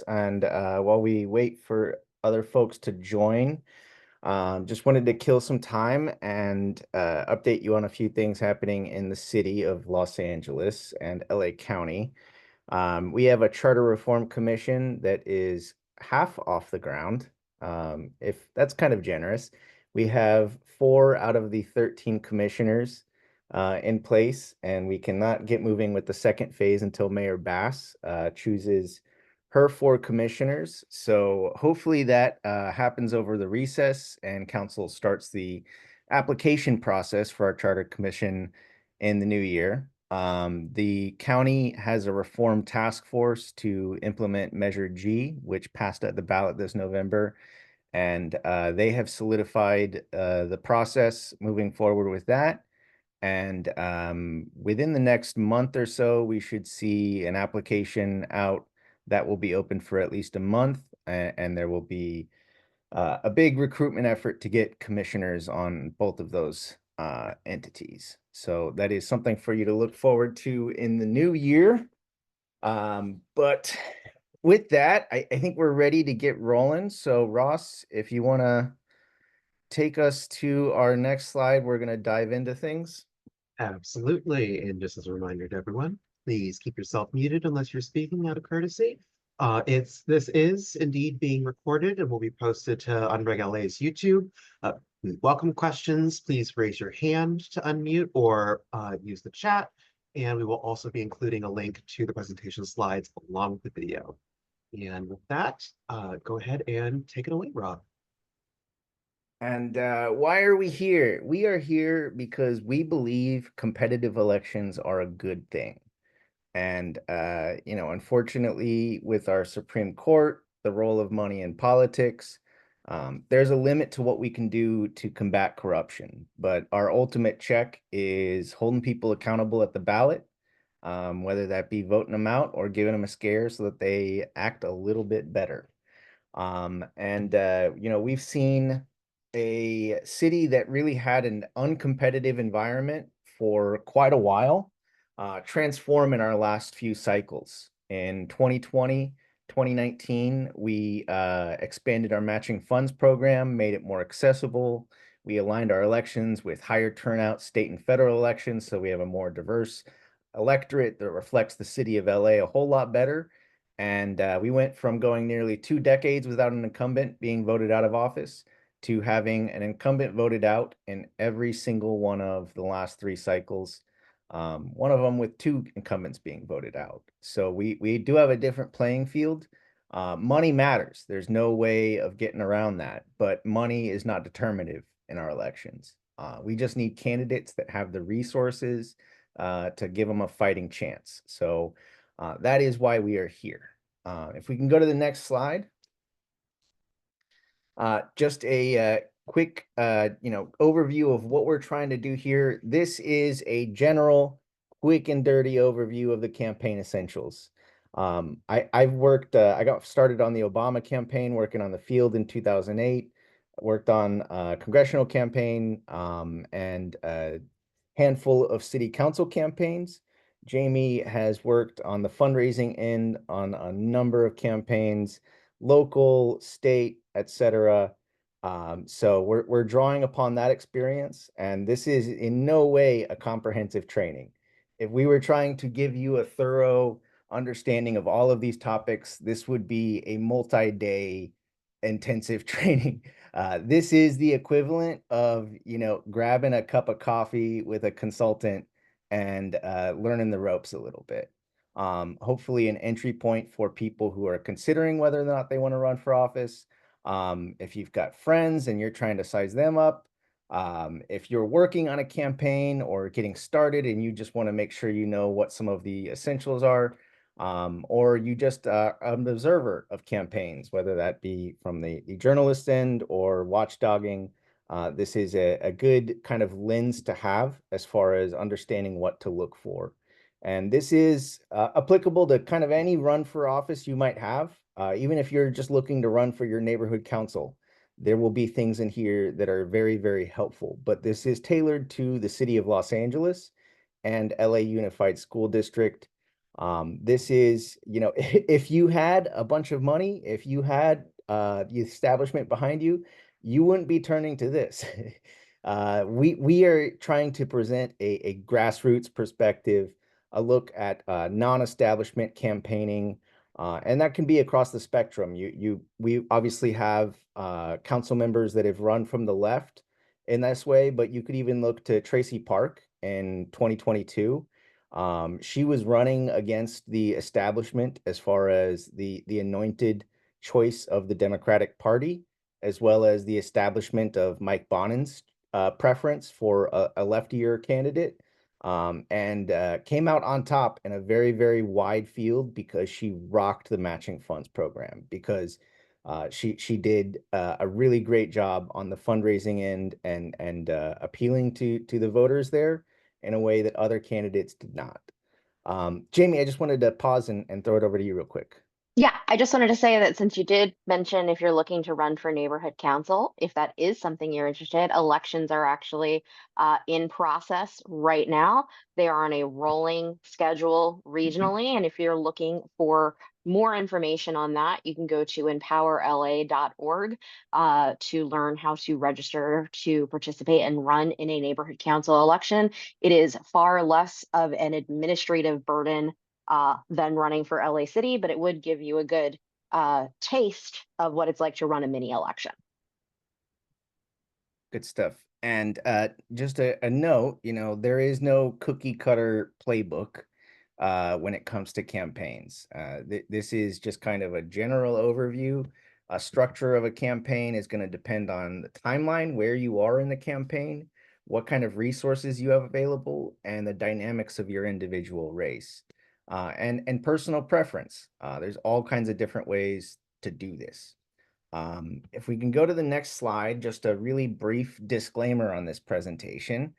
And while we wait for other folks to join, just wanted to kill some time and update you on a few things happening in the city of Los Angeles and LA County. We have a charter reform commission that is half off the ground, if that's kind of generous. We have 4 out of the 13 commissioners in place, and we cannot get moving with the second phase until Mayor Bass chooses her 4 commissioners. So hopefully that happens over the recess and council starts the application process for our charter commission in the new year. The county has a reform task force to implement Measure G, which passed at the ballot this November, and they have solidified the process moving forward with that. And within the next month or so, we should see an application out that will be open for at least a month, and there will be a big recruitment effort to get commissioners on both of those entities. So that is something for you to look forward to in the new year. But with that, I think we're ready to get rolling. So Ross, if you want to take us to our next slide, we're going to dive into things. Absolutely. And just as a reminder to everyone, please keep yourself muted unless you're speaking out of courtesy. This is indeed being recorded and will be posted to Unreg LA's YouTube. We welcome questions. Please raise your hand to unmute or use the chat. And we will also be including a link to the presentation slides along with the video. And with that, go ahead and take it away, Rob. And why are we here? We are here because we believe competitive elections are a good thing. And, unfortunately, with our Supreme Court, the role of money in politics, there's a limit to what we can do to combat corruption. But our ultimate check is holding people accountable at the ballot, whether that be voting them out or giving them a scare so that they act a little bit better. We've seen a city that really had an uncompetitive environment for quite a while transform in our last few cycles. In 2020, 2019, we expanded our matching funds program, made it more accessible. We aligned our elections with higher turnout state and federal elections, so we have a more diverse electorate that reflects the city of LA a whole lot better. And we went from going nearly 2 decades without an incumbent being voted out of office to having an incumbent voted out in every single one of the last 3 cycles. One of them with 2 incumbents being voted out. So we do have a different playing field. Money matters. There's no way of getting around that, but money is not determinative in our elections. We just need candidates that have the resources to give them a fighting chance. So that is why we are here. If we can go to the next slide. Just a quick, overview of what we're trying to do here. This is a general, quick and dirty overview of the campaign essentials. I've worked, I got started on the Obama campaign, working on the field in 2008, worked on a congressional campaign and a handful of city council campaigns. Jamie has worked on the fundraising end on a number of campaigns, local, state, etc. So we're drawing upon that experience, and this is in no way a comprehensive training. If we were trying to give you a thorough understanding of all of these topics, this would be a multi-day intensive training. This is the equivalent of, grabbing a cup of coffee with a consultant and learning the ropes a little bit. Hopefully an entry point for people who are considering whether or not they want to run for office. If you've got friends and you're trying to size them up, if you're working on a campaign or getting started and you just want to make sure you know what some of the essentials are, or you just an observer of campaigns, whether that be from the journalist end or watchdogging. This is a good kind of lens to have as far as understanding what to look for. And this is applicable to kind of any run for office you might have, even if you're just looking to run for your neighborhood council. There will be things in here that are very, very helpful, but this is tailored to the city of Los Angeles and LA Unified School District. This is, if you had a bunch of money, if you had the establishment behind you, you wouldn't be turning to this. We are trying to present a grassroots perspective, a look at non-establishment campaigning, and that can be across the spectrum. We obviously have council members that have run from the left in this way, but you could even look to Tracy Park in 2022. She was running against the establishment as far as the anointed choice of the Democratic Party, as well as the establishment of Mike Bonin's preference for a leftier candidate, and came out on top in a very, very wide field because she rocked the matching funds program, because she did a really great job on the fundraising end and appealing to the voters there in a way that other candidates did not. Jamie, I just wanted to pause and throw it over to you real quick. Yeah, I just wanted to say that since you did mention if you're looking to run for neighborhood council, if that is something you're interested, elections are actually in process right now. They are on a rolling schedule regionally. And if you're looking for more information on that, you can go to empowerla.org to learn how to register to participate and run in a neighborhood council election. It is far less of an administrative burden than running for LA City, but it would give you a good taste of what it's like to run a mini election. Good stuff. And just a note, there is no cookie cutter playbook when it comes to campaigns. This is just kind of a general overview. A structure of a campaign is going to depend on the timeline, where you are in the campaign, what kind of resources you have available, and the dynamics of your individual race, and personal preference. There's all kinds of different ways to do this. If we can go to the next slide, just a really brief disclaimer on this presentation.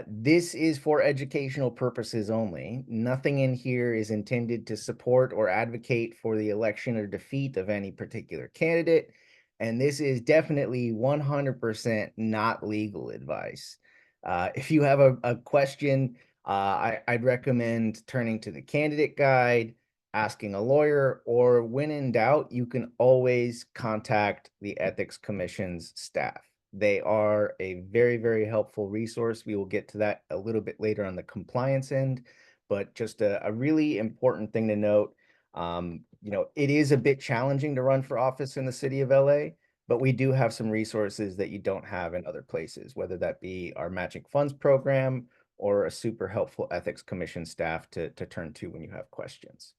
This is for educational purposes only. Nothing in here is intended to support or advocate for the election or defeat of any particular candidate. And this is definitely 100% not legal advice. If you have a question, I'd recommend turning to the candidate guide, asking a lawyer, or when in doubt, you can always contact the Ethics Commission's staff. They are a very, very helpful resource. We will get to that a little bit later on the compliance end, but just a really important thing to note. It is a bit challenging to run for office in the city of LA, but we do have some resources that you don't have in other places, whether that be our matching funds program or a super helpful Ethics Commission staff to turn to when you have questions.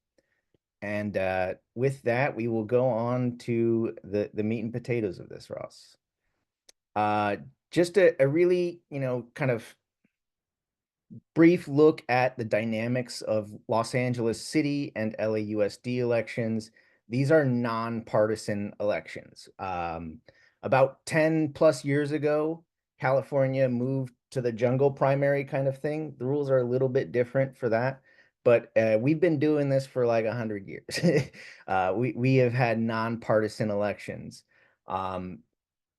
And with that, we will go on to the meat and potatoes of this, Ross. Just a really, kind of brief look at the dynamics of Los Angeles City and LAUSD elections. These are nonpartisan elections. About 10 plus years ago, California moved to the jungle primary kind of thing. The rules are a little bit different for that, but we've been doing this for like 100 years. We have had nonpartisan elections.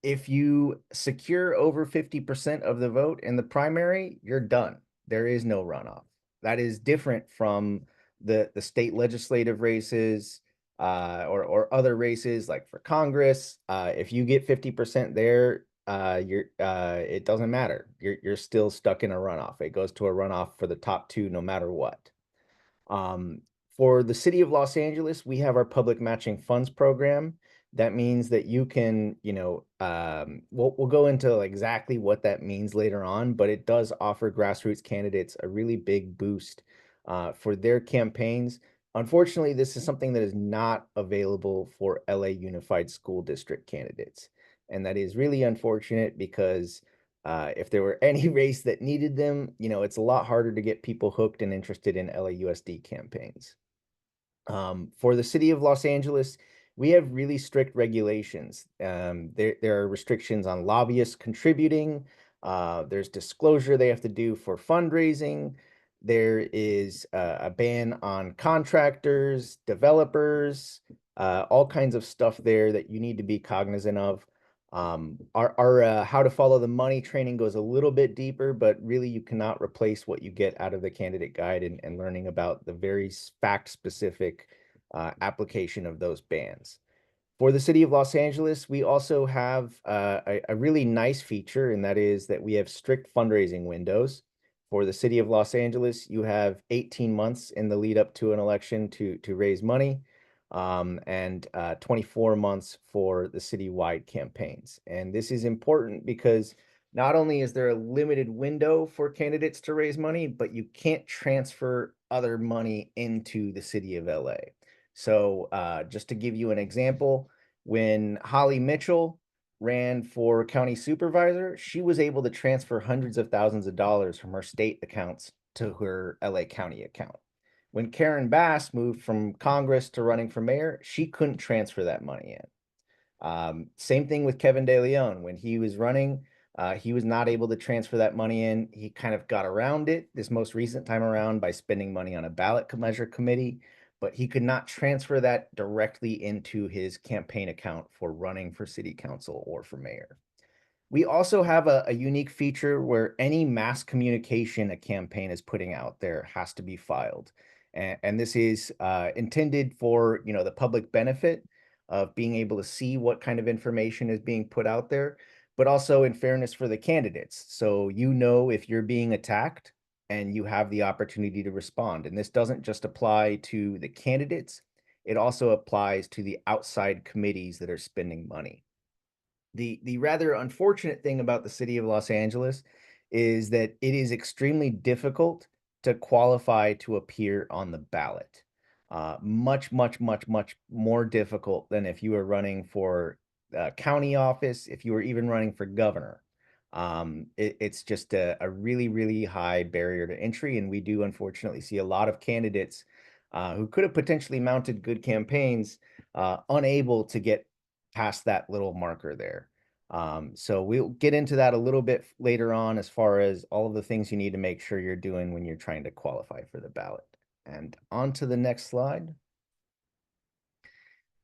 If you secure over 50% of the vote in the primary, you're done. There is no runoff. That is different from the state legislative races or other races like for Congress. If you get 50% there, it doesn't matter. You're still stuck in a runoff. It goes to a runoff for the top two no matter what. For the city of Los Angeles, we have our public matching funds program. That means that you can, we'll go into exactly what that means later on, but it does offer grassroots candidates a really big boost for their campaigns. Unfortunately, this is something that is not available for LA Unified School District candidates. And that is really unfortunate because if there were any race that needed them, it's a lot harder to get people hooked and interested in LAUSD campaigns. For the city of Los Angeles, we have really strict regulations. There are restrictions on lobbyists contributing. There's disclosure they have to do for fundraising. There is a ban on contractors, developers, all kinds of stuff there that you need to be cognizant of. Our how to follow the money training goes a little bit deeper, but really you cannot replace what you get out of the candidate guide and learning about the very fact specific application of those bans. For the city of Los Angeles, we also have a really nice feature, and that is that we have strict fundraising windows. For the city of Los Angeles, you have 18 months in the lead up to an election to raise money, and 24 months for the citywide campaigns. And this is important because not only is there a limited window for candidates to raise money, but you can't transfer other money into the city of LA. So just to give you an example, when Holly Mitchell ran for county supervisor, she was able to transfer hundreds of thousands of dollars from her state accounts to her LA County account. When Karen Bass moved from Congress to running for mayor, she couldn't transfer that money in. Same thing with Kevin De Leon. When he was running, he was not able to transfer that money in. He kind of got around it this most recent time around by spending money on a ballot measure committee, but he could not transfer that directly into his campaign account for running for city council or for mayor. We also have a unique feature where any mass communication a campaign is putting out there has to be filed. And this is intended for, the public benefit of being able to see what kind of information is being put out there, but also in fairness for the candidates. So if you're being attacked and you have the opportunity to respond. And this doesn't just apply to the candidates, it also applies to the outside committees that are spending money. The rather unfortunate thing about the city of Los Angeles is that it is extremely difficult to qualify to appear on the ballot. Much, much, much, much more difficult than if you were running for county office, if you were even running for governor. It's just a really, really high barrier to entry, and we do unfortunately see a lot of candidates who could have potentially mounted good campaigns unable to get past that little marker there. So we'll get into that a little bit later on as far as all of the things you need to make sure you're doing when you're trying to qualify for the ballot. And on to the next slide.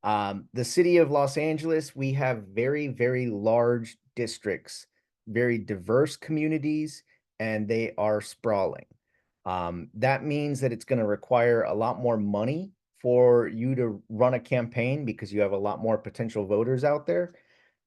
The city of Los Angeles, we have very, very large districts, very diverse communities, and they are sprawling. That means that it's going to require a lot more money for you to run a campaign because you have a lot more potential voters out there,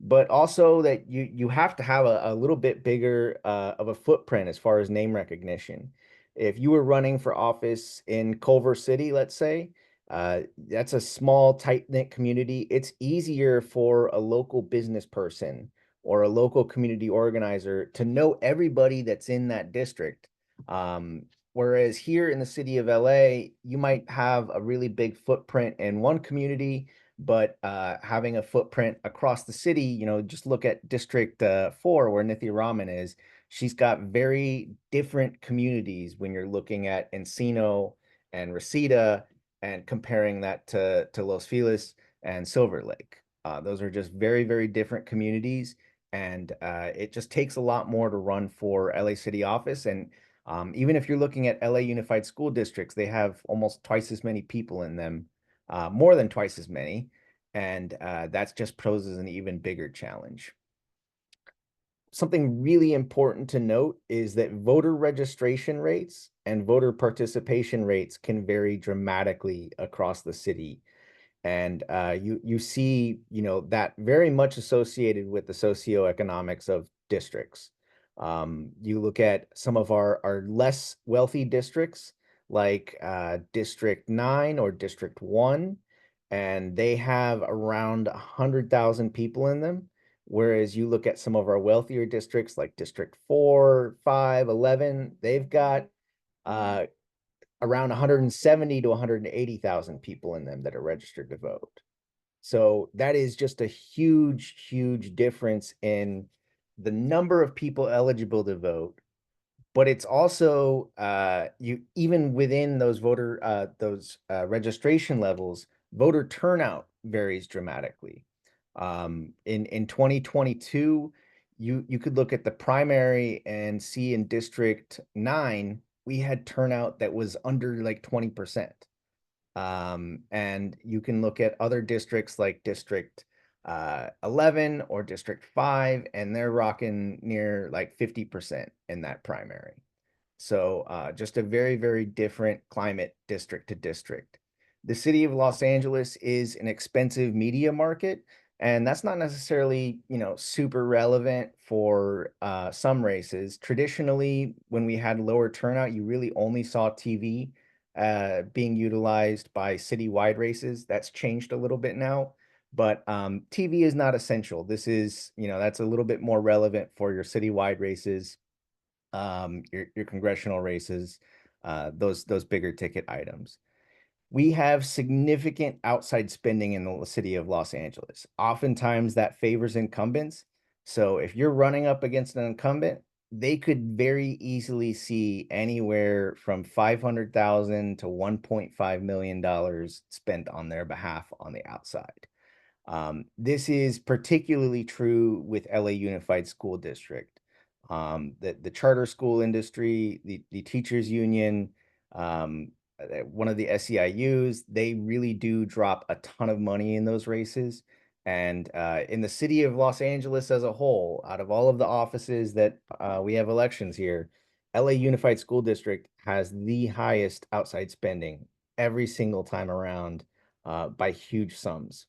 but also that you have to have a little bit bigger of a footprint as far as name recognition. If you were running for office in Culver City, let's say, that's a small, tight-knit community. It's easier for a local business person or a local community organizer to know everybody that's in that district. Whereas here in the city of LA, you might have a really big footprint in one community, but having a footprint across the city, just look at District 4 where Nithya Raman is. She's got very different communities when you're looking at Encino and Reseda and comparing that to Los Feliz and Silver Lake. Those are just very, very different communities, and it just takes a lot more to run for LA City office. And even if you're looking at LA Unified School Districts, they have almost twice as many people in them, more than twice as many, and that's just poses an even bigger challenge. Something really important to note is that voter registration rates and voter participation rates can vary dramatically across the city. And you see, that very much associated with the socioeconomics of districts. You look at some of our less wealthy districts like District 9 or District 1, and they have around 100,000 people in them. Whereas you look at some of our wealthier districts like District 4, 5, 11, they've got around 170 to 180,000 people in them that are registered to vote. So that is just a huge, huge difference in the number of people eligible to vote. But it's also even within those registration levels, voter turnout varies dramatically. In 2022, you could look at the primary and see in District 9, we had turnout that was under like 20%. And you can look at other districts like District 11 or District 5, and they're rocking near like 50% in that primary. So just a very, very different climate district to district. The city of Los Angeles is an expensive media market, and that's not necessarily, super relevant for some races. Traditionally, when we had lower turnout, you really only saw TV being utilized by citywide races. That's changed a little bit now, but TV is not essential. This is, that's a little bit more relevant for your citywide races, your congressional races, those bigger ticket items. We have significant outside spending in the city of Los Angeles. Oftentimes that favors incumbents. So if you're running up against an incumbent, they could very easily see anywhere from 500,000 to $1.5 million spent on their behalf on the outside. This is particularly true with LA Unified School District. The charter school industry, the teachers union, one of the SEIUs, they really do drop a ton of money in those races. And in the city of Los Angeles as a whole, out of all of the offices that we have elections here, LA Unified School District has the highest outside spending every single time around by huge sums.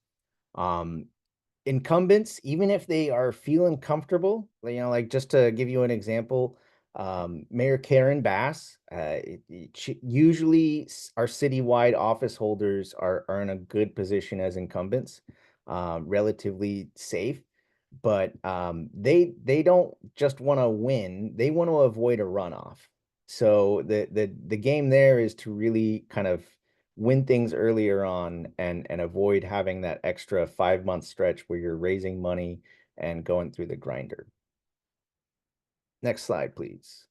Incumbents, even if they are feeling comfortable, like just to give you an example, Mayor Karen Bass, usually our citywide office holders are in a good position as incumbents, relatively safe, but they don't just want to win, they want to avoid a runoff. So the game there is to really kind of win things earlier on and avoid having that extra 5-month stretch where you're raising money and going through the grinder. Next slide, please.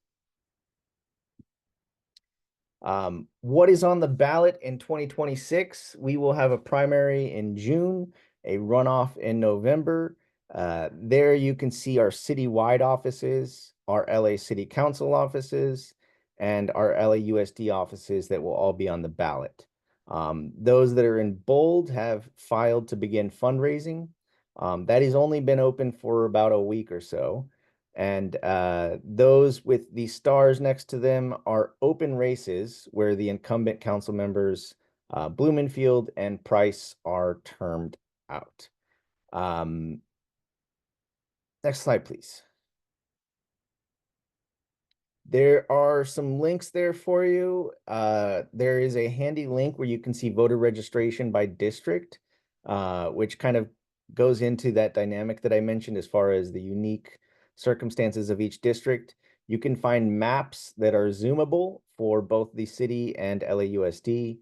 What is on the ballot in 2026? We will have a primary in June, a runoff in November. There you can see our citywide offices, our LA City Council offices, and our LAUSD offices that will all be on the ballot. Those that are in bold have filed to begin fundraising. That has only been open for about a week or so. And those with the stars next to them are open races where the incumbent council members, Blumenfield and Price, are termed out. Next slide, please. There are some links there for you. There is a handy link where you can see voter registration by district, which kind of goes into that dynamic that I mentioned as far as the unique circumstances of each district. You can find maps that are zoomable for both the city and LAUSD,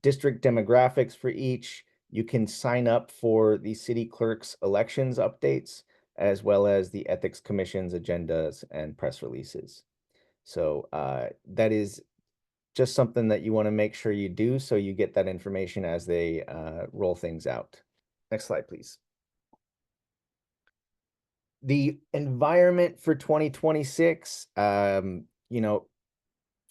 district demographics for each. You can sign up for the city clerk's elections updates, as well as the ethics commission's agendas and press releases. So that is just something that you want to make sure you do so you get that information as they roll things out. Next slide, please. The environment for 2026, from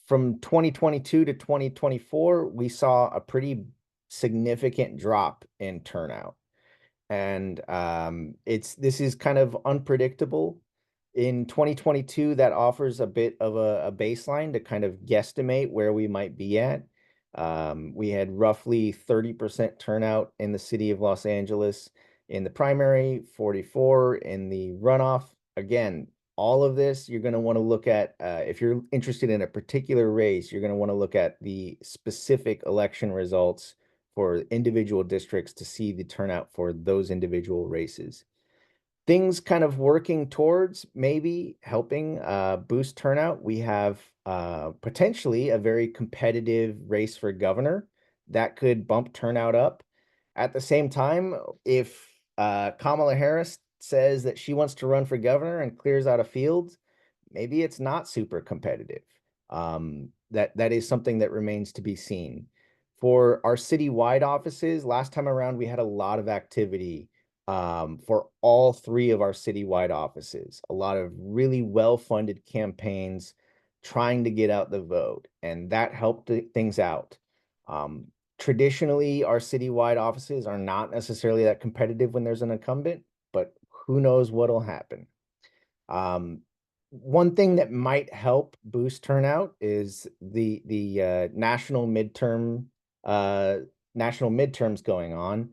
2022 to 2024, we saw a pretty significant drop in turnout. And this is kind of unpredictable. In 2022, that offers a bit of a baseline to kind of guesstimate where we might be at. We had roughly 30% turnout in the city of Los Angeles in the primary, 44 in the runoff. Again, all of this, you're going to want to look at, if you're interested in a particular race, you're going to want to look at the specific election results for individual districts to see the turnout for those individual races. Things kind of working towards maybe helping boost turnout. We have potentially a very competitive race for governor that could bump turnout up. At the same time, if Kamala Harris says that she wants to run for governor and clears out a field, maybe it's not super competitive. That is something that remains to be seen. For our citywide offices, last time around, we had a lot of activity for all 3 of our citywide offices, a lot of really well-funded campaigns trying to get out the vote, and that helped things out. Traditionally, our citywide offices are not necessarily that competitive when there's an incumbent, but who knows what'll happen. One thing that might help boost turnout is the national midterms going on.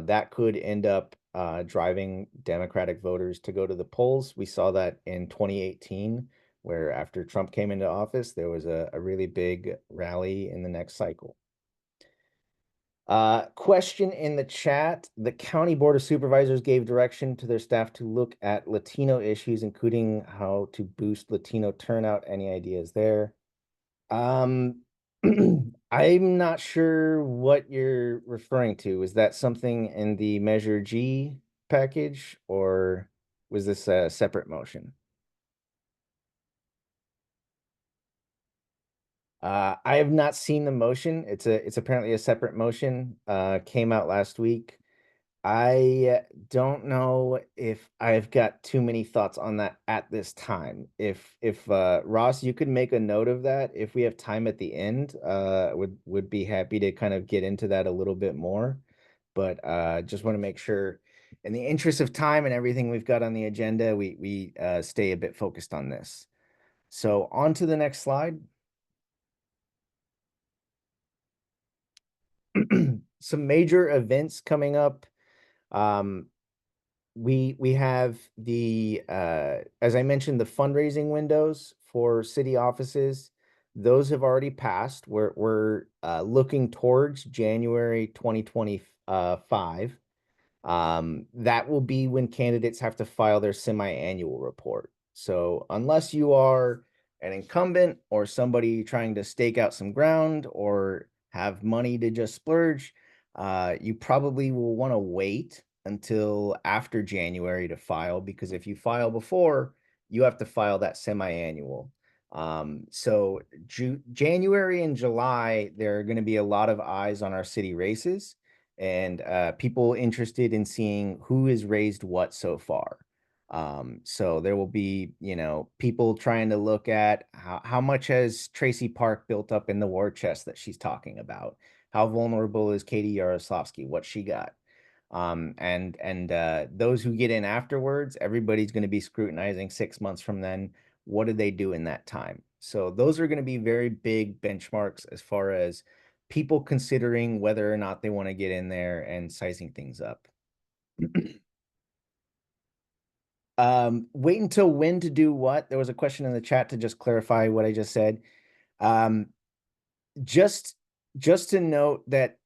That could end up driving Democratic voters to go to the polls. We saw that in 2018, where after Trump came into office, there was a really big rally in the next cycle. Question in the chat. The County Board of Supervisors gave direction to their staff to look at Latino issues, including how to boost Latino turnout. Any ideas there? I'm not sure what you're referring to. Is that something in the Measure G package, or was this a separate motion? I have not seen the motion. It's apparently a separate motion. Came out last week. I don't know if I've got too many thoughts on that at this time. If Ross, you could make a note of that. If we have time at the end, would be happy to kind of get into that a little bit more. But just want to make sure, in the interest of time and everything we've got on the agenda, we stay a bit focused on this. So on to the next slide. Some major events coming up. We have the as I mentioned, the fundraising windows for city offices. Those have already passed. We're looking towards January 2025. That will be when candidates have to file their semi-annual report. So unless you are an incumbent or somebody trying to stake out some ground or have money to just splurge, you probably will want to wait until after January to file, because if you file before, you have to file that semi-annual. So January and July, there are going to be a lot of eyes on our city races, and people interested in seeing who has raised what so far. So there will be, people trying to look at how much has Tracy Park built up in the war chest that she's talking about. How vulnerable is Katie Yaroslavsky? What she got? And those who get in afterwards, everybody's going to be scrutinizing 6 months from then. What did they do in that time? So those are going to be very big benchmarks as far as people considering whether or not they want to get in there and sizing things up. Wait until when to do what? There was a question in the chat to just clarify what I just said. Just to note that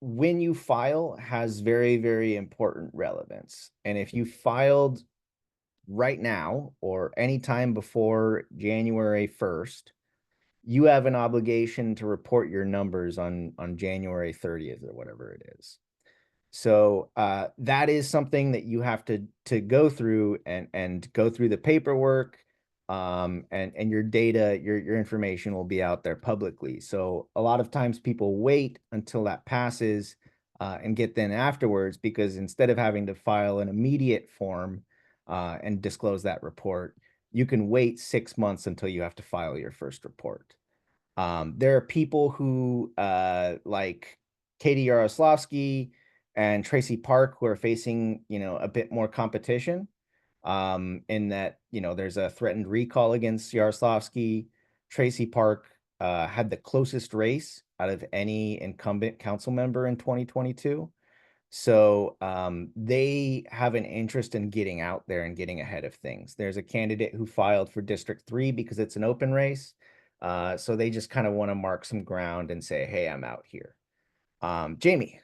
when you file has very, very important relevance. And if you filed right now or anytime before January 1st, you have an obligation to report your numbers on January 30th or whatever it is. So that is something that you have to go through and go through the paperwork, and your data, your information will be out there publicly. So a lot of times people wait until that passes and get then afterwards, because instead of having to file an immediate form and disclose that report, you can wait 6 months until you have to file your first report. There are people who like Katie Yaroslavsky and Tracy Park who are facing, a bit more competition, in that, there's a threatened recall against Yaroslavsky. Tracy Park had the closest race out of any incumbent council member in 2022. So they have an interest in getting out there and getting ahead of things. There's a candidate who filed for District 3 because it's an open race. So they just kind of want to mark some ground and say, hey, I'm out here. Jamie.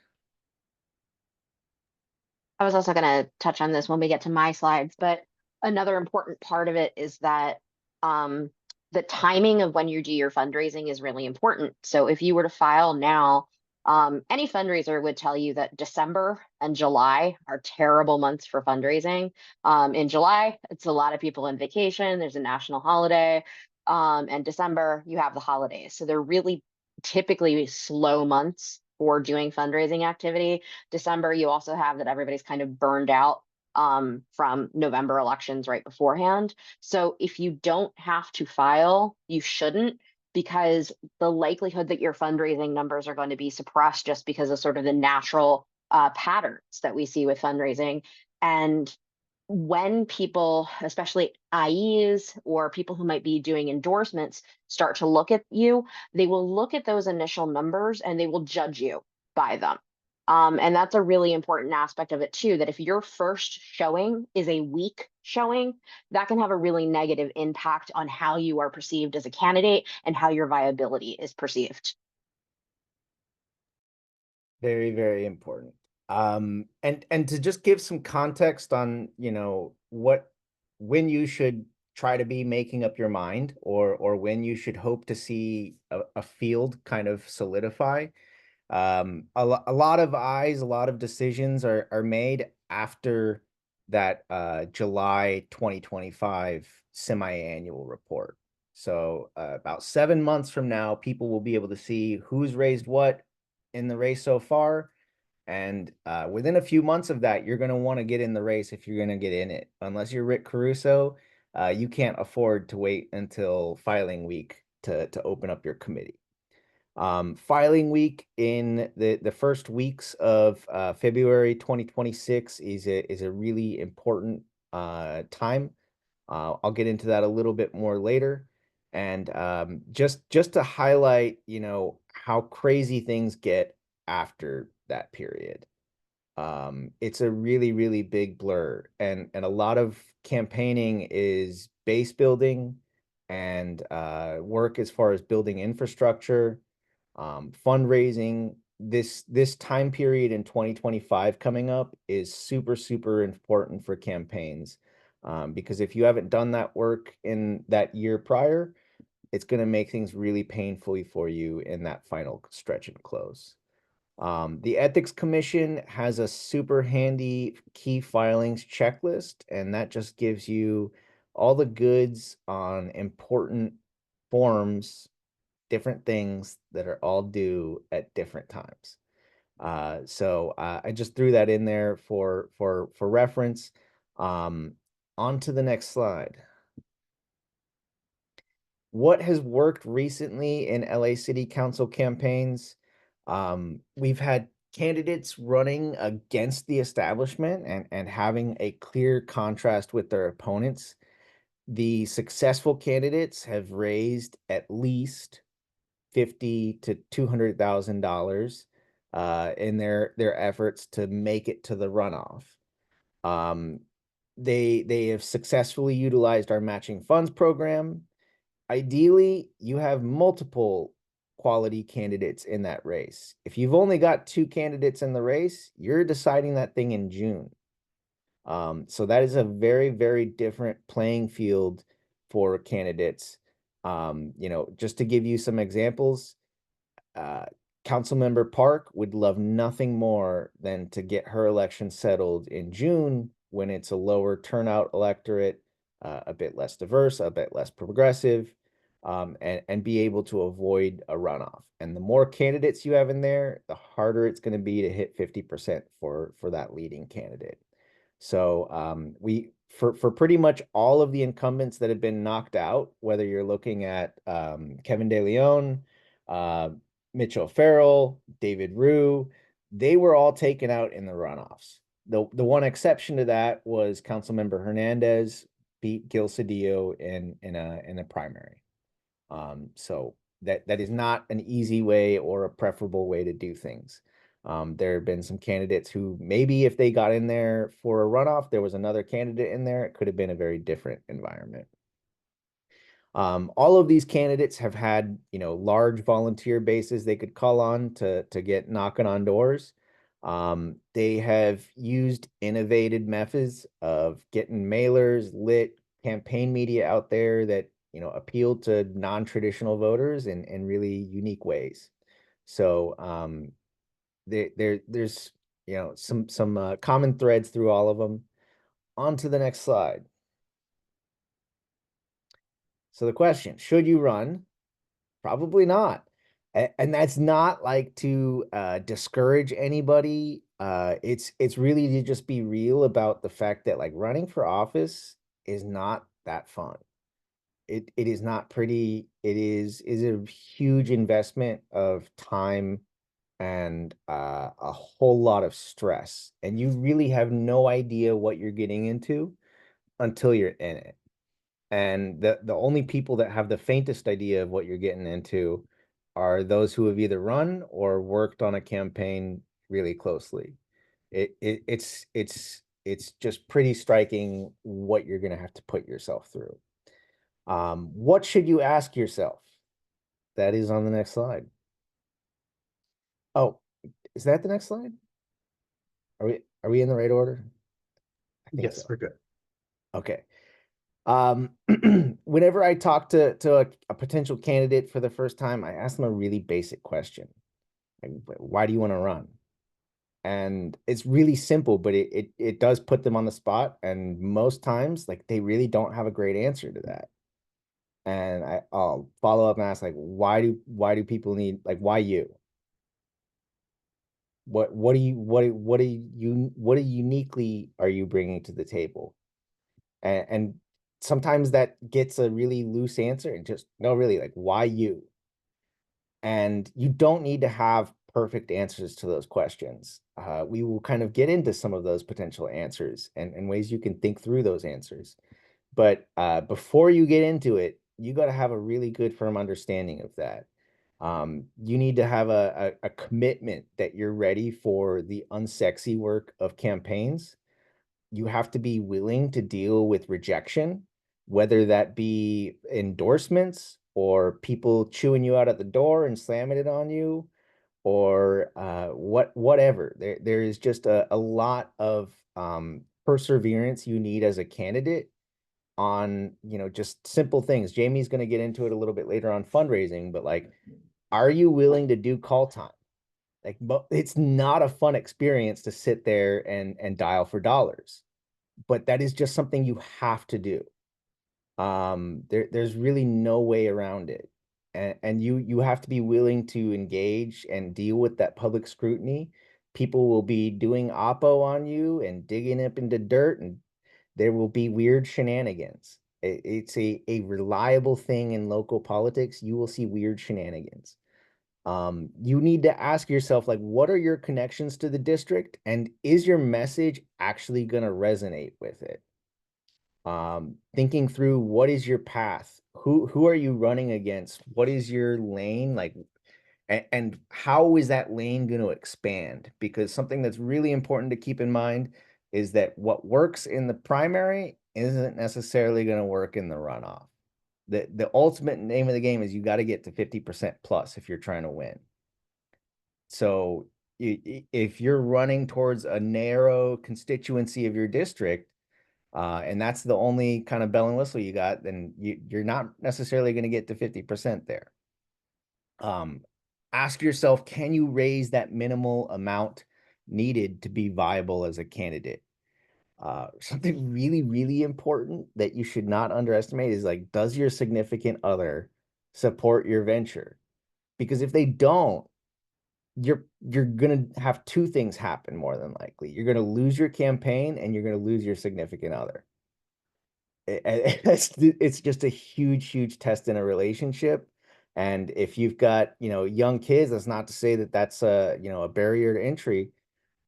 I was also going to touch on this when we get to my slides, but another important part of it is that the timing of when you do your fundraising is really important. So if you were to file now, any fundraiser would tell you that December and July are terrible months for fundraising. In July, it's a lot of people on vacation. There's a national holiday. And December, you have the holidays. So they're really typically slow months for doing fundraising activity. December, you also have that everybody's kind of burned out from November elections right beforehand. So if you don't have to file, you shouldn't. because the likelihood that your fundraising numbers are going to be suppressed just because of sort of the natural patterns that we see with fundraising. And when people, especially IEs or people who might be doing endorsements, start to look at you, they will look at those initial numbers and they will judge you by them. And that's a really important aspect of it too, that if your first showing is a weak showing, that can have a really negative impact on how you are perceived as a candidate and how your viability is perceived. Very, very important. And to just give some context on, when you should try to be making up your mind, or when you should hope to see a field kind of solidify. A lot of a lot of decisions are made after that July 2025 semi-annual report. So about 7 months from now, people will be able to see who's raised what in the race so far. And within a few months of that, you're going to want to get in the race if you're going to get in it. Unless you're Rick Caruso, you can't afford to wait until filing week to open up your committee. Filing week in the first weeks of February 2026 is a really important time. I'll get into that a little bit more later. And just to highlight, how crazy things get after that period. It's a really, really big blur, and a lot of campaigning is base building and work as far as building infrastructure, fundraising. This time period in 2025 coming up is super, super important for campaigns, because if you haven't done that work in that year prior, it's going to make things really painfully for you in that final stretch and close. The Ethics Commission has a super handy key filings checklist, and that just gives you all the goods on important forms, different things that are all due at different times. So I just threw that in there for reference. On to the next slide. What has worked recently in LA City Council campaigns? We've had candidates running against the establishment and having a clear contrast with their opponents. The successful candidates have raised at least $50,000 to $200,000 in their efforts to make it to the runoff. They have successfully utilized our matching funds program. Ideally, you have multiple quality candidates in that race. If you've only got 2 candidates in the race, you're deciding that thing in June. So that is a very, very different playing field for candidates. Just to give you some examples, Councilmember Park would love nothing more than to get her election settled in June when it's a lower turnout electorate, a bit less diverse, a bit less progressive, and be able to avoid a runoff. And the more candidates you have in there, the harder it's going to be to hit 50% for that leading candidate. So for pretty much all of the incumbents that have been knocked out, whether you're looking at Kevin De Leon, Mitch O'Farrell, David Ryu, they were all taken out in the runoffs. The one exception to that was Councilmember Hernandez beat Gil Cedillo in a primary. So that is not an easy way or a preferable way to do things. There have been some candidates who maybe if they got in there for a runoff, there was another candidate in there, it could have been a very different environment. All of these candidates have had, large volunteer bases they could call on to get knocking on doors. They have used innovative methods of getting mailers, lit, campaign media out there that, appeal to non-traditional voters in really unique ways. So there's, some common threads through all of them. On to the next slide. So the question, should you run? Probably not. And that's not like to discourage anybody. It's really to just be real about the fact that like running for office is not that fun. it is not pretty. It is a huge investment of time and a whole lot of stress. And you really have no idea what you're getting into until you're in it. And the only people that have the faintest idea of what you're getting into are those who have either run or worked on a campaign really closely. It's just pretty striking what you're going to have to put yourself through. What should you ask yourself? That is on the next slide. Oh, is that the next slide? Are we in the right order? I think Yes, so. we're good. Okay. Whenever I talk to a potential candidate for the first time, I ask them a really basic question. Like, why do you want to run? And it's really simple, but it does put them on the spot. And most times, like, they really don't have a great answer to that. And I'll follow up and ask, like, why do people need, like, why you? What uniquely are you bringing to the table? And sometimes that gets a really loose answer and just, no, really, like, why you? And you don't need to have perfect answers to those questions. We will kind of get into some of those potential answers and ways you can think through those answers. But before you get into it, you got to have a really good, firm understanding of that. You need to have a commitment that you're ready for the unsexy work of campaigns. You have to be willing to deal with rejection, whether that be endorsements or people chewing you out at the door and slamming it on you, or whatever. There is just a lot of perseverance you need as a candidate on, just simple things. Jamie's going to get into it a little bit later on fundraising, but like, are you willing to do call time? Like, but it's not a fun experience to sit there and dial for dollars, but that is just something you have to do. There's really no way around it. And you have to be willing to engage and deal with that public scrutiny. People will be doing oppo on you and digging up into dirt, and there will be weird shenanigans. It's a reliable thing in local politics. You will see weird shenanigans. You need to ask yourself, like, what are your connections to the district, and is your message actually going to resonate with it? Thinking through, what is your path? Who are you running against? What is your lane like? And how is that lane going to expand? Because something that's really important to keep in mind is that what works in the primary isn't necessarily going to work in the runoff. The ultimate name of the game is you got to get to 50% plus if you're trying to win. So if you're running towards a narrow constituency of your district, and that's the only kind of bell and whistle you got, then you're not necessarily going to get to 50% there. Ask yourself, can you raise that minimal amount needed to be viable as a candidate? Something really, really important that you should not underestimate is, like, does your significant other support your venture? Because if they don't, you're gonna have two things happen more than likely. You're gonna lose your campaign and you're gonna lose your significant other. It's just a huge, huge test in a relationship. And if you've got, young kids, that's not to say that that's a barrier to entry,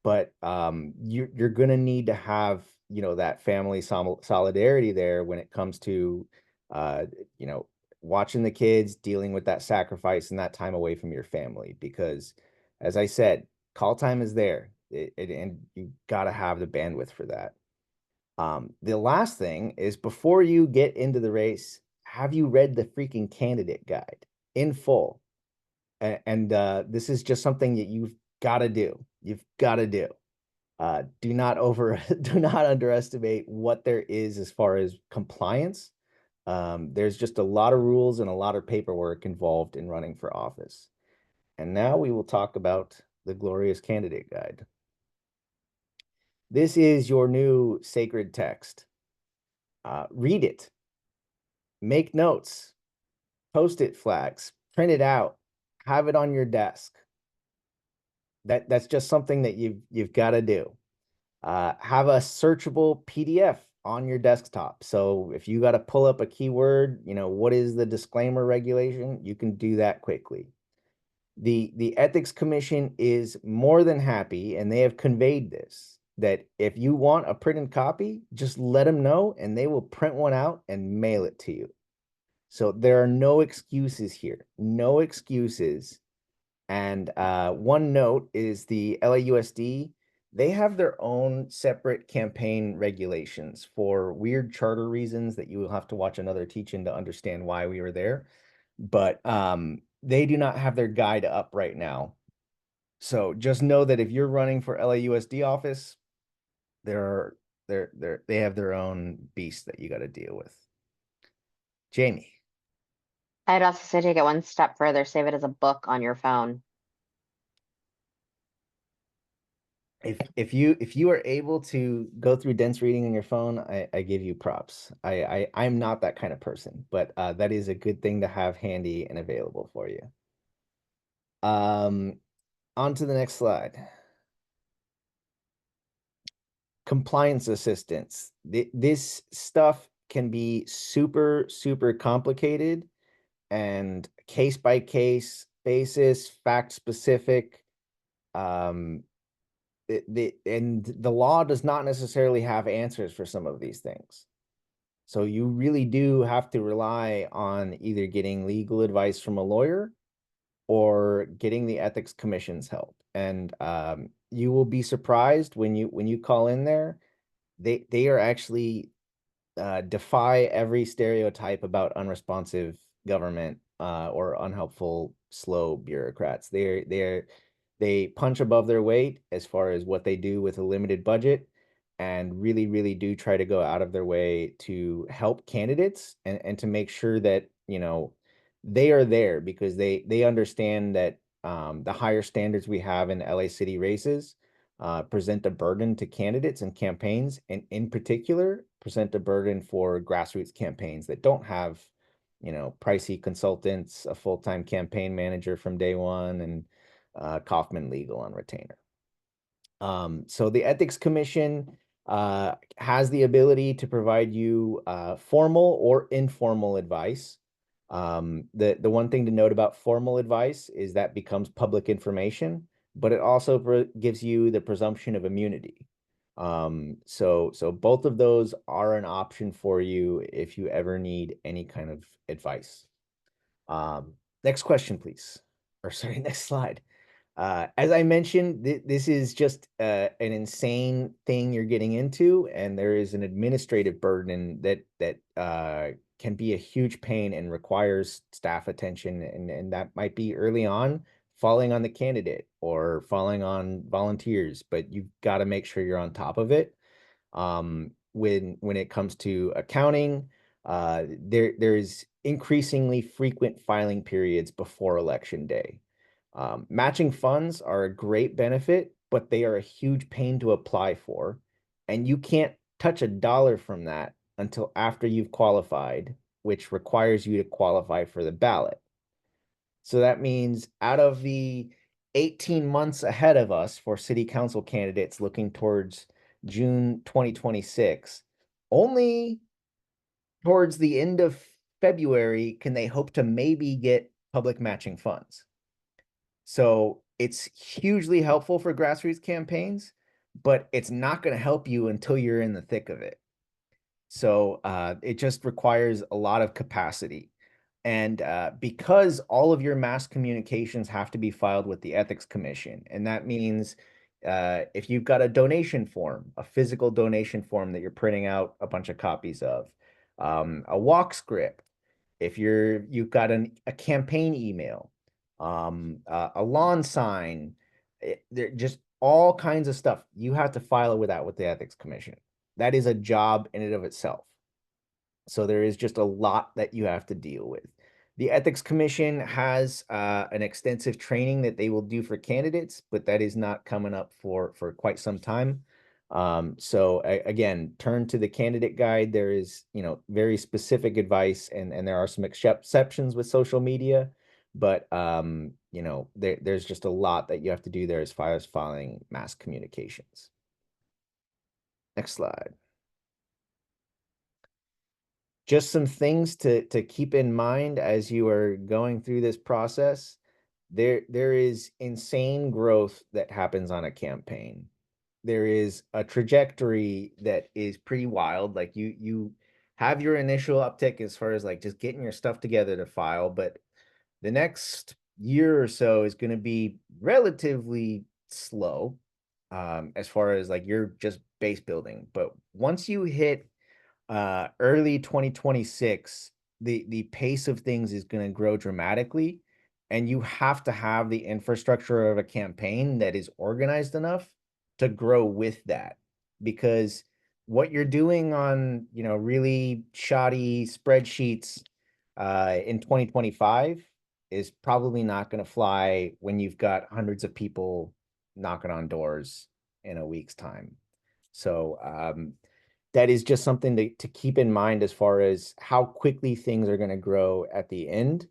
but you're gonna need to have, that family solidarity there when it comes to uh, you know, watching the kids, dealing with that sacrifice and that time away from your family. Because, as I said, call time is there, and you got to have the bandwidth for that. The last thing is, before you get into the race, have you read the freaking candidate guide in full? And this is just something that you've got to do. You've got to do. Do not underestimate what there is as far as compliance. There's just a lot of rules and a lot of paperwork involved in running for office. And now we will talk about the glorious candidate guide. This is your new sacred text. Read it, make notes, post-it flags, print it out, have it on your desk. That's just something that you've got to do. Have a searchable PDF on your desktop. So if you got to pull up a keyword, you know, what is the disclaimer regulation? You can do that quickly. The Ethics Commission is more than happy, and they have conveyed this, that if you want a printed copy, just let them know and they will print one out and mail it to you. So there are no excuses here, no excuses. And one note is the LAUSD, they have their own separate campaign regulations for weird charter reasons that you will have to watch another teach-in to understand why we were there. But they do not have their guide up right now. So just know that if you're running for LAUSD office, they have their own beast that you got to deal with. Jamie. I'd also say take it one step further, save it as a book on your phone. If you are able to go through dense reading on your phone, I give you props. I'm not that kind of person, but that is a good thing to have handy and available for you. On to the next slide. Compliance assistance. This stuff can be super, super complicated and case by case basis, fact specific. And the law does not necessarily have answers for some of these things. So you really do have to rely on either getting legal advice from a lawyer or getting the ethics commission's help. And you will be surprised when you call in there, they are actually defy every stereotype about unresponsive government or unhelpful, slow bureaucrats. They punch above their weight as far as what they do with a limited budget, and really, really do try to go out of their way to help candidates and to make sure that, you know, they are there because they understand that the higher standards we have in LA City races present a burden to candidates and campaigns, and in particular present a burden for grassroots campaigns that don't have, you know, pricey consultants, a full-time campaign manager from day one, and Kaufman Legal on retainer. So the Ethics Commission has the ability to provide you formal or informal advice. The one thing to note about formal advice is that becomes public information, but it also gives you the presumption of immunity. So both of those are an option for you if you ever need any kind of advice. Next question, please. Or sorry, next slide. As I mentioned, this is just an insane thing you're getting into, and there is an administrative burden that can be a huge pain and requires staff attention, and that might be early on falling on the candidate or falling on volunteers, but you've got to make sure you're on top of it. When it comes to accounting, there's increasingly frequent filing periods before election day. Matching funds are a great benefit, but they are a huge pain to apply for, and you can't touch a dollar from that until after you've qualified, which requires you to qualify for the ballot. So that means out of the 18 months ahead of us for city council candidates looking towards June 2026, only towards the end of February can they hope to maybe get public matching funds. So it's hugely helpful for grassroots campaigns, but it's not going to help you until you're in the thick of it. So it just requires a lot of capacity. And because all of your mass communications have to be filed with the Ethics Commission, and that means if you've got a donation form, a physical donation form that you're printing out a bunch of copies of, a walk script, if you've got a campaign email, a lawn sign, they're just all kinds of stuff. You have to file it with the Ethics Commission. That is a job in and of itself. So there is just a lot that you have to deal with. The Ethics Commission has an extensive training that they will do for candidates, but that is not coming up for quite some time. So again, turn to the candidate guide. There is, you know, very specific advice, and there are some exceptions with social media, but you know, there's just a lot that you have to do there as far as filing mass communications. Next slide. just some things to keep in mind as you are going through this process. There is insane growth that happens on a campaign. There is a trajectory that is pretty wild. Like you have your initial uptick as far as like just getting your stuff together to file, but the next year or so is going to be relatively slow, as far as like you're just base building. But once you hit early 2026, the pace of things is going to grow dramatically, and you have to have the infrastructure of a campaign that is organized enough to grow with that. Because what you're doing on, really shoddy spreadsheets in 2025 is probably not going to fly when you've got hundreds of people knocking on doors in a week's time. So that is just something to keep in mind as far as how quickly things are going to grow at the end.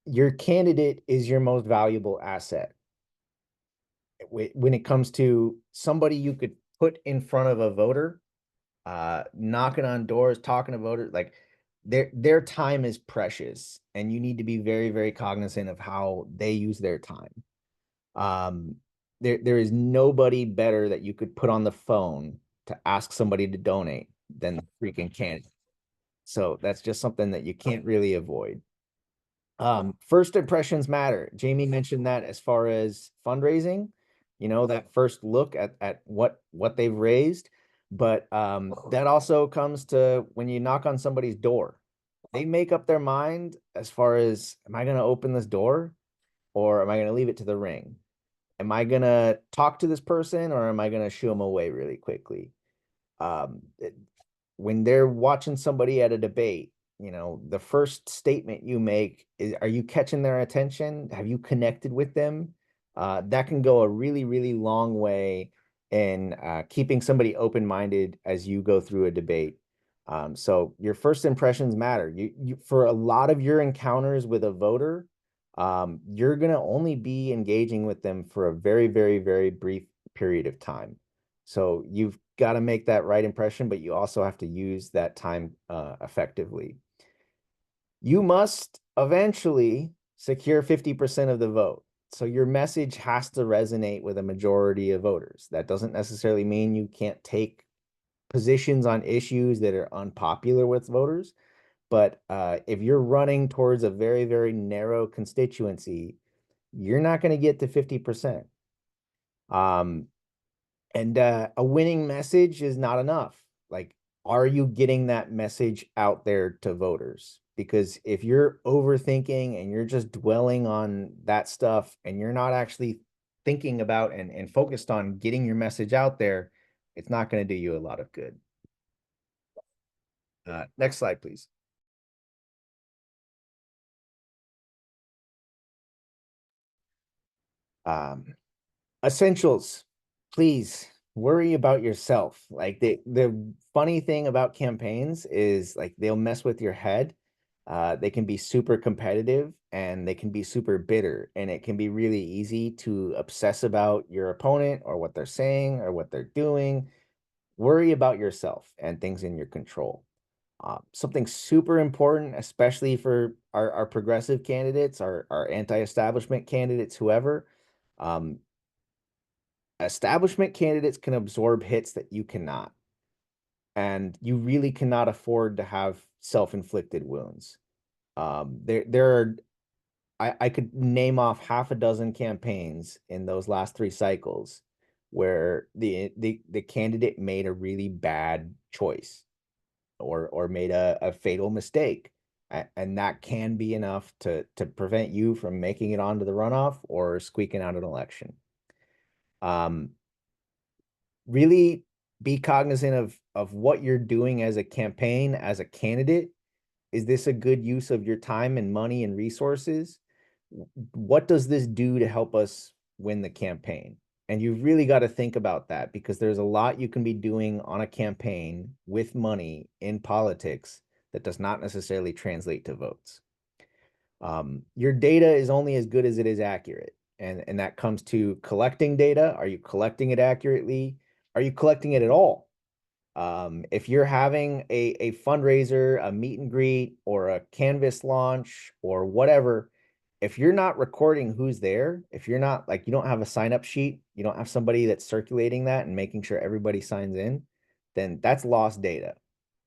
Your candidate is your most valuable asset. When it comes to somebody you could put in front of a voter, knocking on doors, talking to voters, like their time is precious, and you need to be very, very cognizant of how they use their time. There is nobody better that you could put on the phone to ask somebody to donate than the freaking candidate. So that's just something that you can't really avoid. First impressions matter. Jamie mentioned that as far as fundraising, that first look at what they've raised. But that also comes to when you knock on somebody's door. They make up their mind as far as, am I going to open this door, or am I going to leave it to the ring? Am I going to talk to this person, or am I going to shoo them away really quickly? When they're watching somebody at a debate, the first statement you make is, are you catching their attention? Have you connected with them? That can go a really, really long way in keeping somebody open-minded as you go through a debate. So your first impressions matter. You for a lot of your encounters with a voter, you're going to only be engaging with them for a very, very, very brief period of time. So you've got to make that right impression, but you also have to use that time effectively. You must eventually secure 50% of the vote. So your message has to resonate with a majority of voters. That doesn't necessarily mean you can't take positions on issues that are unpopular with voters. But if you're running towards a very, very narrow constituency, you're not going to get to 50%. And a winning message is not enough. Like, are you getting that message out there to voters? Because if you're overthinking and you're just dwelling on that stuff and you're not actually thinking about and focused on getting your message out there, it's not going to do you a lot of good. Next slide, please. Essentials, please worry about yourself. Like the funny thing about campaigns is like they'll mess with your head. They can be super competitive and they can be super bitter, and it can be really easy to obsess about your opponent or what they're saying or what they're doing. Worry about yourself and things in your control. Something super important, especially for our progressive candidates, our anti-establishment candidates, whoever. Establishment candidates can absorb hits that you cannot. And you really cannot afford to have self-inflicted wounds. I could name off half a dozen campaigns in those last 3 cycles where the candidate made a really bad choice or made a fatal mistake. And that can be enough to prevent you from making it onto the runoff or squeaking out an election. Really be cognizant of what you're doing as a campaign, as a candidate. Is this a good use of your time and money and resources? What does this do to help us win the campaign? And you've really got to think about that, because there's a lot you can be doing on a campaign with money in politics that does not necessarily translate to votes. Your data is only as good as it is accurate. And that comes to collecting data. Are you collecting it accurately? Are you collecting it at all? If you're having a fundraiser, a meet and greet, or a canvas launch, or whatever, if you're not recording who's there, if you're not like, you don't have a sign up sheet, you don't have somebody that's circulating that and making sure everybody signs in, then that's lost data.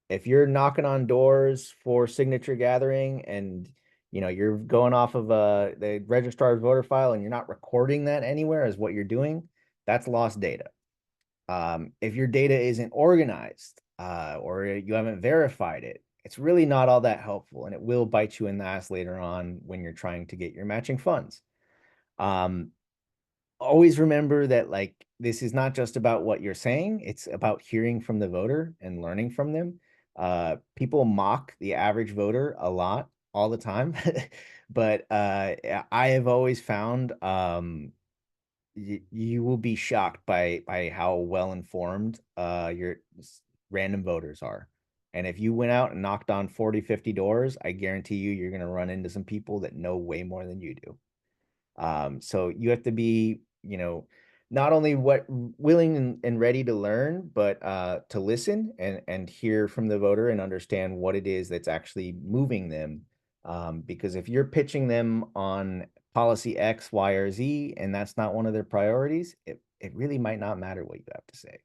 If you're knocking on doors for signature gathering and you're going off of the registrar's voter file and you're not recording that anywhere as what you're doing, that's lost data. If your data isn't organized or you haven't verified it, it's really not all that helpful, and it will bite you in the ass later on when you're trying to get your matching funds. Always remember that, like, this is not just about what you're saying, it's about hearing from the voter and learning from them. People mock the average voter a lot all the time, but I have always found you will be shocked by how well informed your random voters are. And if you went out and knocked on 40, 50 doors, I guarantee you're going to run into some people that know way more than you do. So you have to be, not only willing and ready to learn, but to listen and hear from the voter and understand what it is that's actually moving them. Because if you're pitching them on policy X, Y, or Z, and that's not one of their priorities, it really might not matter what you have to say.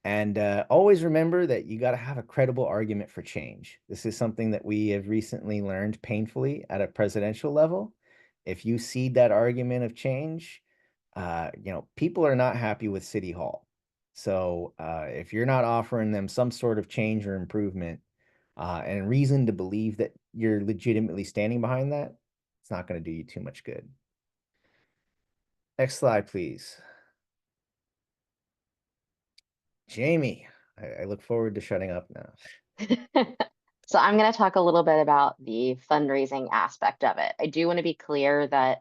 And always remember that you got to have a credible argument for change. This is something that we have recently learned painfully at a presidential level. If you cede that argument of change, people are not happy with City Hall. So if you're not offering them some sort of change or improvement and reason to believe that you're legitimately standing behind that, it's not going to do you too much good. Next slide, please. Jamie, I look forward to shutting up now. So I'm going to talk a little bit about the fundraising aspect of it. I do want to be clear that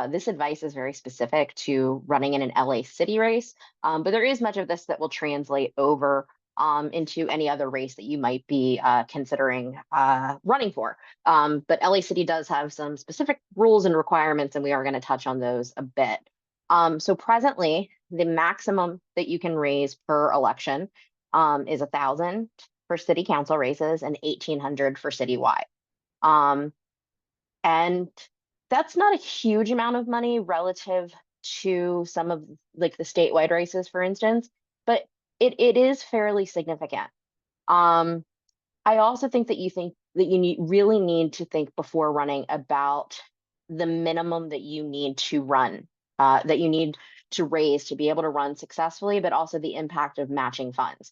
this advice is very specific to running in an LA City race, but there is much of this that will translate over into any other race that you might be considering running for. But LA City does have some specific rules and requirements, and we are going to touch on those a bit. So presently, the maximum that you can raise per election is 1,000 for city council races and 1,800 for citywide. And that's not a huge amount of money relative to some of like the statewide races, for instance, but it is fairly significant. I also think that you really need to think before running about the minimum that you need to run, that you need to raise to be able to run successfully, but also the impact of matching funds.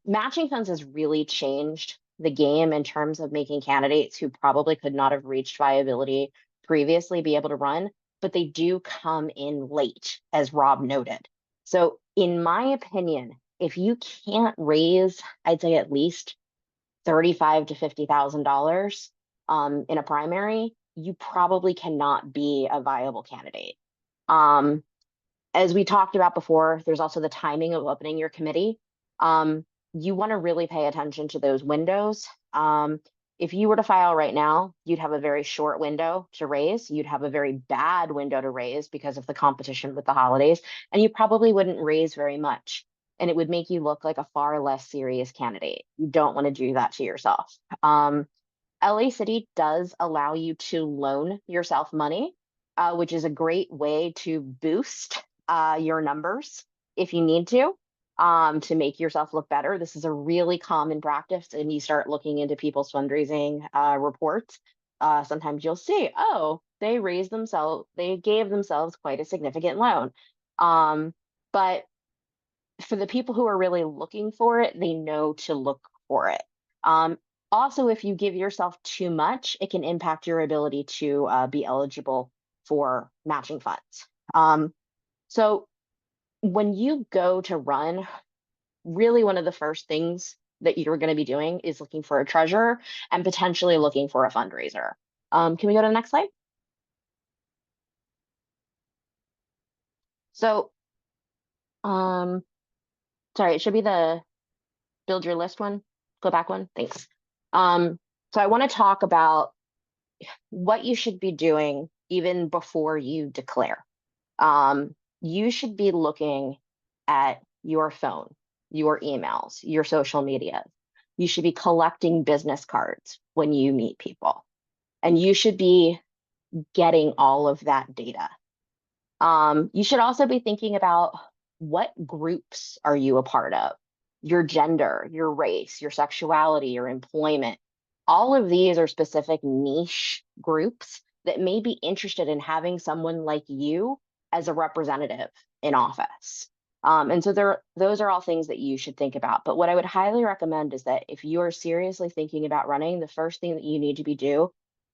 Matching funds has really changed the game in terms of making candidates who probably could not have reached viability previously be able to run, but they do come in late, as Rob noted. So in my opinion, if you can't raise, I'd say at least $35,000 to $50,000 in a primary, you probably cannot be a viable candidate. As we talked about before, there's also the timing of opening your committee. You want to really pay attention to those windows. If you were to file right now, you'd have a very short window to raise. You'd have a very bad window to raise because of the competition with the holidays, and you probably wouldn't raise very much. And it would make you look like a far less serious candidate. You don't want to do that to yourself. LA City does allow you to loan yourself money, which is a great way to boost your numbers if you need to make yourself look better. This is a really common practice, and you start looking into people's fundraising reports. Sometimes you'll see, oh, they gave themselves quite a significant loan. But for the people who are really looking for it, they know to look for it. Also, if you give yourself too much, it can impact your ability to be eligible for matching funds. So when you go to run, really one of the first things that you're going to be doing is looking for a treasurer and potentially looking for a fundraiser. Can we go to the next slide? So, sorry, it should be the build your list one. Go back one. Thanks. So I want to talk about what you should be doing even before you declare. You should be looking at your phone. your emails, your social media. You should be collecting business cards when you meet people. And you should be getting all of that data. You should also be thinking about what groups are you a part of? Your gender, your race, your sexuality, your employment. All of these are specific niche groups that may be interested in having someone like you as a representative in office. And so those are all things that you should think about. But what I would highly recommend is that if you are seriously thinking about running, the first thing that you need to be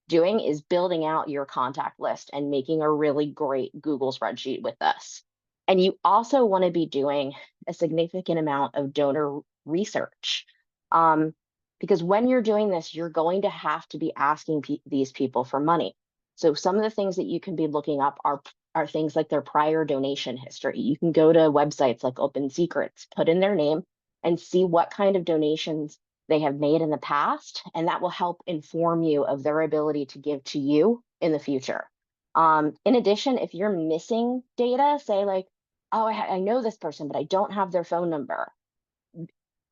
doing is building out your contact list and making a really great Google spreadsheet with this. And you also want to be doing a significant amount of donor research. Because when you're doing this, you're going to have to be asking these people for money. So some of the things that you can be looking up are things like their prior donation history. You can go to websites like Open Secrets, put in their name, and see what kind of donations they have made in the past, and that will help inform you of their ability to give to you in the future. In addition, if you're missing data, say like, oh, I know this person, but I don't have their phone number.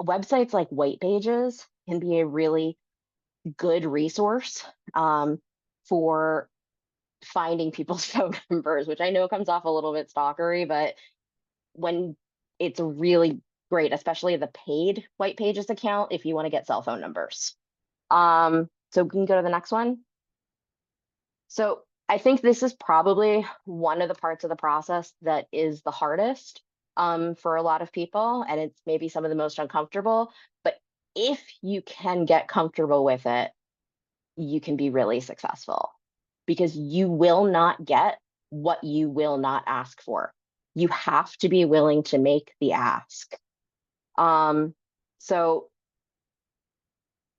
Websites like White Pages can be a really good resource for finding people's phone numbers, which I know comes off a little bit stalkery, but when it's really great, especially the paid White Pages account, if you want to get cell phone numbers. So we can go to the next one. So I think this is probably one of the parts of the process that is the hardest for a lot of people, and it's maybe some of the most uncomfortable. But if you can get comfortable with it, you can be really successful because you will not get what you will not ask for. You have to be willing to make the ask. So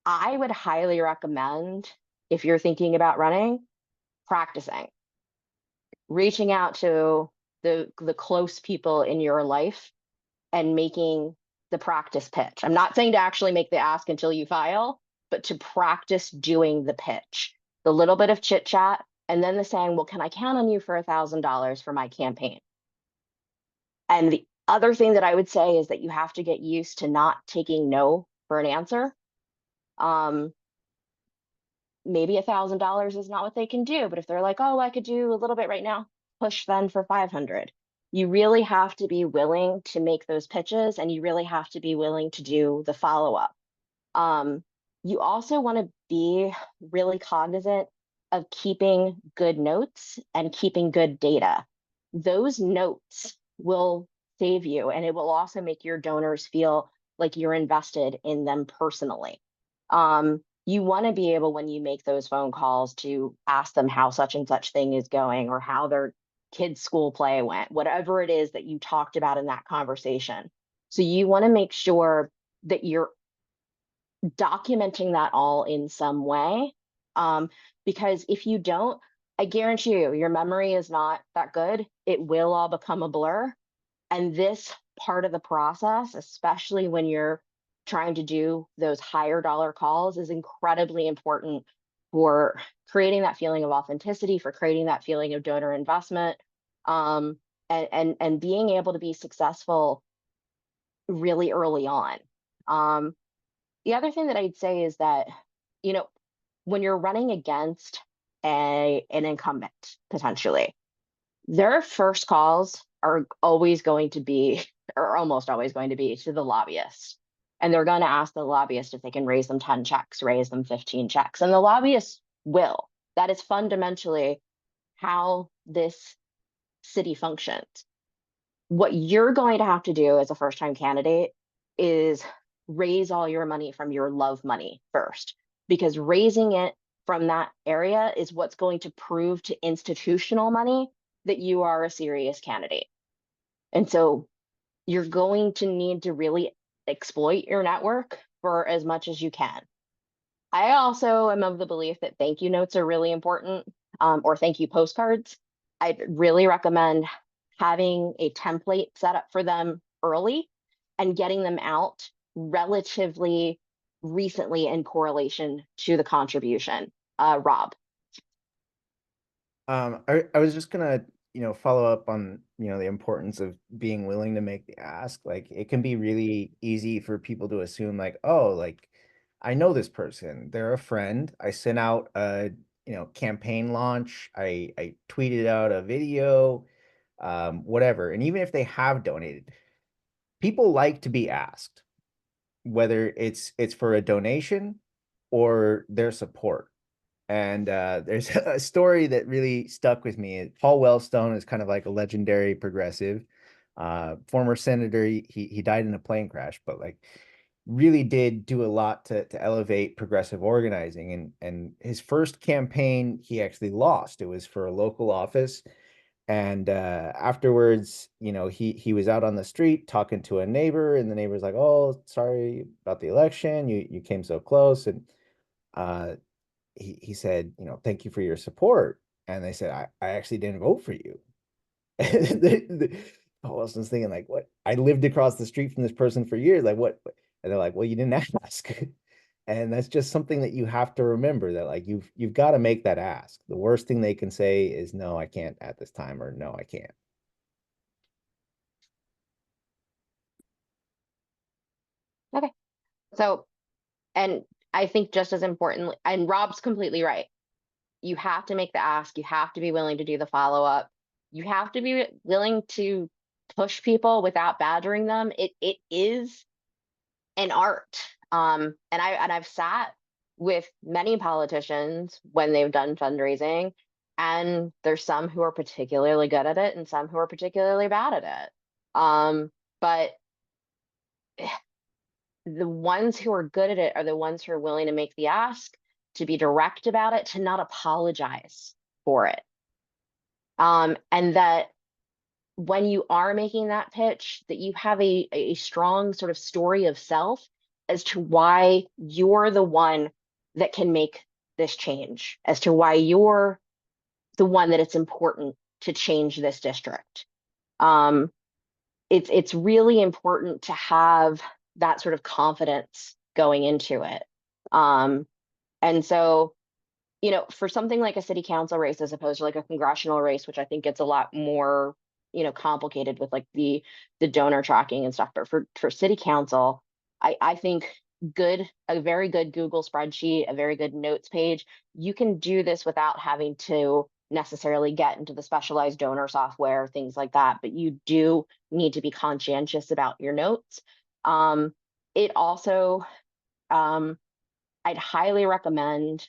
I would highly recommend, if you're thinking about running, practicing, reaching out to the close people in your life and making the practice pitch. I'm not saying to actually make the ask until you file, but to practice doing the pitch, the little bit of chit chat, and then the saying, well, can I count on you for $1,000 for my campaign? And the other thing that I would say is that you have to get used to not taking no for an answer. Maybe $1,000 is not what they can do, but if they're like, oh, I could do a little bit right now, push then for 500. You really have to be willing to make those pitches, and you really have to be willing to do the follow-up. You also want to be really cognizant of keeping good notes and keeping good data. Those notes will save you, and it will also make your donors feel like you're invested in them personally. You want to be able, when you make those phone calls, to ask them how such and such thing is going or how their kids' school play went, whatever it is that you talked about in that conversation. So you want to make sure that you're documenting that all in some way. Because if you don't, I guarantee you, your memory is not that good. It will all become a blur. And this part of the process, especially when you're trying to do those higher dollar calls, is incredibly important for creating that feeling of authenticity, for creating that feeling of donor investment, and being able to be successful really early on. The other thing that I'd say is that, you know, when you're running against an incumbent, potentially, their first calls are always going to be, or almost always going to be, to the lobbyist. And they're going to ask the lobbyist if they can raise them 10 checks, raise them 15 checks. And the lobbyist will. That is fundamentally how this city functions. What you're going to have to do as a first-time candidate is raise all your money from your love money first, because raising it from that area is what's going to prove to institutional money that you are a serious candidate. And so you're going to need to really exploit your network for as much as you can. I also am of the belief that thank you notes are really important, or thank you postcards. I'd really recommend having a template set up for them early and getting them out relatively recently in correlation to the contribution. Rob. I was just gonna follow up on, the importance of being willing to make the ask. Like, it can be really easy for people to assume like, oh, like, I know this person, they're a friend. I sent out a, campaign launch. I tweeted out a video, whatever. And even if they have donated, people like to be asked, whether it's for a donation or their support. And there's a story that really stuck with me. Paul Wellstone is kind of like a legendary progressive, former senator. He died in a plane crash, but like really did do a lot to elevate progressive organizing. And his first campaign he actually lost. It was for a local office. And afterwards, he was out on the street talking to a neighbor, and the neighbor's like, "Oh, sorry about the election. You came so close." And uh, he said, "Thank you for your support." And they said, I actually didn't vote for you. And Paul Wilson's thinking like, what? I lived across the street from this person for years. Like, what? And they're like, well, you didn't ask. And that's just something that you have to remember, that like you've got to make that ask. The worst thing they can say is no, I can't at this time, or no, I can't. Okay. So, and I think just as importantly, and Rob's completely right. You have to make the ask. You have to be willing to do the follow up. You have to be willing to push people without badgering them. It is an art. I've sat with many politicians when they've done fundraising, and there's some who are particularly good at it and some who are particularly bad at it. But the ones who are good at it are the ones who are willing to make the ask, to be direct about it, to not apologize for it. And that when you are making that pitch, that you have a strong sort of story of self as to why you're the one that can make this change, as to why you're the one that it's important to change this district. Um, it's really important to have that sort of confidence going into it. Um, and so, for something like a city council race as opposed to like a congressional race, which I think gets a lot more, complicated with like the donor tracking and stuff. But for city council, I think a very good Google spreadsheet, a very good notes page, you can do this without having to necessarily get into the specialized donor software, things like that. But you do need to be conscientious about your notes. It also, I'd highly recommend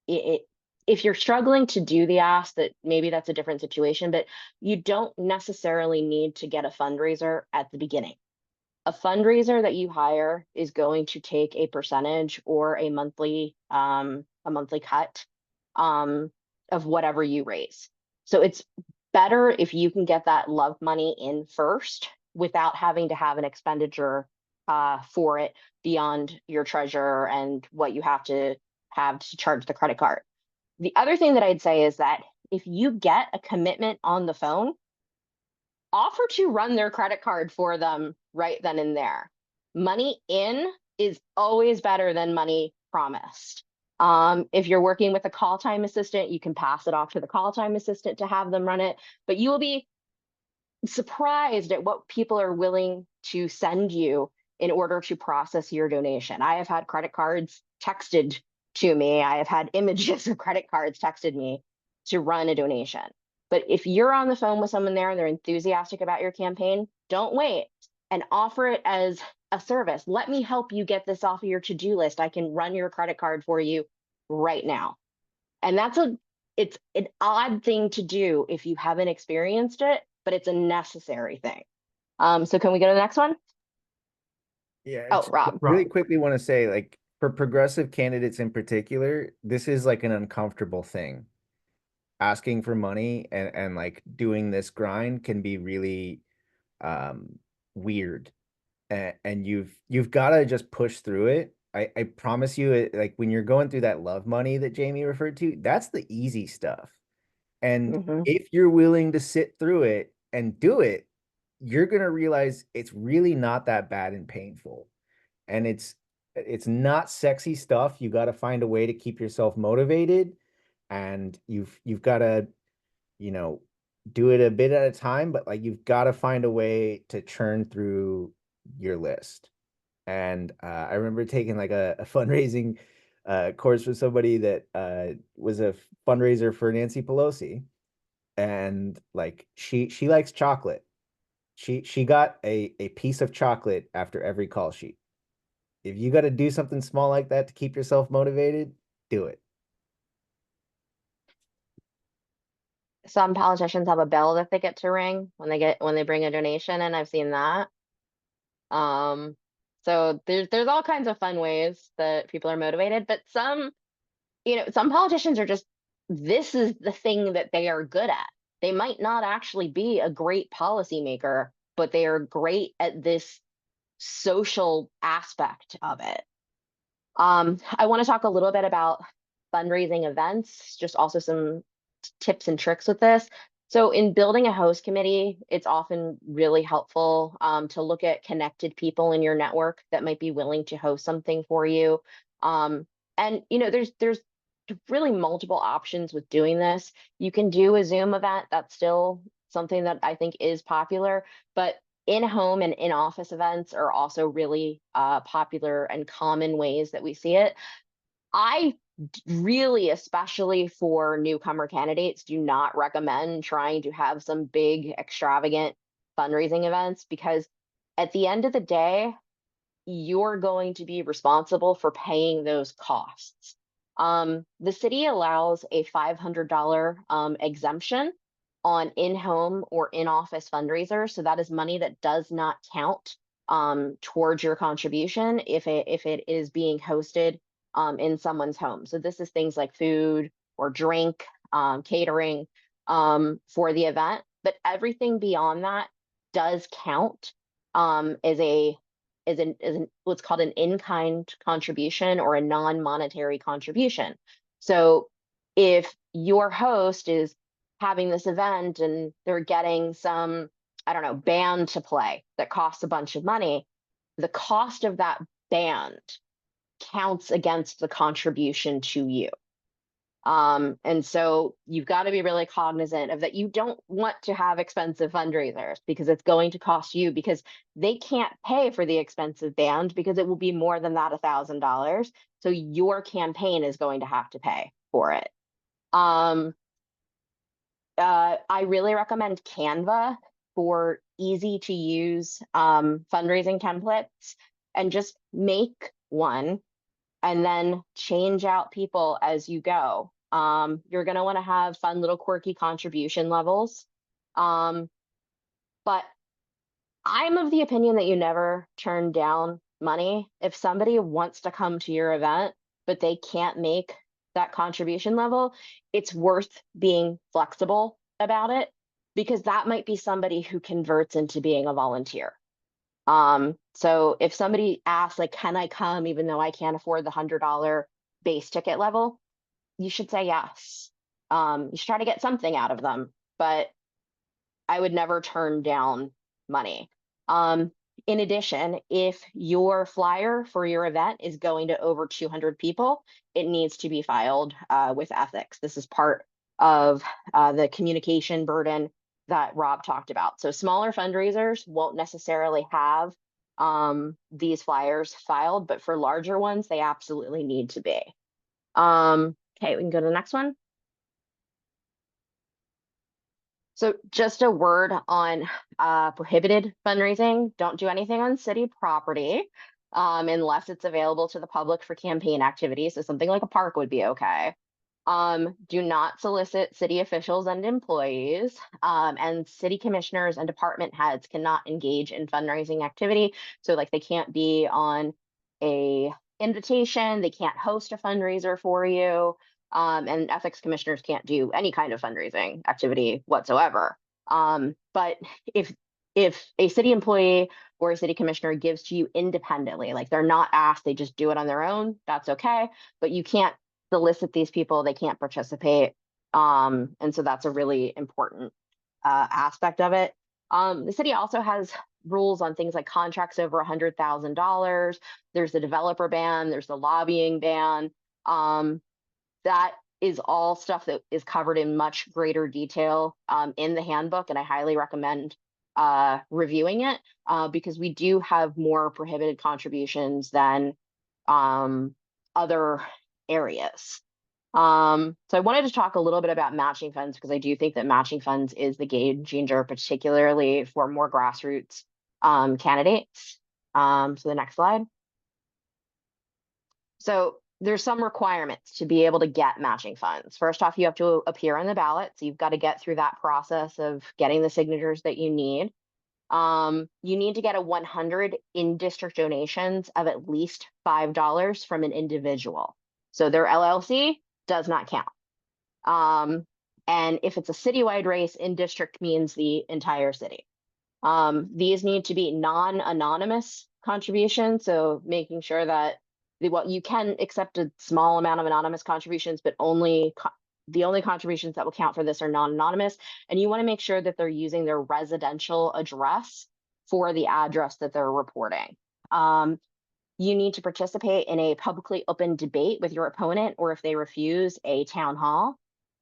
it. If you're struggling to do the ask, that maybe that's a different situation, but you don't necessarily need to get a fundraiser at the beginning. A fundraiser that you hire is going to take a percentage or a monthly cut of whatever you raise. So it's better if you can get that love money in first without having to have an expenditure for it beyond your treasurer and what you have to charge the credit card. The other thing that I'd say is that if you get a commitment on the phone, offer to run their credit card for them right then and there. Money in is always better than money promised. If you're working with a call time assistant, you can pass it off to the call time assistant to have them run it, but you will be surprised at what people are willing to send you in order to process your donation. I have had credit cards texted to me. I have had images of credit cards texted me to run a donation. But if you're on the phone with someone there and they're enthusiastic about your campaign, don't wait and offer it as a service. Let me help you get this off of your to-do list. I can run your credit card for you right now. And it's an odd thing to do if you haven't experienced it, but it's a necessary thing. So can we go to the next one? Yeah. Oh, Rob. Really quickly want to say, like, for progressive candidates in particular, this is like an uncomfortable thing. Asking for money and like doing this grind can be really weird. And you've got to just push through it. I promise you, like when you're going through that love money that Jamie referred to, that's the easy stuff. And if you're willing to sit through it and do it, you're gonna realize it's really not that bad and painful. And it's not sexy stuff. You got to find a way to keep yourself motivated, and you've got to, you know, do it a bit at a time, but like you've got to find a way to churn through your list. And I remember taking like a fundraising course with somebody that was a fundraiser for Nancy Pelosi, and like she likes chocolate. She got a piece of chocolate after every call sheet. If you got to do something small like that to keep yourself motivated, do it. Some politicians have a bell that they get to ring when they bring a donation, and I've seen that. Um, so there's all kinds of fun ways that people are motivated, but some politicians are just, this is the thing that they are good at. They might not actually be a great policymaker, but they are great at this social aspect of it. I want to talk a little bit about fundraising events, just also some tips and tricks with this. So in building a host committee, it's often really helpful to look at connected people in your network that might be willing to host something for you. And there's really multiple options with doing this. You can do a Zoom event. That's still something that I think is popular, but in-home and in-office events are also really popular and common ways that we see it. I really, especially for newcomer candidates, do not recommend trying to have some big, extravagant fundraising events, because at the end of the day, you're going to be responsible for paying those costs. The city allows a $500 exemption on in-home or in-office fundraisers. So that is money that does not count towards your contribution if it is being hosted in someone's home. So this is things like food or drink, catering for the event. But everything beyond that does count as what's called an in-kind contribution or a non-monetary contribution. So if your host is having this event and they're getting some, I don't know, band to play that costs a bunch of money, the cost of that band counts against the contribution to you. And so you've got to be really cognizant of that. You don't want to have expensive fundraisers because it's going to cost you, because they can't pay for the expensive band because it will be more than that $1,000. So your campaign is going to have to pay for it. I really recommend Canva for easy to use fundraising templates, and just make one and then change out people as you go. You're going to want to have fun little quirky contribution levels. But I'm of the opinion that you never turn down money. If somebody wants to come to your event, but they can't make that contribution level, it's worth being flexible about it, because that might be somebody who converts into being a volunteer. So if somebody asks, like, can I come even though I can't afford the $100 base ticket level, you should say yes. You should try to get something out of them, but I would never turn down money. In addition, if your flyer for your event is going to over 200 people, it needs to be filed with ethics. This is part of the communication burden that Rob talked about. So smaller fundraisers won't necessarily have these flyers filed, but for larger ones, they absolutely need to be. Okay, we can go to the next one. So just a word on prohibited fundraising. Don't do anything on city property unless it's available to the public for campaign activities. So something like a park would be okay. Do not solicit city officials and employees, and city commissioners and department heads cannot engage in fundraising activity. So like they can't be on a invitation, they can't host a fundraiser for you. And ethics commissioners can't do any kind of fundraising activity whatsoever. But if a city employee or a city commissioner gives to you independently, like they're not asked, they just do it on their own, that's okay. But you can't solicit these people, they can't participate. And so that's a really important aspect of it. The city also has rules on things like contracts over $100,000. There's the developer ban, there's the lobbying ban. That is all stuff that is covered in much greater detail in the handbook, and I highly recommend reviewing it because we do have more prohibited contributions than other areas. So I wanted to talk a little bit about matching funds because I do think that matching funds is the game changer, particularly for more grassroots candidates. So the next slide. So there's some requirements to be able to get matching funds. First off, you have to appear on the ballot. So you've got to get through that process of getting the signatures that you need. You need to get a 100 in-district donations of at least $5 from an individual. So their LLC does not count. And if it's a citywide race, in-district means the entire city. These need to be non-anonymous contributions. So making sure that you can accept a small amount of anonymous contributions, but the only contributions that will count for this are non-anonymous. And you want to make sure that they're using their residential address for the address that they're reporting. You need to participate in a publicly open debate with your opponent, or if they refuse, a town hall.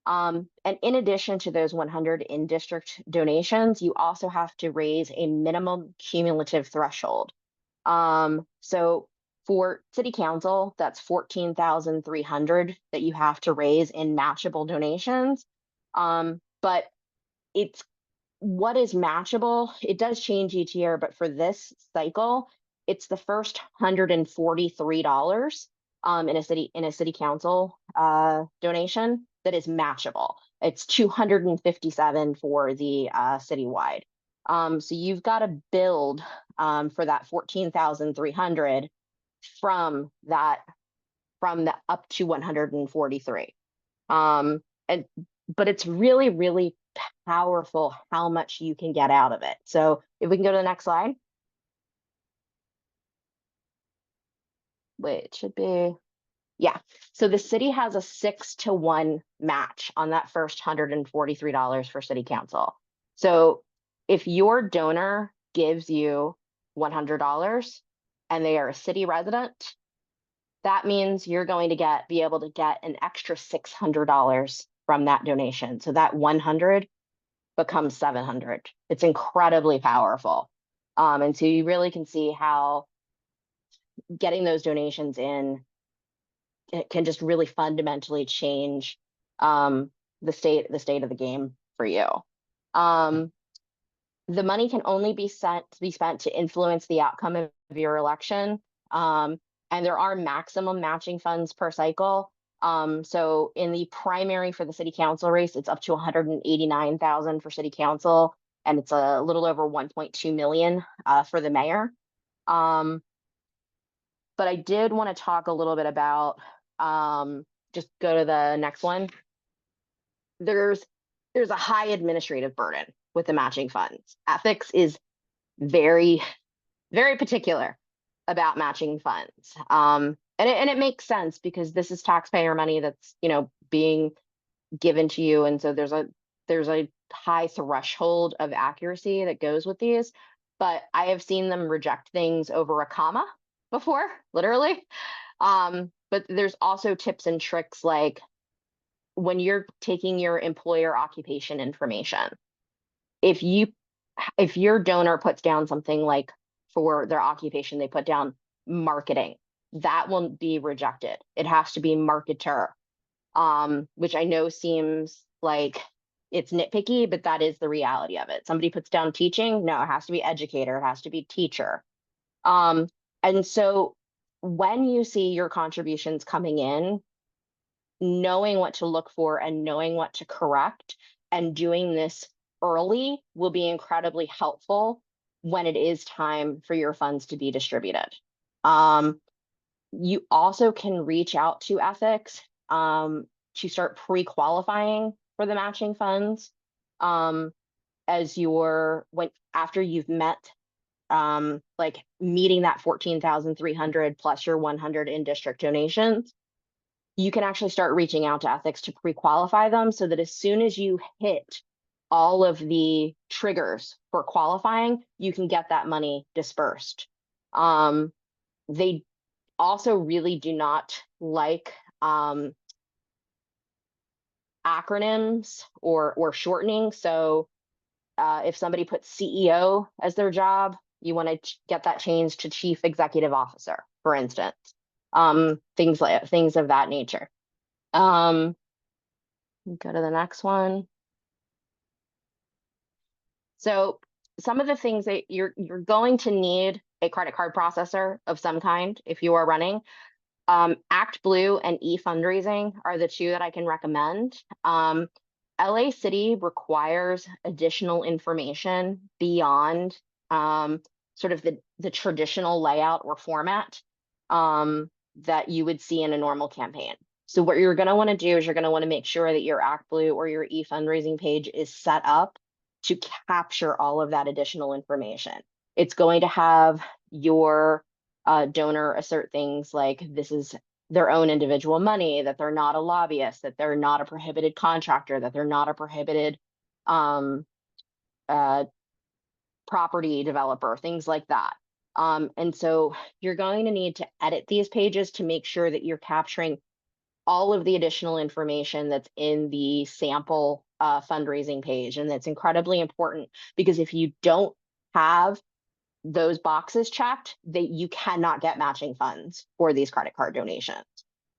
And in addition to those 100 in-district donations, you also have to raise a minimum cumulative threshold. So for city council, that's 14,300 that you have to raise in matchable donations. But it's what is matchable. It does change each year, but for this cycle, it's the first $143 in a city council donation that is matchable. It's 257 for the citywide. So you've got to build for that 14,300 from the up to 143. But it's really, really powerful how much you can get out of it. So if we can go to the next slide. Wait, it should be, yeah. So the city has a 6-to-1 match on that first $143 for city council. So if your donor gives you $100 and they are a city resident, that means you're going to be able to get an extra $600 from that donation. So that 100 becomes 700. It's incredibly powerful. And so you really can see how getting those donations in it can just really fundamentally change the state of the game for you. The money can only be spent to influence the outcome of your election. And there are maximum matching funds per cycle. So in the primary for the city council race, it's up to 189,000 for city council, and it's a little over 1.2 million for the mayor. But I did want to talk a little bit about, just go to the next one. There's a high administrative burden with the matching funds. Ethics is very, very particular about matching funds. And it makes sense because this is taxpayer money that's, being given to you. And so there's a high threshold of accuracy that goes with these, but I have seen them reject things over a comma before, literally. But there's also tips and tricks like when you're taking your employer occupation information, if your donor puts down something like for their occupation, they put down marketing, that will be rejected. It has to be marketer, which I know seems like it's nitpicky, but that is the reality of it. Somebody puts down teaching, no, it has to be educator, it has to be teacher. And so when you see your contributions coming in, knowing what to look for and knowing what to correct and doing this early will be incredibly helpful when it is time for your funds to be distributed. You also can reach out to ethics to start pre-qualifying for the matching funds after you've met like meeting that 14,300 plus your 100 in-district donations. You can actually start reaching out to ethics to pre-qualify them so that as soon as you hit all of the triggers for qualifying, you can get that money dispersed. They also really do not like acronyms or shortening. So if somebody puts CEO as their job, you want to get that changed to Chief Executive Officer, for instance. Things of that nature. Go to the next one. So some of the things that you're going to need a credit card processor of some kind if you are running. ActBlue and eFundraising are the two that I can recommend. LA City requires additional information beyond sort of the traditional layout or format that you would see in a normal campaign. So what you're going to want to do is you're going to want to make sure that your ActBlue or your eFundraising page is set up to capture all of that additional information. It's going to have your donor assert things like this is their own individual money, that they're not a lobbyist, that they're not a prohibited contractor, that they're not a prohibited property developer, things like that. And so you're going to need to edit these pages to make sure that you're capturing all of the additional information that's in the sample fundraising page. And that's incredibly important because if you don't have those boxes checked, that you cannot get matching funds for these credit card donations.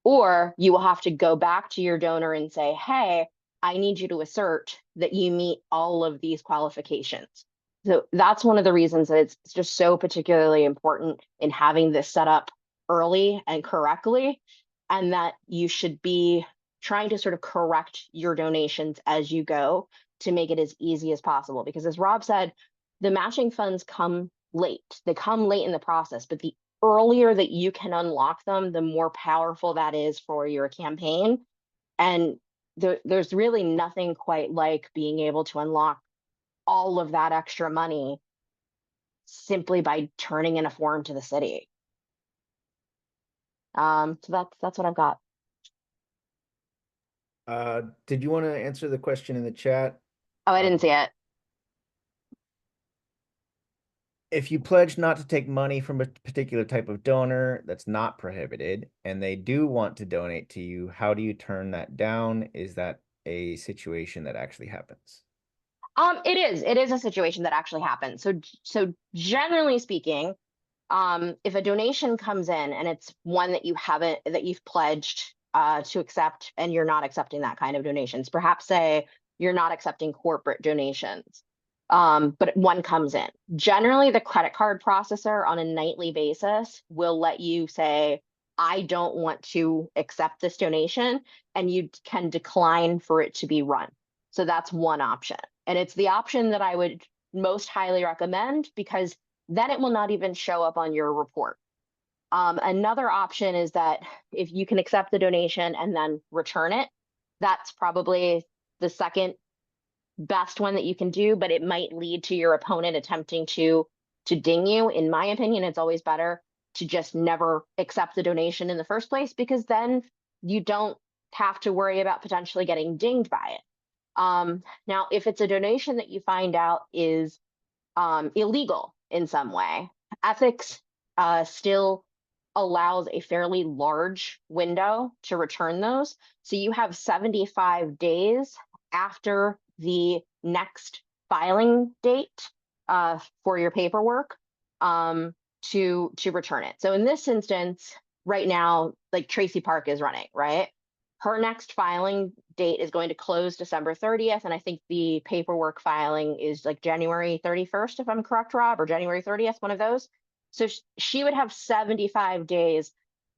Or you will have to go back to your donor and say, hey, I need you to assert that you meet all of these qualifications. So that's one of the reasons that it's just so particularly important in having this set up early and correctly, and that you should be trying to sort of correct your donations as you go to make it as easy as possible. Because as Rob said, the matching funds come late. They come late in the process, but the earlier that you can unlock them, the more powerful that is for your campaign. And there's really nothing quite like being able to unlock all of that extra money simply by turning in a form to the city. So that's what I've got. Did you want to answer the question in the chat? Oh, I didn't see it. If you pledge not to take money from a particular type of donor, that's not prohibited, and they do want to donate to you, how do you turn that down? Is that a situation that actually happens? It is a situation that actually happens. So generally speaking, if a donation comes in and it's one that you've pledged to accept and you're not accepting that kind of donations, perhaps say you're not accepting corporate donations, but one comes in. Generally, the credit card processor on a nightly basis will let you say, I don't want to accept this donation, and you can decline for it to be run. So that's one option. And it's the option that I would most highly recommend because then it will not even show up on your report. Another option is that if you can accept the donation and then return it, that's probably the second best one that you can do, but it might lead to your opponent attempting to ding you. In my opinion, it's always better to just never accept the donation in the first place because then you don't have to worry about potentially getting dinged by it. Now, if it's a donation that you find out is illegal in some way, ethics still allows a fairly large window to return those. So you have 75 days after the next filing date for your paperwork to return it. So in this instance, right now, like Tracy Park is running, right? Her next filing date is going to close December 30th. And I think the paperwork filing is like January 31st, if I'm correct, Rob, or January 30th, one of those. So she would have 75 days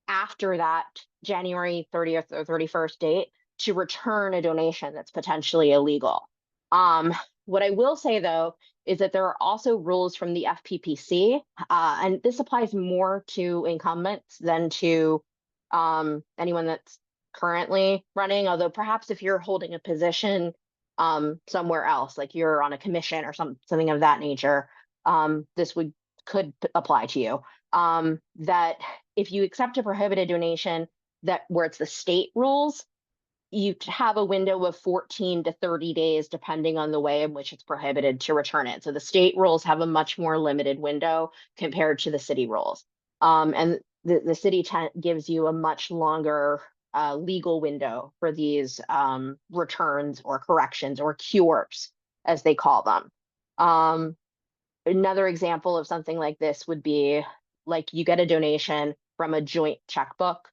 after that January 30th or 31st date to return a donation that's potentially illegal. What I will say, though, is that there are also rules from the FPPC, and this applies more to incumbents than to anyone that's currently running, although perhaps if you're holding a position somewhere else, like you're on a commission or something of that nature, this could apply to you. That if you accept a prohibited donation where it's the state rules, you have a window of 14 to 30 days, depending on the way in which it's prohibited, to return it. So the state rules have a much more limited window compared to the city rules. And the city gives you a much longer legal window for these returns or corrections or cures, as they call them. Another example of something like this would be like you get a donation from a joint checkbook,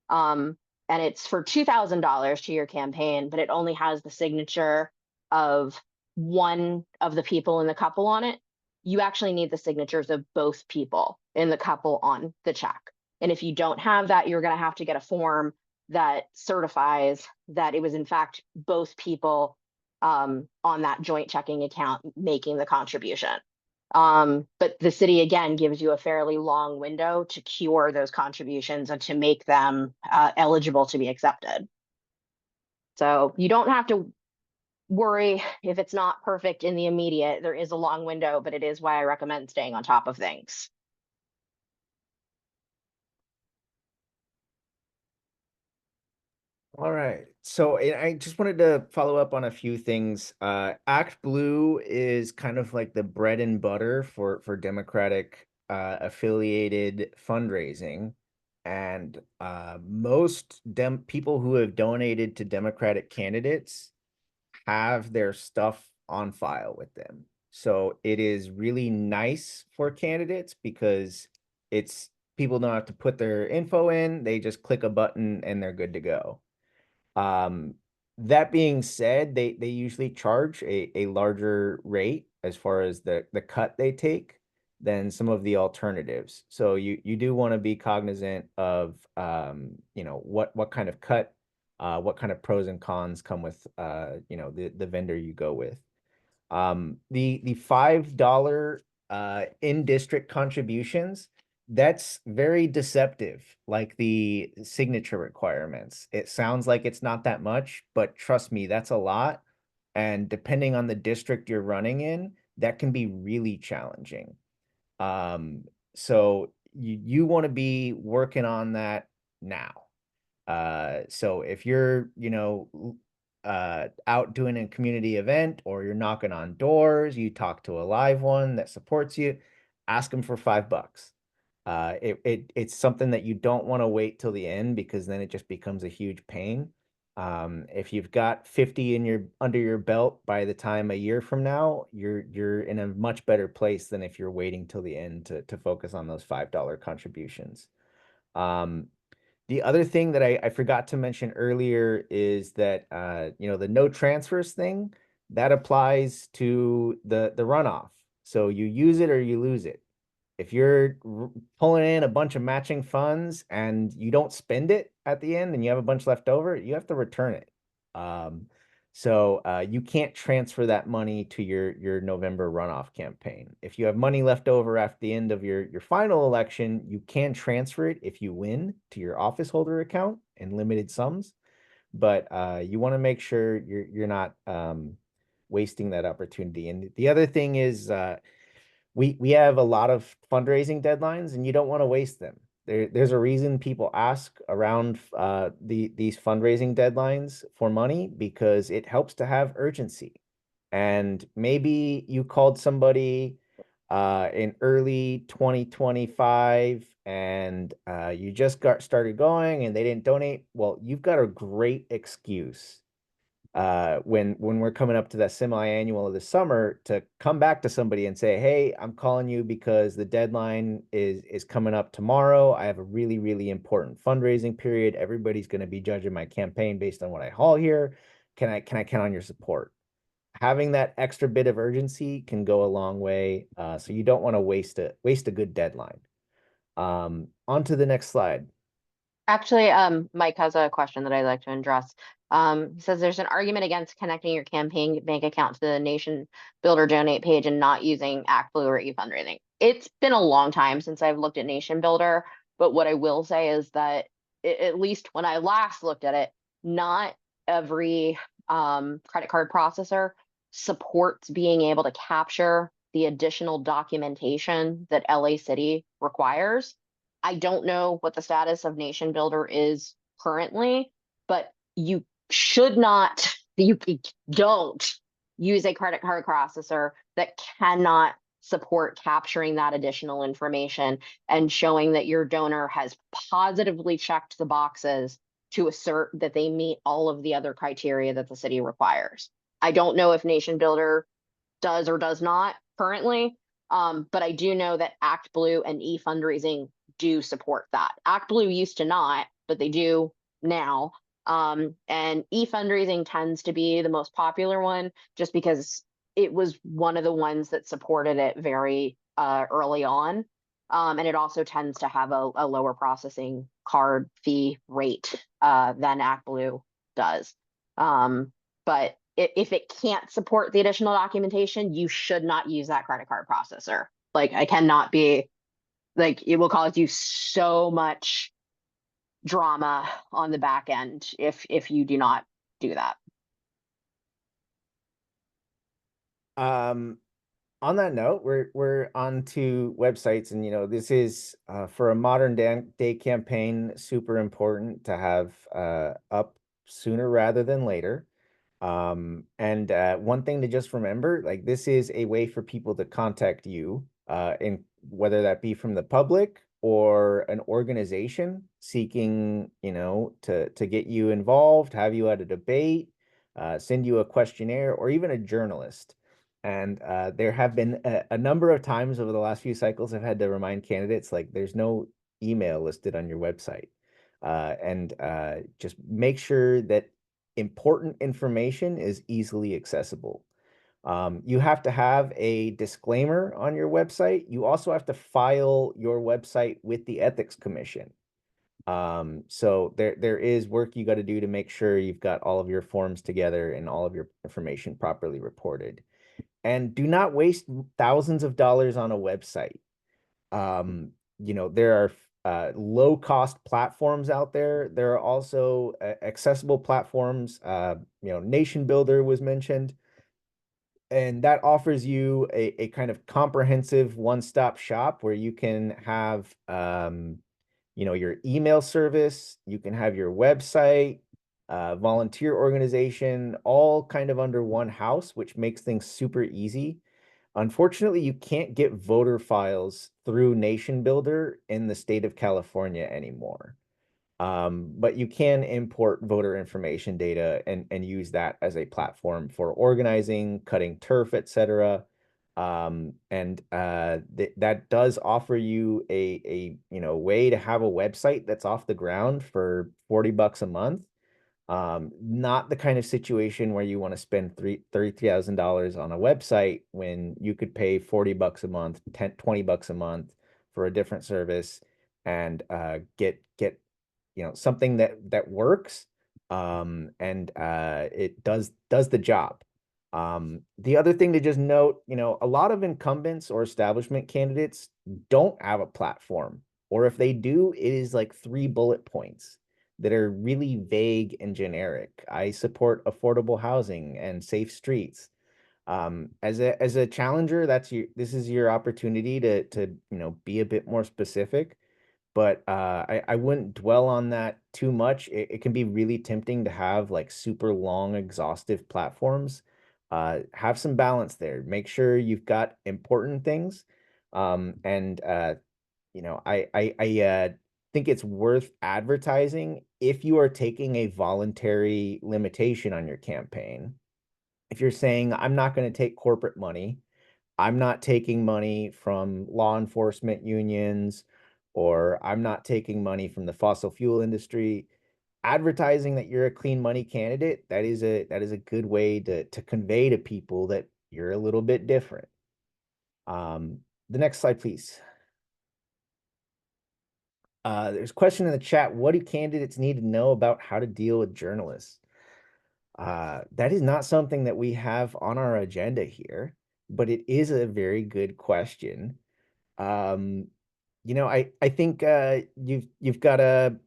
and it's for $2,000 to your campaign, but it only has the signature of one of the people in the couple on it. You actually need the signatures of both people in the couple on the check. And if you don't have that, you're going to have to get a form that certifies that it was in fact both people on that joint checking account making the contribution. But the city again gives you a fairly long window to cure those contributions and to make them eligible to be accepted. So you don't have to worry if it's not perfect in the immediate. There is a long window, but it is why I recommend staying on top of things. All right. So I just wanted to follow up on a few things. Act Blue is kind of like the bread and butter for Democratic affiliated fundraising. And most people who have donated to Democratic candidates have their stuff on file with them. So it is really nice for candidates because it's people don't have to put their info in, they just click a button and they're good to go. That being said, they usually charge a larger rate as far as the cut they take than some of the alternatives. So you do want to be cognizant of you know what kind of cut, what kind of pros and cons come with you know the vendor you go with. The $5 in-district contributions, that's very deceptive, like the signature requirements. It sounds like it's not that much, but trust me, that's a lot. And depending on the district you're running in, that can be really challenging. So you want to be working on that now. So if you're, you know, out doing a community event or you're knocking on doors, you talk to a live one that supports you, ask them for $5. It's something that you don't want to wait till the end because then it just becomes a huge pain. If you've got 50 in your under your belt by the time a year from now, you're in a much better place than if you're waiting till the end to focus on those $5 contributions. The other thing that I forgot to mention earlier is that you know, the no transfers thing that applies to the runoff. So you use it or you lose it. If you're pulling in a bunch of matching funds and you don't spend it at the end and you have a bunch left over, you have to return it. So you can't transfer that money to your November runoff campaign. If you have money left over after the end of your final election, you can transfer it if you win to your office holder account in limited sums. But you want to make sure you're not wasting that opportunity. And the other thing is we have a lot of fundraising deadlines and you don't want to waste them. There's a reason people ask around these fundraising deadlines for money because it helps to have urgency. And maybe you called somebody in early 2025 and you just got started going and they didn't donate. Well, you've got a great excuse when we're coming up to that semi-annual of the summer to come back to somebody and say, hey, I'm calling you because the deadline is coming up tomorrow. I have a really, really important fundraising period. Everybody's going to be judging my campaign based on what I haul here. Can I count on your support? Having that extra bit of urgency can go a long way. So you don't want to waste a good deadline. On to the next slide. Actually, Mike has a question that I'd like to address. He says there's an argument against connecting your campaign bank account to the Nation Builder donate page and not using Act Blue or eFundraising. It's been a long time since I've looked at Nation Builder, but what I will say is that at least when I last looked at it, not every credit card processor supports being able to capture the additional documentation that LA City requires. I don't know what the status of Nation Builder is currently, but you should not, you don't use a credit card processor that cannot support capturing that additional information and showing that your donor has positively checked the boxes to assert that they meet all of the other criteria that the city requires. I don't know if Nation Builder does or does not currently, but I do know that Act Blue and e-fundraising do support that. Act Blue used to not, but they do now. And e-fundraising tends to be the most popular one just because it was one of the ones that supported it very early on. And it also tends to have a lower processing card fee rate than Act Blue does. But if it can't support the additional documentation, you should not use that credit card processor. Like, I cannot be, like, it will cause you so much drama on the back end if you do not do that. On that note, we're on to websites, and this is for a modern day campaign, super important to have up sooner rather than later. And one thing to just remember, like, this is a way for people to contact you, in whether that be from the public or an organization seeking, to get you involved, have you at a debate, send you a questionnaire, or even a journalist. And there have been a number of times over the last few cycles I've had to remind candidates, like, there's no email listed on your website. And just make sure that important information is easily accessible. You have to have a disclaimer on your website. You also have to file your website with the Ethics Commission. So there is work you got to do to make sure you've got all of your forms together and all of your information properly reported. And do not waste thousands of dollars on a website. There are low cost platforms out there. There are also accessible platforms. Nation Builder was mentioned, and that offers you a kind of comprehensive one-stop shop where you can have your email service, you can have your website, volunteer organization, all kind of under one house, which makes things super easy. Unfortunately, you can't get voter files through Nation Builder in the state of California anymore. But you can import voter information data and use that as a platform for organizing, cutting turf, etc. And that does offer you a way to have a website that's off the ground for $40 a month. Not the kind of situation where you want to spend $30,000 on a website when you could pay $40 a month, $20 a month for a different service, and get something that works, and it does the job. The other thing to just note, a lot of incumbents or establishment candidates don't have a platform, or if they do, it is like 3 bullet points that are really vague and generic. I support affordable housing and safe streets. As a challenger, this is your opportunity to be a bit more specific. But I wouldn't dwell on that too much. It can be really tempting to have like super long, exhaustive platforms. Have some balance there. Make sure you've got important things. And I think it's worth advertising if you are taking a voluntary limitation on your campaign. If you're saying, I'm not going to take corporate money, I'm not taking money from law enforcement unions, or I'm not taking money from the fossil fuel industry, advertising that you're a clean money candidate, that is a good way to convey to people that you're a little bit different. The next slide, please. There's a question in the chat. What do candidates need to know about how to deal with journalists? That is not something that we have on our agenda here, but it is a very good question. I think you've got to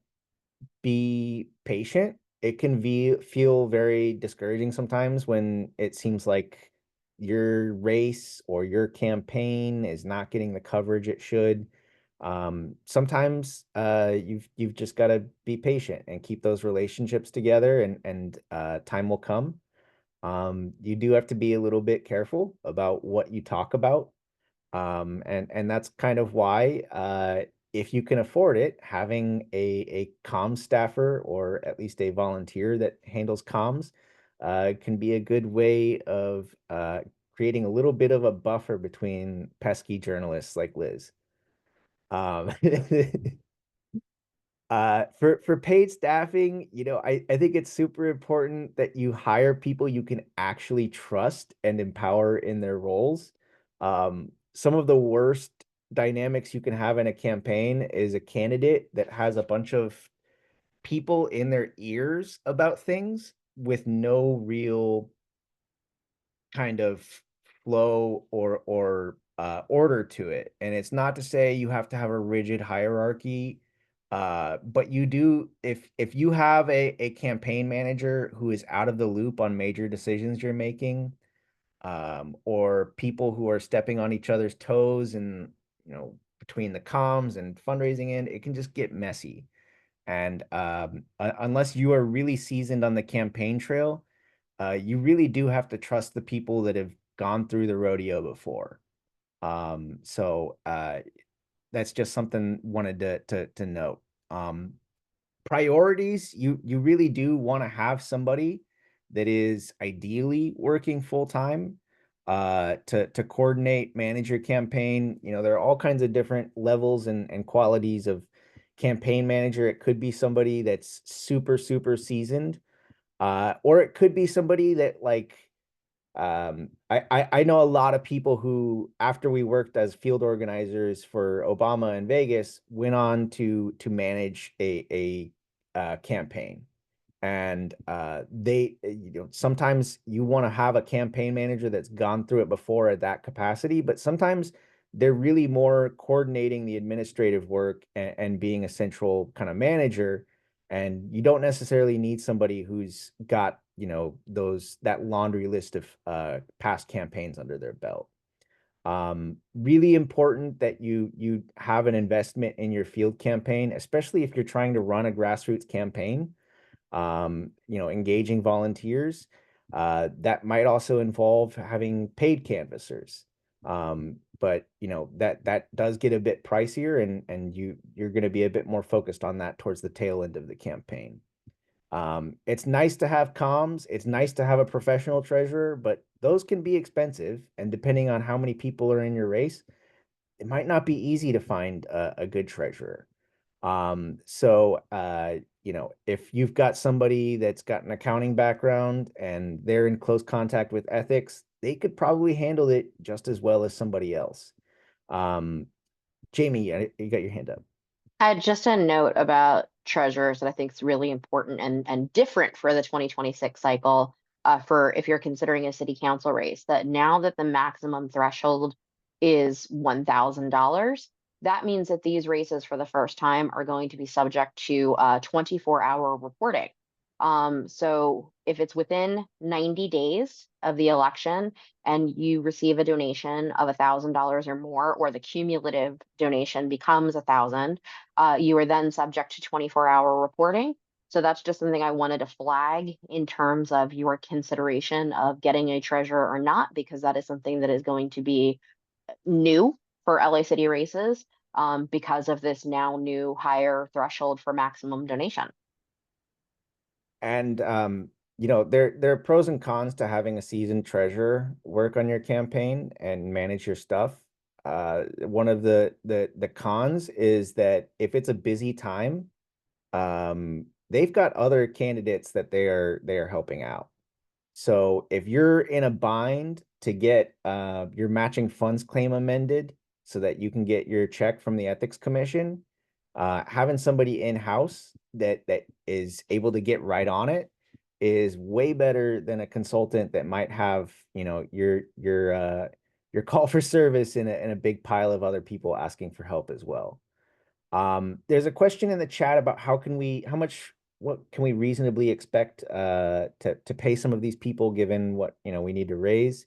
be patient. It can feel very discouraging sometimes when it seems like your race or your campaign is not getting the coverage it should. Sometimes you've just got to be patient and keep those relationships together, and time will come. You do have to be a little bit careful about what you talk about. And that's kind of why if you can afford it, having a comms staffer or at least a volunteer that handles comms can be a good way of creating a little bit of a buffer between pesky journalists like Liz. Um, for paid staffing, I think it's super important that you hire people you can actually trust and empower in their roles. Some of the worst dynamics you can have in a campaign is a candidate that has a bunch of people in their ears about things with no real kind of flow or order to it. And it's not to say you have to have a rigid hierarchy, but you do if you have a campaign manager who is out of the loop on major decisions you're making, or people who are stepping on each other's toes and between the comms and fundraising end, it can just get messy. And unless you are really seasoned on the campaign trail, you really do have to trust the people that have gone through the rodeo before. So that's just something wanted to note. Priorities, you really do want to have somebody that is ideally working full time to coordinate, manage your campaign. There are all kinds of different levels and qualities of campaign manager. It could be somebody that's super, super seasoned, or it could be somebody that I know a lot of people who, after we worked as field organizers for Obama in Vegas, went on to manage a campaign. And they, sometimes you want to have a campaign manager that's gone through it before at that capacity, but sometimes they're really more coordinating the administrative work and being a central kind of manager. And you don't necessarily need somebody who's got, that laundry list of past campaigns under their belt. Really important that you have an investment in your field campaign, especially if you're trying to run a grassroots campaign. Engaging volunteers. That might also involve having paid canvassers. But that does get a bit pricier, and you're going to be a bit more focused on that towards the tail end of the campaign. It's nice to have comms. It's nice to have a professional treasurer, but those can be expensive. And depending on how many people are in your race, it might not be easy to find a good treasurer. So if you've got somebody that's got an accounting background and they're in close contact with ethics, they could probably handle it just as well as somebody else. Jamie, you got your hand up. I had just a note about treasurers that I think is really important and different for the 2026 cycle, for if you're considering a city council race, that now that the maximum threshold is $1,000, that means that these races for the first time are going to be subject to 24-hour reporting. So if it's within 90 days of the election and you receive a donation of $1,000 or more, or the cumulative donation becomes 1,000, you are then subject to 24-hour reporting. So that's just something I wanted to flag in terms of your consideration of getting a treasurer or not, because that is something that is going to be new for LA City races, because of this now new higher threshold for maximum donation. And there are pros and cons to having a seasoned treasurer work on your campaign and manage your stuff. One of the cons is that if it's a busy time, they've got other candidates that they are helping out. So if you're in a bind to get your matching funds claim amended so that you can get your check from the Ethics Commission, having somebody in-house that is able to get right on it is way better than a consultant that might have, your call for service in a big pile of other people asking for help as well. There's a question in the chat about what can we reasonably expect to pay some of these people given what we need to raise.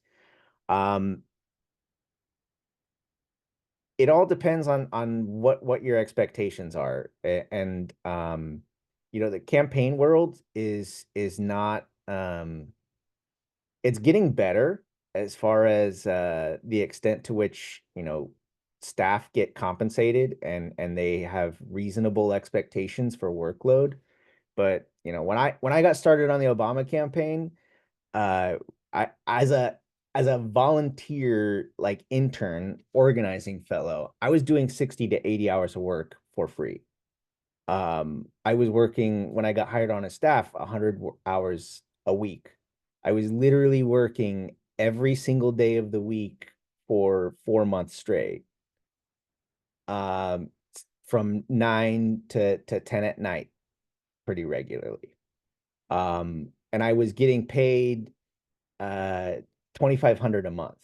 It all depends on what your expectations are. And the campaign world is not it's getting better as far as the extent to which staff get compensated and they have reasonable expectations for workload. But when I got started on the Obama campaign, I as a volunteer like intern organizing fellow, I was doing 60 to 80 hours of work for free. I was working when I got hired on a staff 100 hours a week. I was literally working every single day of the week for 4 months straight. Um, from 9 to 10 at night pretty regularly. And I was getting paid 2,500 a month,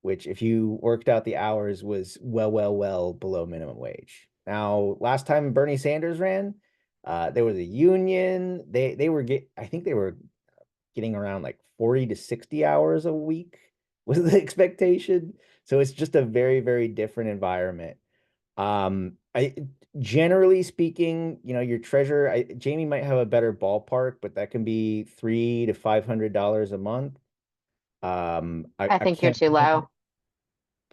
which if you worked out the hours was well below minimum wage. Now, last time Bernie Sanders ran, there was a union. I think they were getting around like 40 to 60 hours a week was the expectation. So it's just a very different environment. I generally speaking, your treasurer, Jamie might have a better ballpark, but that can be $300 to $500 a month. I I think you're can't, too low.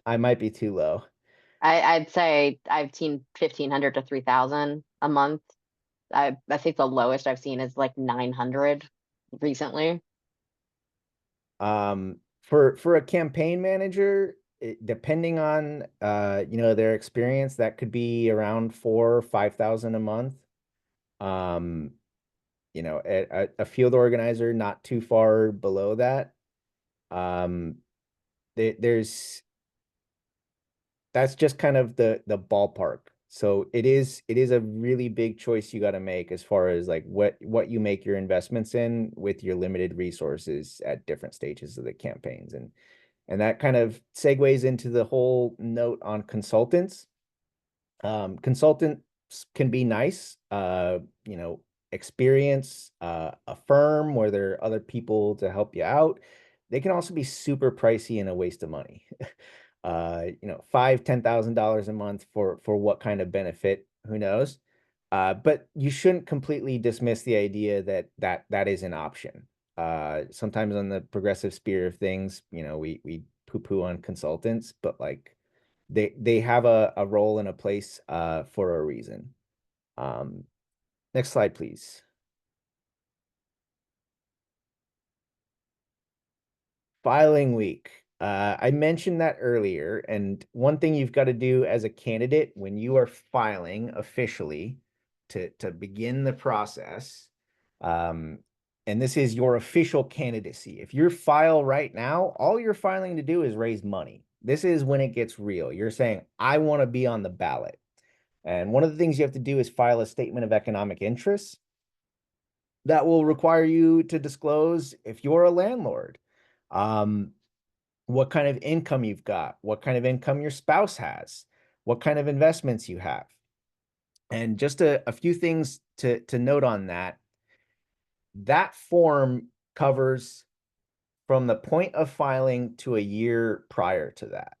I might be too low. I'd say I've seen 1,500 to 3,000 a month. I think the lowest I've seen is like 900 recently. For a campaign manager, depending on their experience, that could be around 4 or 5,000 a month. Um, a field organizer not too far below that. Um, there's That's just kind of the ballpark. So it is a really big choice you got to make as far as like what you make your investments in with your limited resources at different stages of the campaigns. And that kind of segues into the whole note on consultants. Consultants can be nice, experience, a firm where there are other people to help you out. They can also be super pricey and a waste of money. $5,000, $10,000 a month for what kind of benefit? Who knows? But you shouldn't completely dismiss the idea that is an option. Sometimes on the progressive sphere of things, we poo-poo on consultants, but like they have a role and a place for a reason. Um, Next slide, please. Filing week. I mentioned that earlier, and one thing you've got to do as a candidate when you are filing officially to begin the process, and this is your official candidacy. If you're file right now, all you're filing to do is raise money. This is when it gets real. You're saying, I want to be on the ballot. And one of the things you have to do is file a statement of economic interest that will require you to disclose if you're a landlord, what kind of income you've got, what kind of income your spouse has, what kind of investments you have. And just a few things to note on that. That form covers from the point of filing to a year prior to that.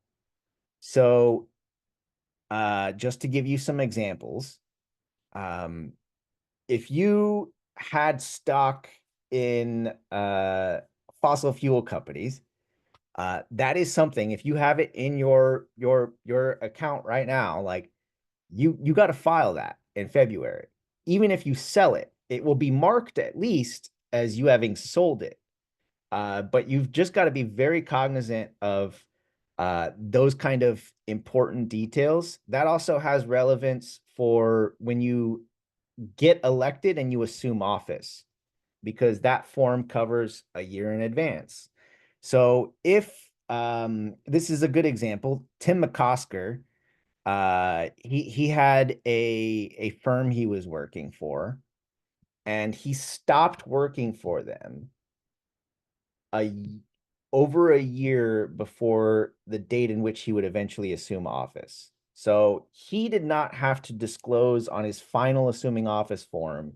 So just to give you some examples, if you had stock in fossil fuel companies, that is something, if you have it in your account right now, like you got to file that in February. Even if you sell it, it will be marked at least as you having sold it. But you've just got to be very cognizant of those kind of important details. That also has relevance for when you get elected and you assume office, because that form covers a year in advance. So if this is a good example, Tim McCosker, he had a firm he was working for, and he stopped working for them over a year before the date in which he would eventually assume office. So he did not have to disclose on his final assuming office form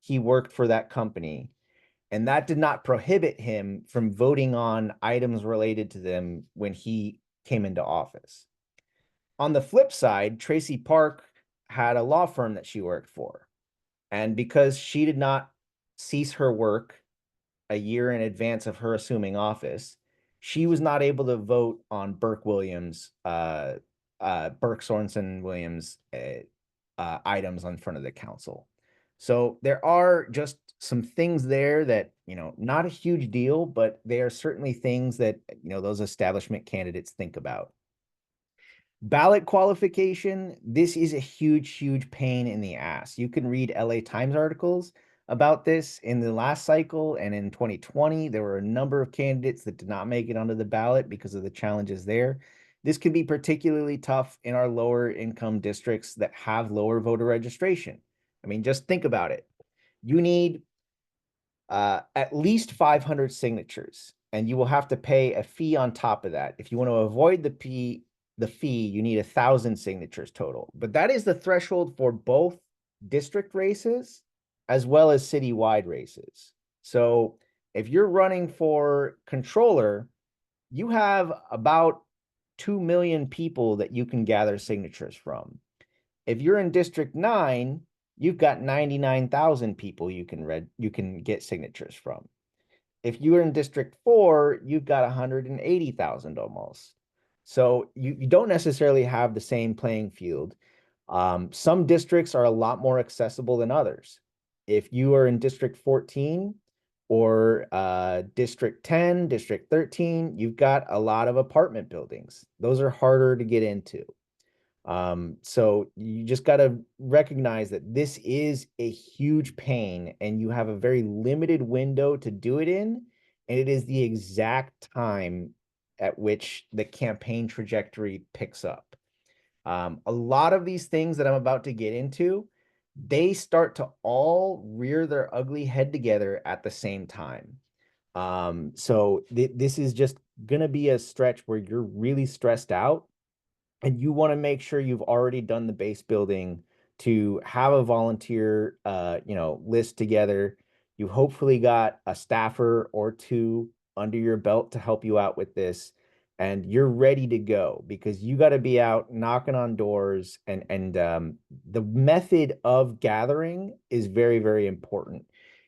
he worked for that company, and that did not prohibit him from voting on items related to them when he came into office. On the flip side, Tracy Park had a law firm that she worked for. And because she did not cease her work a year in advance of her assuming office, she was not able to vote on Burke Williams' Burke Sorensen Williams items on front of the council. So there are just some things there that, not a huge deal, but they are certainly things that, those establishment candidates think about. Ballot qualification, this is a huge pain in the ass. You can read LA Times articles about this in the last cycle, and in 2020, there were a number of candidates that did not make it onto the ballot because of the challenges there. This can be particularly tough in our lower income districts that have lower voter registration. I mean, just think about it. You need at least 500 signatures, and you will have to pay a fee on top of that. If you want to avoid the fee, you need 1,000 signatures total. But that is the threshold for both district races as well as citywide races. So if you're running for controller, you have about 2 million people that you can gather signatures from. If you're in District 9, you've got 99,000 people you can get signatures from. If you're in District 4, you've got 180,000 almost. So you don't necessarily have the same playing field. Some districts are a lot more accessible than others. If you are in District 14 or District 10, District 13, you've got a lot of apartment buildings. Those are harder to get into. So you just got to recognize that this is a huge pain and you have a very limited window to do it in. And it is the exact time at which the campaign trajectory picks up. A lot of these things that I'm about to get into, they start to all rear their ugly head together at the same time. So this is just going to be a stretch where you're really stressed out. And you want to make sure you've already done the base building to have a volunteer, list together. You hopefully got a staffer or two under your belt to help you out with this, and you're ready to go because you got to be out knocking on doors. And the method of gathering is very, very important.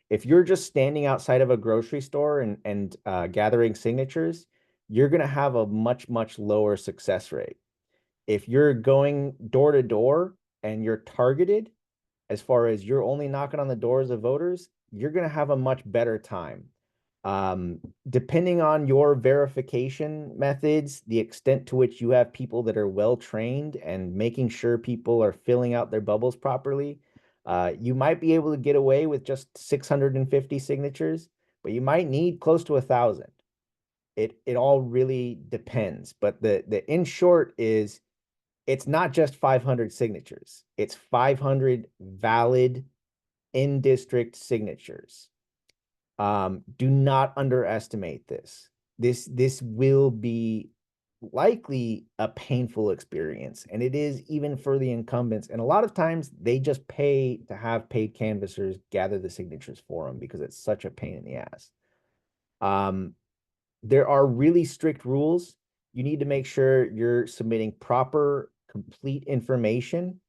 If you're just standing outside of a grocery store and gathering signatures, you're going to have a much lower success rate. If you're going door to door and you're targeted, as far as you're only knocking on the doors of voters, you're going to have a much better time. Depending on your verification methods, the extent to which you have people that are well trained and making sure people are filling out their bubbles properly, you might be able to get away with just 650 signatures, but you might need close to 1,000. It all really depends. But the in short is, it's not just 500 signatures. It's 500 valid in-district signatures. Do not underestimate this. This will be likely a painful experience, and it is even for the incumbents. And a lot of times they just pay to have paid canvassers gather the signatures for them because it's such a pain in the ass. There are really strict rules. You need to make sure you're submitting proper, complete information.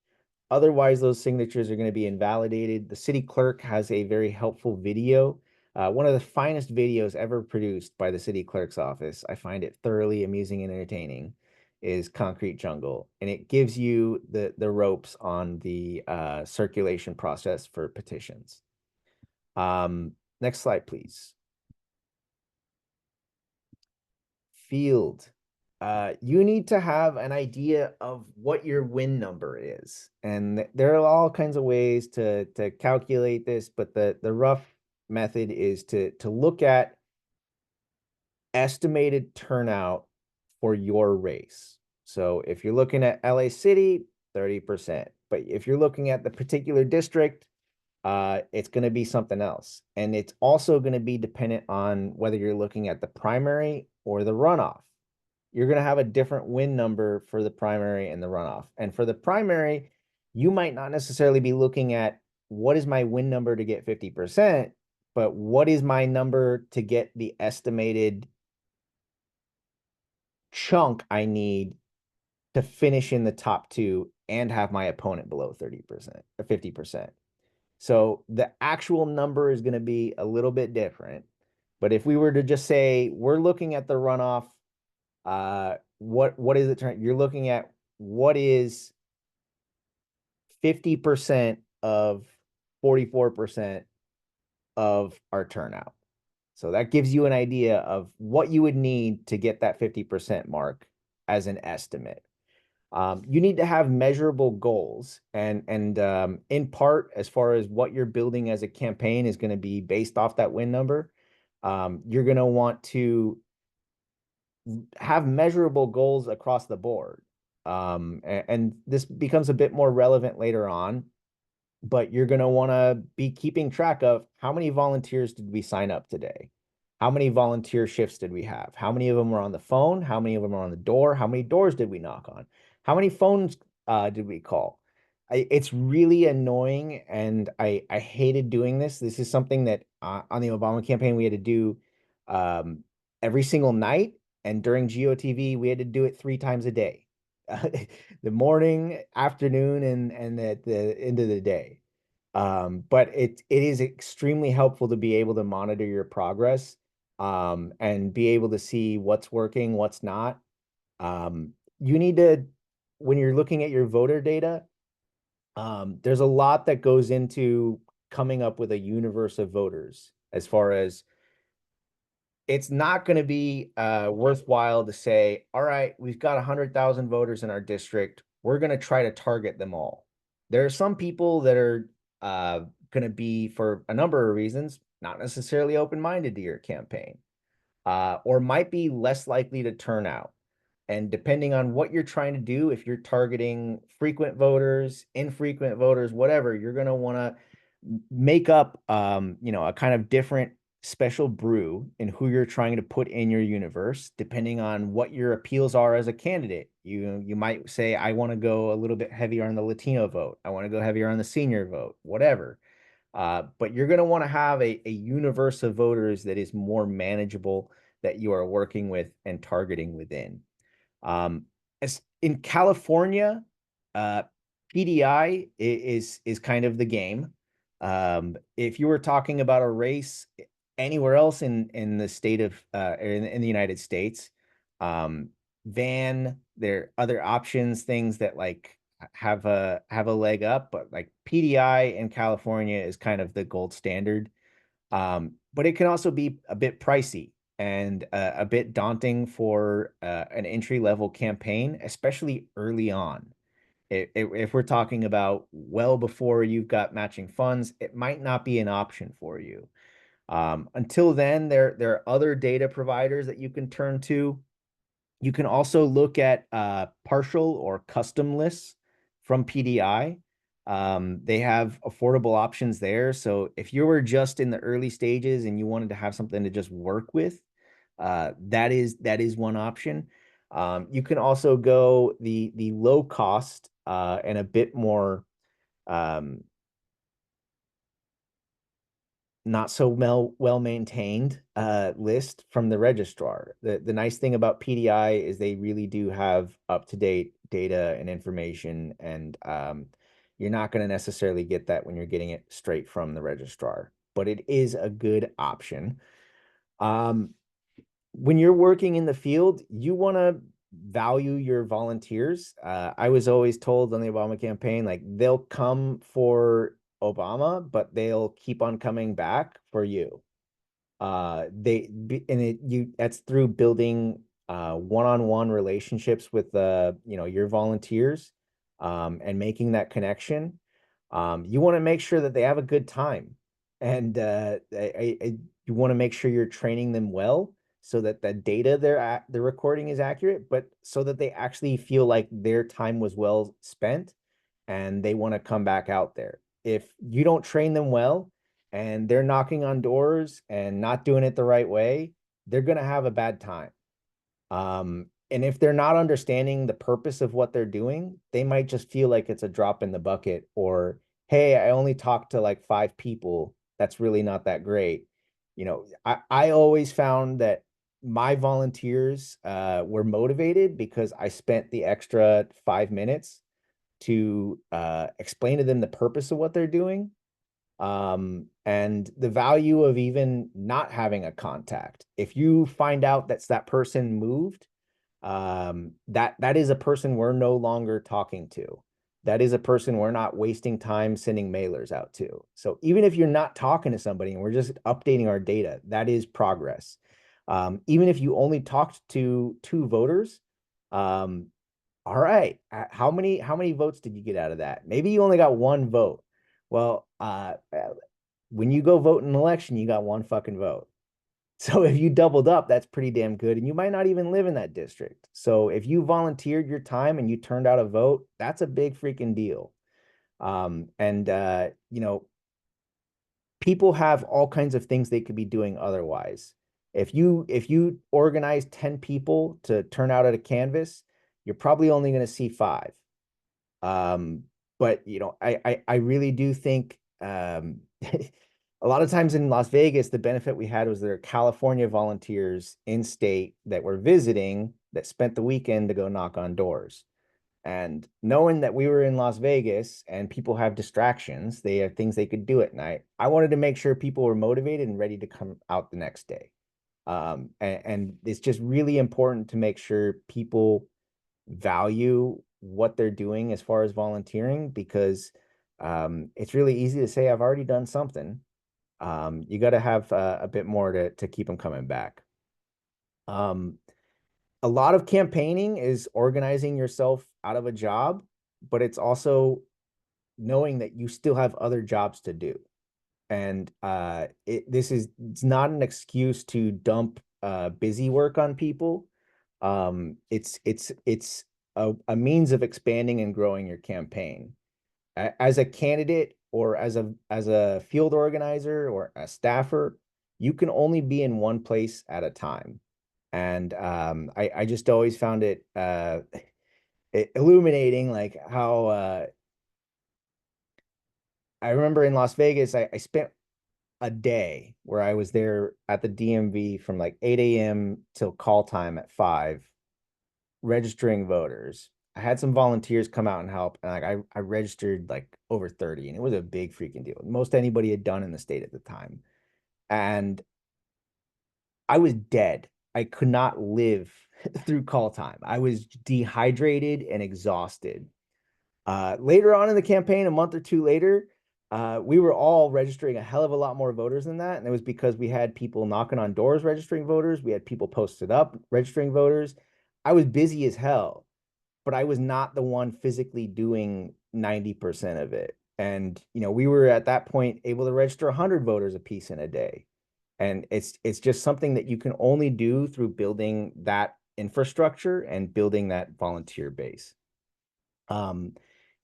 Otherwise, those signatures are going to be invalidated. The city clerk has a very helpful video, one of the finest videos ever produced by the city clerk's office. I find it thoroughly amusing and entertaining, is Concrete Jungle. And it gives you the ropes on the circulation process for petitions. Next slide, please. Field. You need to have an idea of what your win number is. And there are all kinds of ways to calculate this, but the rough method is to look at estimated turnout for your race. So if you're looking at LA City, 30%. But if you're looking at the particular district, it's going to be something else. And it's also going to be dependent on whether you're looking at the primary or the runoff. You're going to have a different win number for the primary and the runoff. And for the primary, you might not necessarily be looking at what is my win number to get 50%, but what is my number to get the estimated chunk I need to finish in the top two and have my opponent below 30% or 50%. So the actual number is going to be a little bit different. But if we were to just say we're looking at the runoff, what is it? You're looking at what is 50% of 44% of our turnout. So that gives you an idea of what you would need to get that 50% mark as an estimate. You need to have measurable goals, and in part, as far as what you're building as a campaign is going to be based off that win number. You're going to want to have measurable goals across the board. And this becomes a bit more relevant later on, but you're going to want to be keeping track of how many volunteers did we sign up today? How many volunteer shifts did we have? How many of them were on the phone? How many of them were on the door? How many doors did we knock on? How many phones did we call? It's really annoying, and I hated doing this. This is something that on the Obama campaign we had to do every single night, and during GOTV we had to do it 3 times a day, the morning, afternoon, and at the end of the day. But it is extremely helpful to be able to monitor your progress and be able to see what's working, what's not. You need to, when you're looking at your voter data, there's a lot that goes into coming up with a universe of voters. As far as, it's not going to be worthwhile to say, all right, we've got 100,000 voters in our district, we're going to try to target them all. There are some people that are going to be, for a number of reasons, not necessarily open-minded to your campaign, or might be less likely to turn out. And depending on what you're trying to do, if you're targeting frequent voters, infrequent voters, whatever, you're going to want to make up, a kind of different special brew in who you're trying to put in your universe, depending on what your appeals are as a candidate. You might say, I want to go a little bit heavier on the Latino vote. I want to go heavier on the senior vote, whatever. But you're going to want to have a universe of voters that is more manageable, that you are working with and targeting within. As in California, PDI is kind of the game. If you were talking about a race anywhere else in the state of in the United States, Van, there are other options, things that like have a leg up, but like PDI in California is kind of the gold standard. But it can also be a bit pricey and a bit daunting for an entry-level campaign, especially early on. If we're talking about well before you've got matching funds, it might not be an option for you. Until then, there are other data providers that you can turn to. You can also look at partial or custom lists from PDI. They have affordable options there. So if you were just in the early stages and you wanted to have something to just work with, that is one option. You can also go the low cost and a bit more not so well maintained list from the registrar. The nice thing about PDI is they really do have up-to-date data and information, and you're not going to necessarily get that when you're getting it straight from the registrar, but it is a good option. When you're working in the field, you want to value your volunteers. I was always told on the Obama campaign, like, they'll come for Obama, but they'll keep on coming back for you. That's through building one-on-one relationships with your volunteers, and making that connection. You want to make sure that they have a good time, and you want to make sure you're training them well, so that the data they're recording is accurate, but so that they actually feel like their time was well spent and they want to come back out there. If you don't train them well and they're knocking on doors and not doing it the right way, they're going to have a bad time. And if they're not understanding the purpose of what they're doing, they might just feel like it's a drop in the bucket, or, hey, I only talked to like 5 people. That's really not that great. I always found that my volunteers were motivated because I spent the extra 5 minutes to explain to them the purpose of what they're doing, and the value of even not having a contact. If you find out that person moved, that is a person we're no longer talking to. That is a person we're not wasting time sending mailers out to. So even if you're not talking to somebody and we're just updating our data, that is progress. Even if you only talked to 2 voters, all right, how many votes did you get out of that? Maybe you only got 1 vote. Well, when you go vote in an election, you got 1 fucking vote. So if you doubled up, that's pretty damn good. And you might not even live in that district. So if you volunteered your time and you turned out a vote, that's a big freaking deal. And you know, people have all kinds of things they could be doing otherwise. If you organize 10 people to turn out at a canvas, you're probably only going to see 5. Um, but you know, I really do think a lot of times in Las Vegas, the benefit we had was there are California volunteers in state that were visiting that spent the weekend to go knock on doors. And knowing that we were in Las Vegas and people have distractions, they have things they could do at night. I wanted to make sure people were motivated and ready to come out the next day. And it's just really important to make sure people value what they're doing as far as volunteering, because it's really easy to say, I've already done something. You got to have a bit more to keep them coming back. A lot of campaigning is organizing yourself out of a job, but it's also knowing that you still have other jobs to do. And it's not an excuse to dump busy work on people. It's a means of expanding and growing your campaign. As a candidate or as a field organizer or a staffer, you can only be in one place at a time. And I just always found it illuminating, like how I remember in Las Vegas, I spent a day where I was there at the DMV from like 8 a.m. till call time at 5, registering voters. I had some volunteers come out and help, and like I registered like over 30, and it was a big freaking deal. Most anybody had done in the state at the time. And I was dead. I could not live through call time. I was dehydrated and exhausted. Later on in the campaign, a month or 2 later, we were all registering a hell of a lot more voters than that. And it was because we had people knocking on doors registering voters. We had people posted up registering voters. I was busy as hell, but I was not the one physically doing 90% of it. And, you know, we were at that point able to register 100 voters a piece in a day. And it's just something that you can only do through building that infrastructure and building that volunteer base.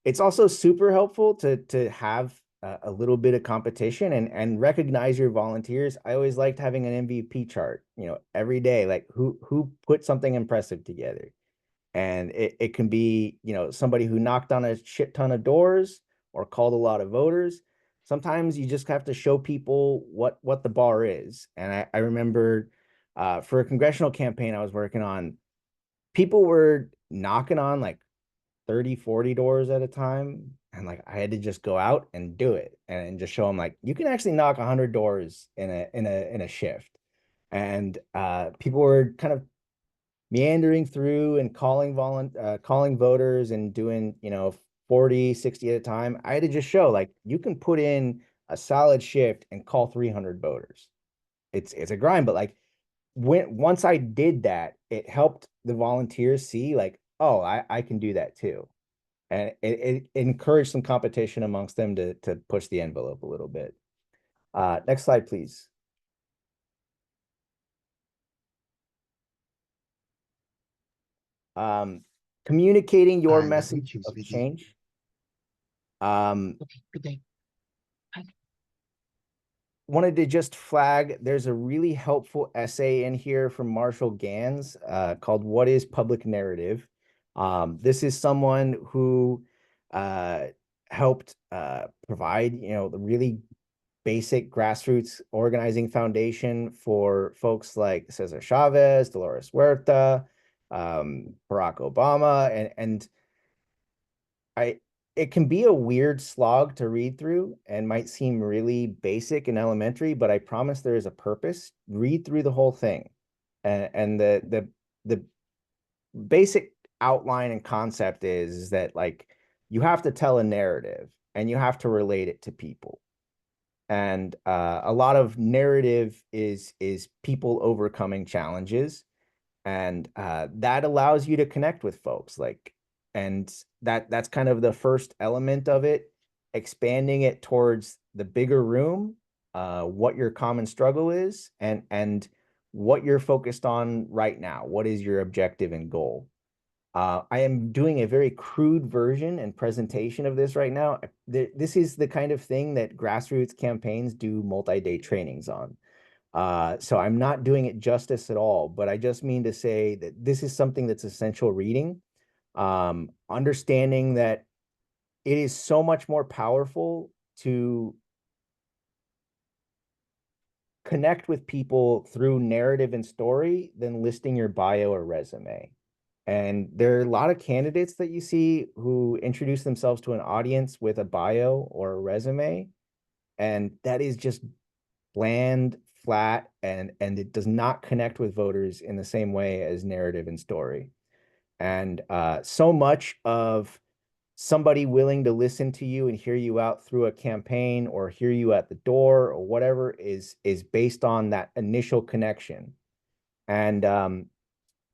It's also super helpful to have a little bit of competition and recognize your volunteers. I always liked having an MVP chart, you know, every day, like who put something impressive together. And it can be, you know, somebody who knocked on a shit ton of doors or called a lot of voters. Sometimes you just have to show people what the bar is. And I remember for a congressional campaign I was working on, people were knocking on like 30, 40 doors at a time. And like I had to just go out and do it and just show them like you can actually knock 100 doors in a shift. And people were kind of meandering through and calling voters and doing, you know, 40, 60 at a time. I had to just show like you can put in a solid shift and call 300 voters. It's a grind, but like once I did that, it helped the volunteers see like, oh, I can do that too. And it encouraged some competition amongst them to push the envelope a little bit. Next slide, please. Communicating your Let me message choose of video. change. Um, Okay, good day. Wanted to just flag, there's a really helpful essay in here from Marshall Gans called What is Public Narrative? This is someone who helped provide, you know, the really basic grassroots organizing foundation for folks like Cesar Chavez, Dolores Huerta, Barack Obama, and it can be a weird slog to read through and might seem really basic and elementary, but I promise there is a purpose. Read through the whole thing. And the basic outline and concept is that like you have to tell a narrative and you have to relate it to people. And a lot of narrative is people overcoming challenges, and that allows you to connect with folks. Like, and that's kind of the first element of it, expanding it towards the bigger room, what your common struggle is, and what you're focused on right now. What is your objective and goal? I am doing a very crude version and presentation of this right now. This is the kind of thing that grassroots campaigns do multi-day trainings on. So I'm not doing it justice at all, but I just mean to say that this is something that's essential reading. Understanding that it is so much more powerful to connect with people through narrative and story than listing your bio or resume. And there are a lot of candidates that you see who introduce themselves to an audience with a bio or a resume, and that is just bland, flat, and it does not connect with voters in the same way as narrative and story. And so much of somebody willing to listen to you and hear you out through a campaign or hear you at the door or whatever is based on that initial connection. And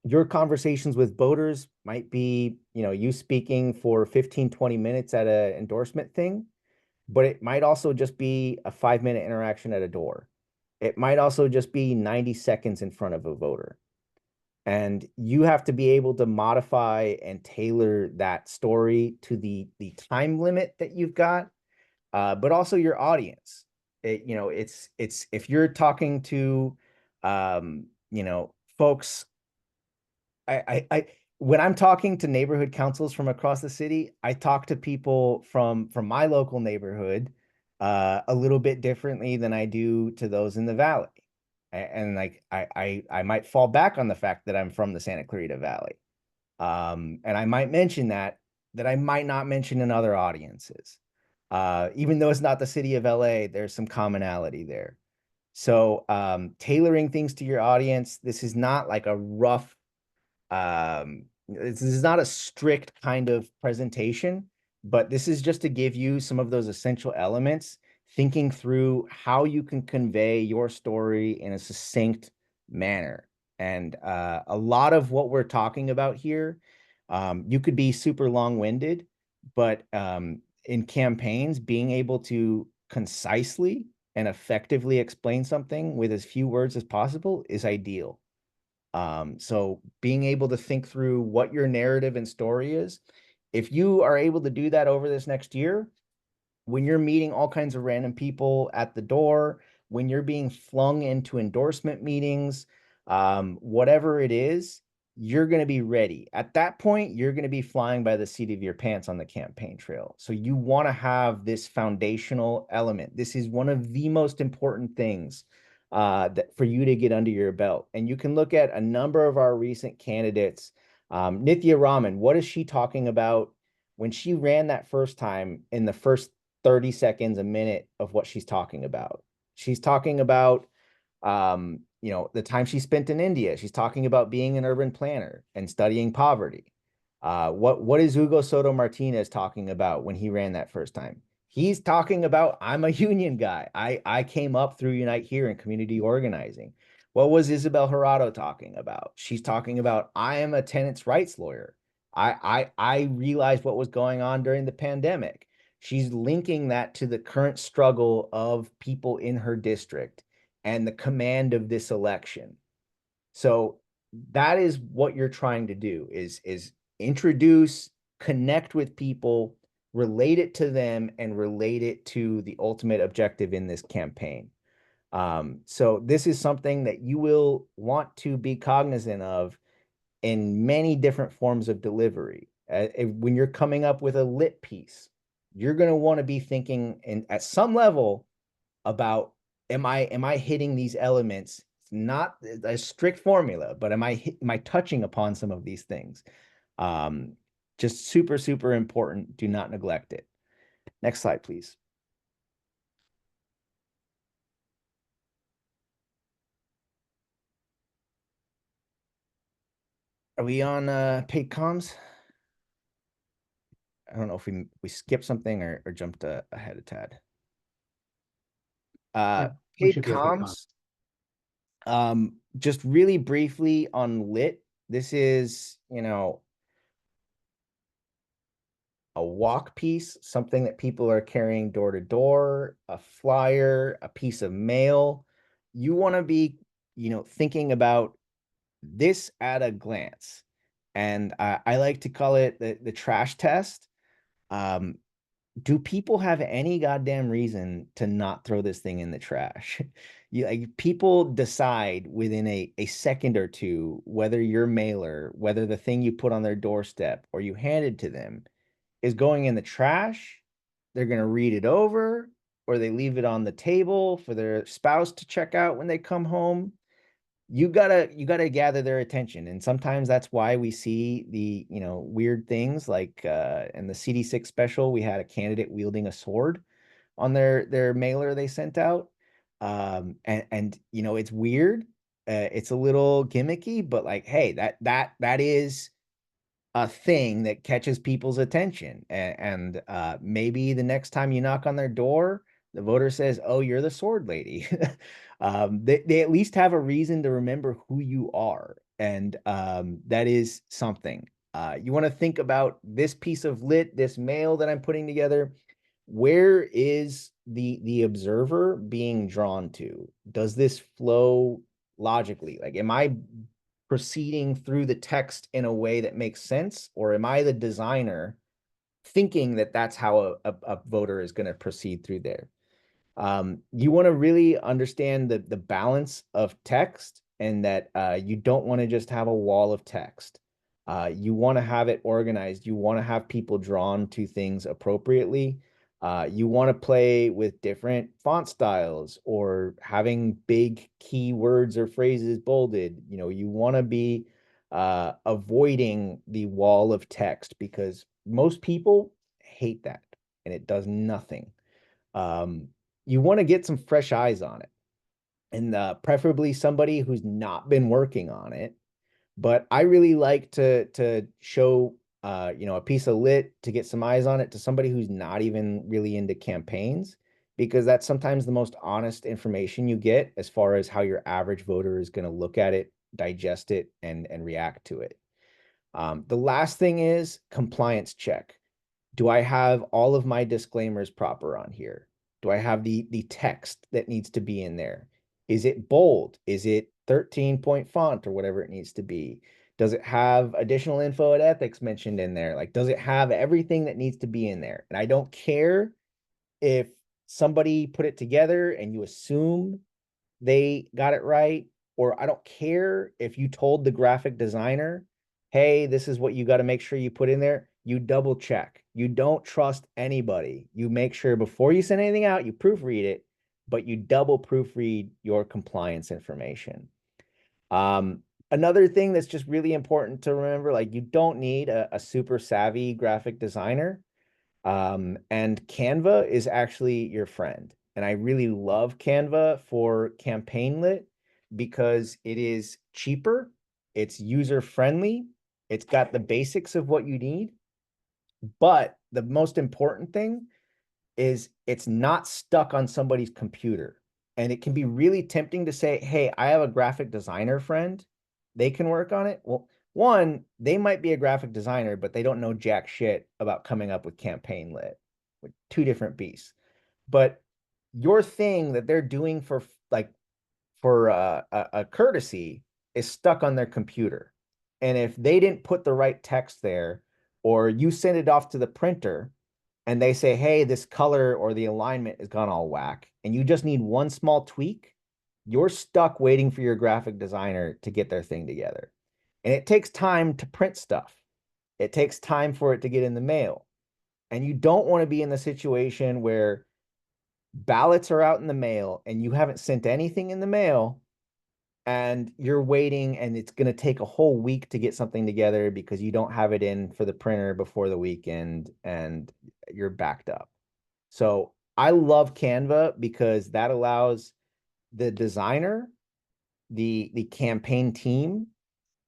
your conversations with voters might be, you speaking for 15, 20 minutes at an endorsement thing, but it might also just be a 5-minute interaction at a door. It might also just be 90 seconds in front of a voter. And you have to be able to modify and tailor that story to the time limit that you've got, but also your audience. It's if you're talking to, folks. I when I'm talking to neighborhood councils from across the city, I talk to people from my local neighborhood a little bit differently than I do to those in the valley. And like I might fall back on the fact that I'm from the Santa Clarita Valley. And I might mention that I might not mention in other audiences. Even though it's not the city of LA, there's some commonality there. So tailoring things to your audience, this is not like a rough this is not a strict kind of presentation, but this is just to give you some of those essential elements, thinking through how you can convey your story in a succinct manner. And a lot of what we're talking about here, you could be super long-winded, but in campaigns, being able to concisely and effectively explain something with as few words as possible is ideal. So being able to think through what your narrative and story is, if you are able to do that over this next year, when you're meeting all kinds of random people at the door, when you're being flung into endorsement meetings, whatever it is, you're going to be ready. At that point, you're going to be flying by the seat of your pants on the campaign trail. So you want to have this foundational element. This is one of the most important things that for you to get under your belt. And you can look at a number of our recent candidates. Nithya Raman, what is she talking about when she ran that first time in the first 30 seconds, a minute of what she's talking about? She's talking about, the time she spent in India. She's talking about being an urban planner and studying poverty. What is Hugo Soto Martinez talking about when he ran that first time? He's talking about, I'm a union guy. I came up through Unite Here and community organizing. What was Isabel Jurado talking about? She's talking about, I am a tenants' rights lawyer. I realized what was going on during the pandemic. She's linking that to the current struggle of people in her district and the command of this election. So that is what you're trying to do is introduce, connect with people, relate it to them, and relate it to the ultimate objective in this campaign. So this is something that you will want to be cognizant of in many different forms of delivery. When you're coming up with a lit piece, you're going to want to be thinking at some level about, am I hitting these elements? It's not a strict formula, but am I touching upon some of these things? Just super, super important. Do not neglect it. Next slide, please. Are we on paid comms? I don't know if we skipped something or jumped ahead a tad. Yeah, we Paid should be okay. comms. Just really briefly on lit. This is, you know, a walk piece, something that people are carrying door to door, a flyer, a piece of mail. You want to be, you know, thinking about this at a glance. And I like to call it the trash test. Um, do people have any goddamn reason to not throw this thing in the trash? You like people decide within a second or two whether your mailer, whether the thing you put on their doorstep or you handed to them is going in the trash, they're going to read it over, or they leave it on the table for their spouse to check out when they come home. You gotta gather their attention, and sometimes that's why we see the, you know, weird things like in the CD6 special we had a candidate wielding a sword on their mailer they sent out. And you know, it's weird, it's a little gimmicky, but like, hey, that is a thing that catches people's attention. And maybe the next time you knock on their door, the voter says, "Oh, you're the sword lady." They at least have a reason to remember who you are. And that is something. You want to think about this piece of lit, this mail that I'm putting together. Where is the observer being drawn to? Does this flow logically? Like, am I proceeding through the text in a way that makes sense, or am I the designer thinking that that's how a voter is going to proceed through there? You want to really understand the balance of text, and that you don't want to just have a wall of text. You want to have it organized. You want to have people drawn to things appropriately. You want to play with different font styles or having big key words or phrases bolded. You know, you want to be avoiding the wall of text, because most people hate that and it does nothing. Um, you want to get some fresh eyes on it, and preferably somebody who's not been working on it. But I really like to show you know, a piece of lit to get some eyes on it to somebody who's not even really into campaigns, because that's sometimes the most honest information you get as far as how your average voter is going to look at it, digest it, and react to it. The last thing is compliance check. Do I have all of my disclaimers proper on here? Do I have the text that needs to be in there? Is it bold? Is it 13-point font or whatever it needs to be? Does it have additional info at ethics mentioned in there? Like, does it have everything that needs to be in there? And I don't care if somebody put it together and you assume they got it right, or I don't care if you told the graphic designer, hey, this is what you got to make sure you put in there. You double check. You don't trust anybody. You make sure before you send anything out, you proofread it, but you double proofread your compliance information. Another thing that's just really important to remember, like, you don't need a super savvy graphic designer. And Canva is actually your friend. And I really love Canva for campaign lit because it is cheaper, it's user friendly, it's got the basics of what you need. But the most important thing is it's not stuck on somebody's computer. And it can be really tempting to say, hey, I have a graphic designer friend. They can work on it. Well, one, they might be a graphic designer, but they don't know jack shit about coming up with campaign lit. Two different beasts. But your thing that they're doing for like for a courtesy is stuck on their computer. And if they didn't put the right text there, or you send it off to the printer and they say, hey, this color or the alignment has gone all whack, and you just need one small tweak, you're stuck waiting for your graphic designer to get their thing together. And it takes time to print stuff. It takes time for it to get in the mail. And you don't want to be in the situation where ballots are out in the mail and you haven't sent anything in the mail, and you're waiting and it's going to take a whole week to get something together because you don't have it in for the printer before the weekend and you're backed up. So I love Canva because that allows the designer, the campaign team,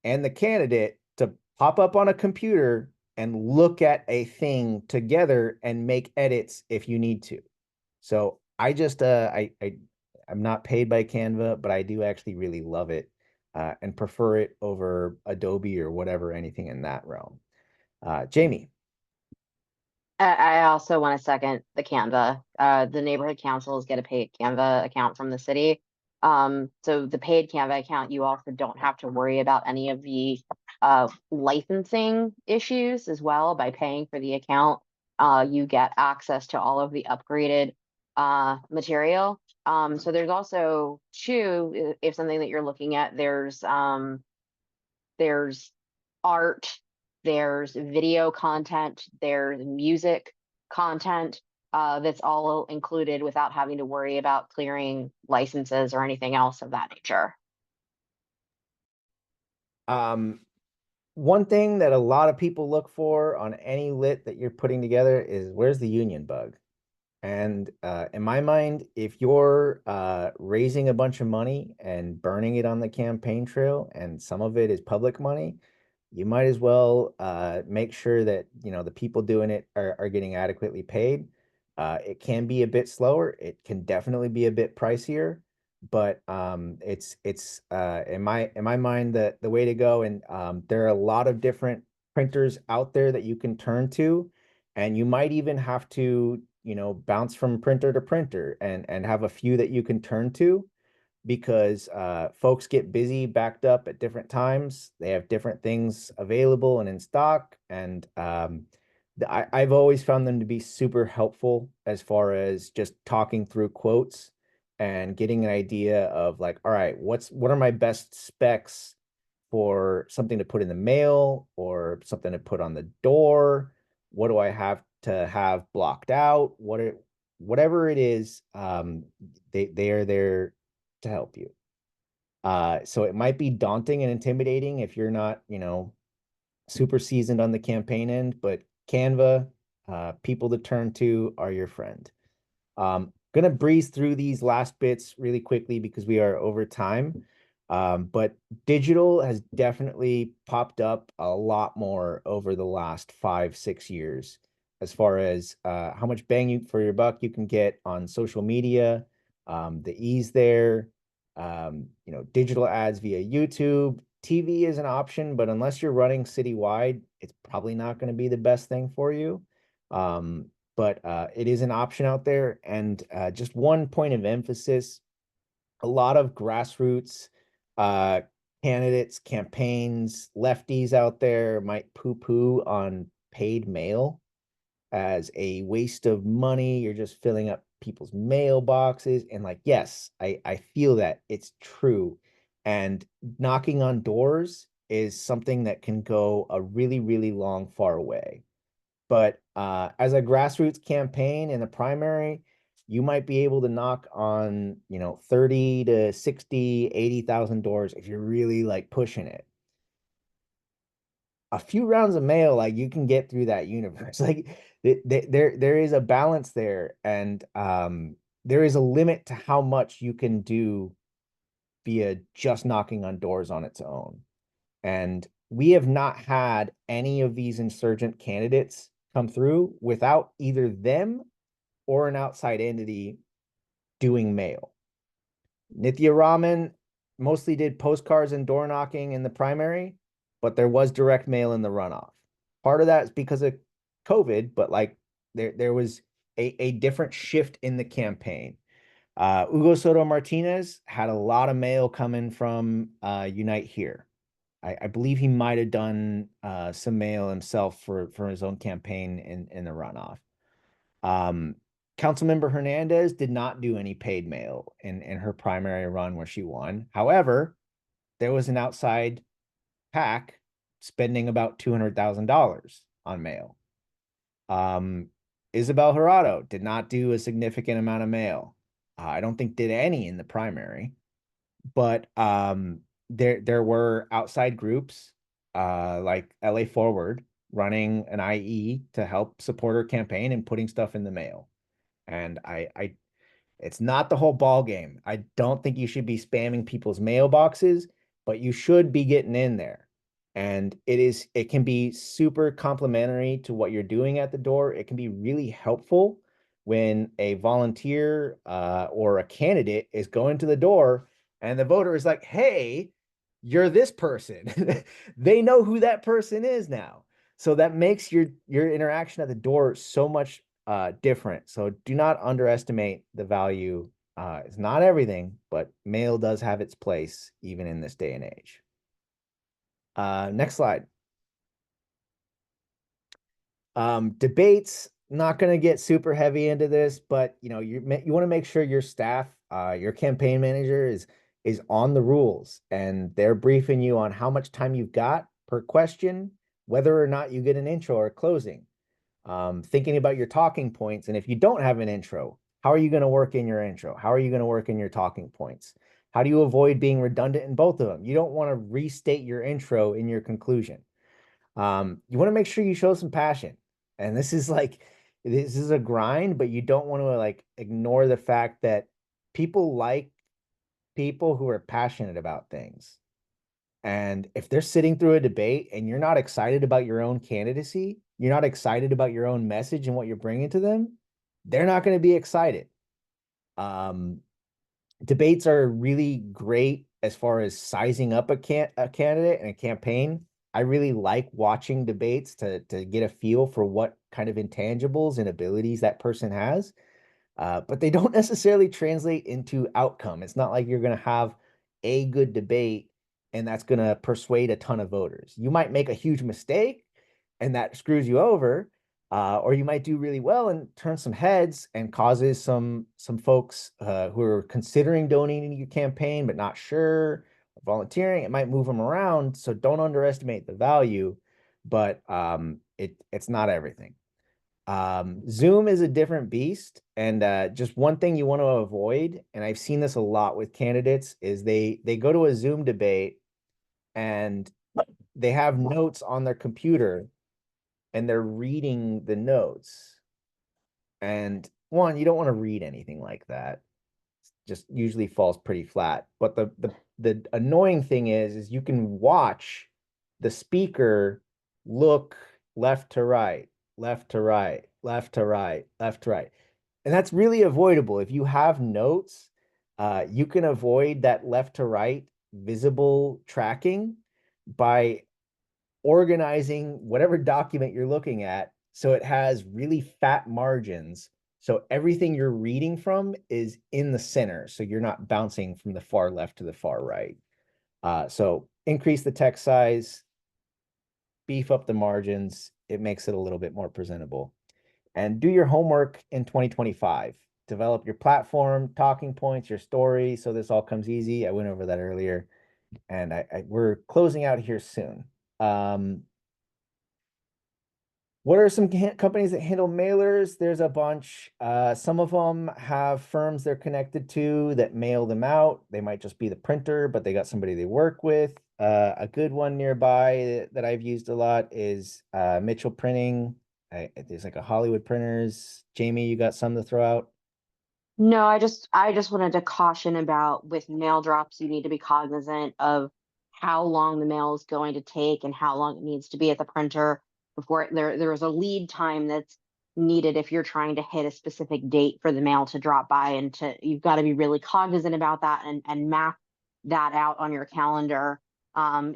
and the candidate to hop up on a computer and look at a thing together and make edits if you need to. So I just I'm not paid by Canva, but I do actually really love it and prefer it over Adobe or whatever, anything in that realm. Jamie. I also want to second the Canva. The neighborhood councils get a paid Canva account from the city. So the paid Canva account, you also don't have to worry about any of the licensing issues as well. By paying for the account, you get access to all of the upgraded material. So there's also two, if something that you're looking at, there's art, there's video content, there's music content that's all included without having to worry about clearing licenses or anything else of that nature. One thing that a lot of people look for on any lit that you're putting together is where's the union bug? And in my mind, if you're raising a bunch of money and burning it on the campaign trail, and some of it is public money, you might as well make sure that the people doing it are getting adequately paid. It can be a bit slower. It can definitely be a bit pricier, but it's in my mind the way to go. And there are a lot of different printers out there that you can turn to, and you might even have to bounce from printer to printer and have a few that you can turn to because folks get busy, backed up at different times. They have different things available and in stock. And I've always found them to be super helpful as far as just talking through quotes and getting an idea of like, all right, what are my best specs for something to put in the mail or something to put on the door? What do I have to have blocked out? Whatever it is, they are there to help you. So it might be daunting and intimidating if you're not, super seasoned on the campaign end, but Canva, people to turn to are your friend. Gonna breeze through these last bits really quickly because we are over time. But digital has definitely popped up a lot more over the last 5-6 years as far as how much bang for your buck you can get on social media, the ease there, digital ads via YouTube. TV is an option, but unless you're running citywide, it's probably not going to be the best thing for you. But it is an option out there. And just one point of emphasis, a lot of grassroots candidates, campaigns, lefties out there might poo-poo on paid mail as a waste of money. You're just filling up people's mailboxes. And like, yes, I feel that it's true. And knocking on doors is something that can go a really, really long, far way. But as a grassroots campaign in the primary, you might be able to knock on, 30 to 60, 80,000 doors if you're really like pushing it. A few rounds of mail, like you can get through that universe. Like there is a balance there, and there is a limit to how much you can do via just knocking on doors on its own. And we have not had any of these insurgent candidates come through without either them or an outside entity doing mail. Nithya Raman mostly did postcards and door knocking in the primary, but there was direct mail in the runoff. Part of that is because of COVID, but like there was a different shift in the campaign. Hugo Soto Martinez had a lot of mail coming from Unite Here. I believe he might have done some mail himself for his own campaign in the runoff. Councilmember Hernandez did not do any paid mail in her primary run where she won. However, there was an outside PAC spending about $200,000 on mail. Isabel Jurado did not do a significant amount of mail. I don't think did any in the primary, but there were outside groups like LA Forward running an IE to help support her campaign and putting stuff in the mail. And it's not the whole ball game. I don't think you should be spamming people's mailboxes, but you should be getting in there. And it can be super complimentary to what you're doing at the door. It can be really helpful when a volunteer or a candidate is going to the door and the voter is like, hey, you're this person. They know who that person is now. So that makes your interaction at the door so much different. So do not underestimate the value. It's not everything, but mail does have its place even in this day and age. Next slide. Debates, not going to get super heavy into this, but you want to make sure your staff, your campaign manager is on the rules and they're briefing you on how much time you've got per question, whether or not you get an intro or closing. Thinking about your talking points, and if you don't have an intro, how are you going to work in your intro? How are you going to work in your talking points? How do you avoid being redundant in both of them? You don't want to restate your intro in your conclusion. You want to make sure you show some passion. And this is a grind, but you don't want to like ignore the fact that people like people who are passionate about things. And if they're sitting through a debate and you're not excited about your own candidacy, you're not excited about your own message and what you're bringing to them, they're not going to be excited. Debates are really great as far as sizing up a candidate and a campaign. I really like watching debates to get a feel for what kind of intangibles and abilities that person has. But they don't necessarily translate into outcome. It's not like you're going to have a good debate and that's going to persuade a ton of voters. You might make a huge mistake and that screws you over, or you might do really well and turn some heads and causes some folks who are considering donating to your campaign but not sure, volunteering. It might move them around. So don't underestimate the value, but it's not everything. Zoom is a different beast, and just one thing you want to avoid, and I've seen this a lot with candidates, is they go to a Zoom debate and they have notes on their computer and they're reading the notes. And one, you don't want to read anything like that. It just usually falls pretty flat. But the annoying thing is you can watch the speaker look left to right, left to right, left to right, left to right. And that's really avoidable. If you have notes, you can avoid that left to right visible tracking by organizing whatever document you're looking at so it has really fat margins. So everything you're reading from is in the center. So you're not bouncing from the far left to the far right. So increase the text size, beef up the margins. It makes it a little bit more presentable. And do your homework in 2025. Develop your platform, talking points, your story. So this all comes easy. I went over that earlier. And we're closing out here soon. What are some companies that handle mailers? There's a bunch. Some of them have firms they're connected to that mail them out. They might just be the printer, but they got somebody they work with. A good one nearby that I've used a lot is Mitchell Printing. There's like a Hollywood Printers. Jamie, you got some to throw out? No, I just wanted to caution about with mail drops, you need to be cognizant of how long the mail is going to take and how long it needs to be at the printer before there is a lead time that's needed if you're trying to hit a specific date for the mail to drop by, and you've got to be really cognizant about that and map that out on your calendar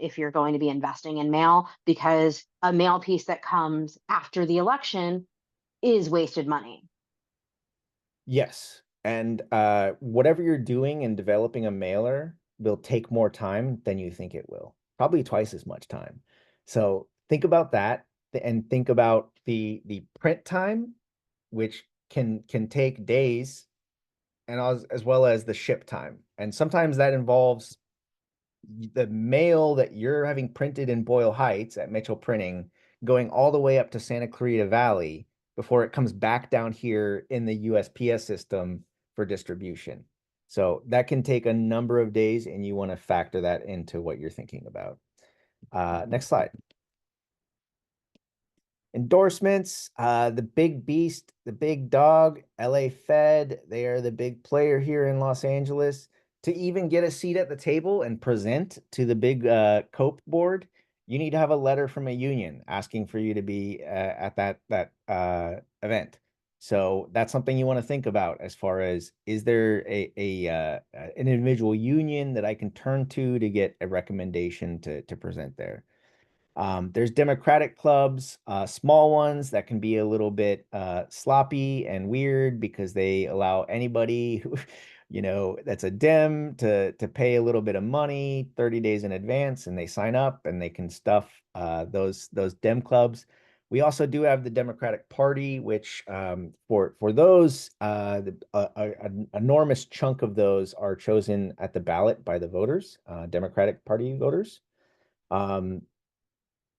if you're going to be investing in mail, because a mail piece that comes after the election is wasted money. Yes. And whatever you're doing in developing a mailer will take more time than you think it will, probably twice as much time. So think about that and think about the print time, which can take days, and as well as the ship time. And sometimes that involves the mail that you're having printed in Boyle Heights at Mitchell Printing going all the way up to Santa Clarita Valley before it comes back down here in the USPS system for distribution. So that can take a number of days, and you want to factor that into what you're thinking about. Next slide. Endorsements, the big beast, the big dog, LA Fed, they are the big player here in Los Angeles. To even get a seat at the table and present to the big COPE board, you need to have a letter from a union asking for you to be at that event. So that's something you want to think about as far as, is there an individual union that I can turn to get a recommendation to present there? There's Democratic clubs, small ones that can be a little bit sloppy and weird because they allow anybody who, that's a Dem to pay a little bit of money 30 days in advance, and they sign up and they can stuff those Dem clubs. We also do have the Democratic Party, which for those, an enormous chunk of those are chosen at the ballot by the voters, Democratic Party voters.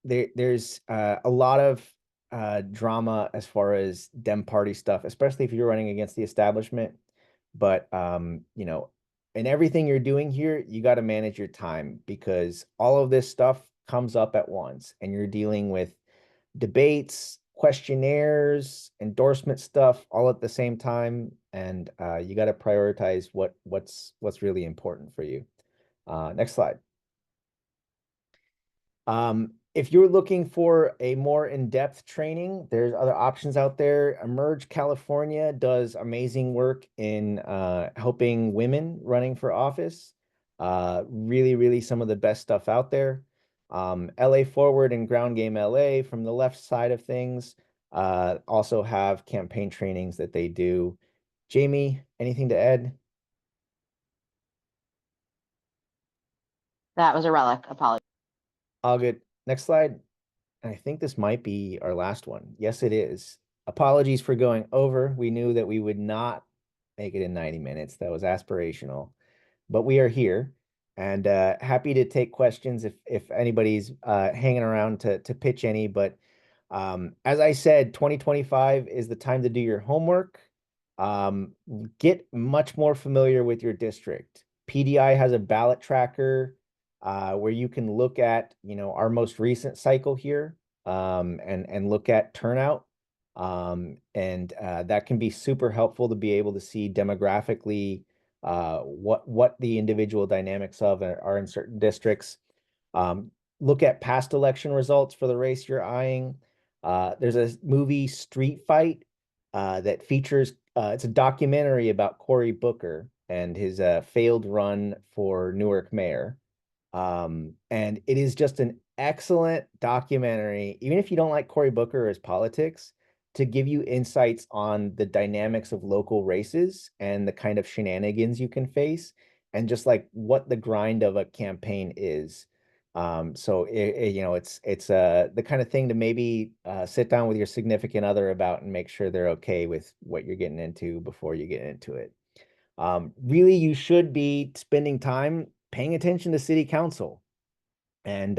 There's a lot of drama as far as Dem party stuff, especially if you're running against the establishment. But in everything you're doing here, you got to manage your time, because all of this stuff comes up at once, and you're dealing with debates, questionnaires, endorsement stuff all at the same time, and you got to prioritize what's really important for you. Next slide. If you're looking for a more in-depth training, there's other options out there. Emerge California does amazing work in helping women running for office. Really, really some of the best stuff out there. LA Forward and Ground Game LA from the left side of things also have campaign trainings that they do. Jamie, anything to add? That was a relic. Apologies. All good. Next slide. I think this might be our last one. Yes, it is. Apologies for going over. We knew that we would not make it in 90 minutes. That was aspirational, but we are here, and happy to take questions if anybody's hanging around to pitch any. But as I said, 2025 is the time to do your homework. Get much more familiar with your district. PDI has a ballot tracker where you can look at, our most recent cycle here, and look at turnout. And that can be super helpful to be able to see demographically what the individual dynamics of are in certain districts. Look at past election results for the race you're eyeing. There's a movie, Street Fight, that features, it's a documentary about Cory Booker and his failed run for Newark mayor. And it is just an excellent documentary, even if you don't like Cory Booker or his politics, to give you insights on the dynamics of local races and the kind of shenanigans you can face, and just like what the grind of a campaign is. So it's the kind of thing to maybe sit down with your significant other about and make sure they're okay with what you're getting into before you get into it. Really, you should be spending time paying attention to city council, and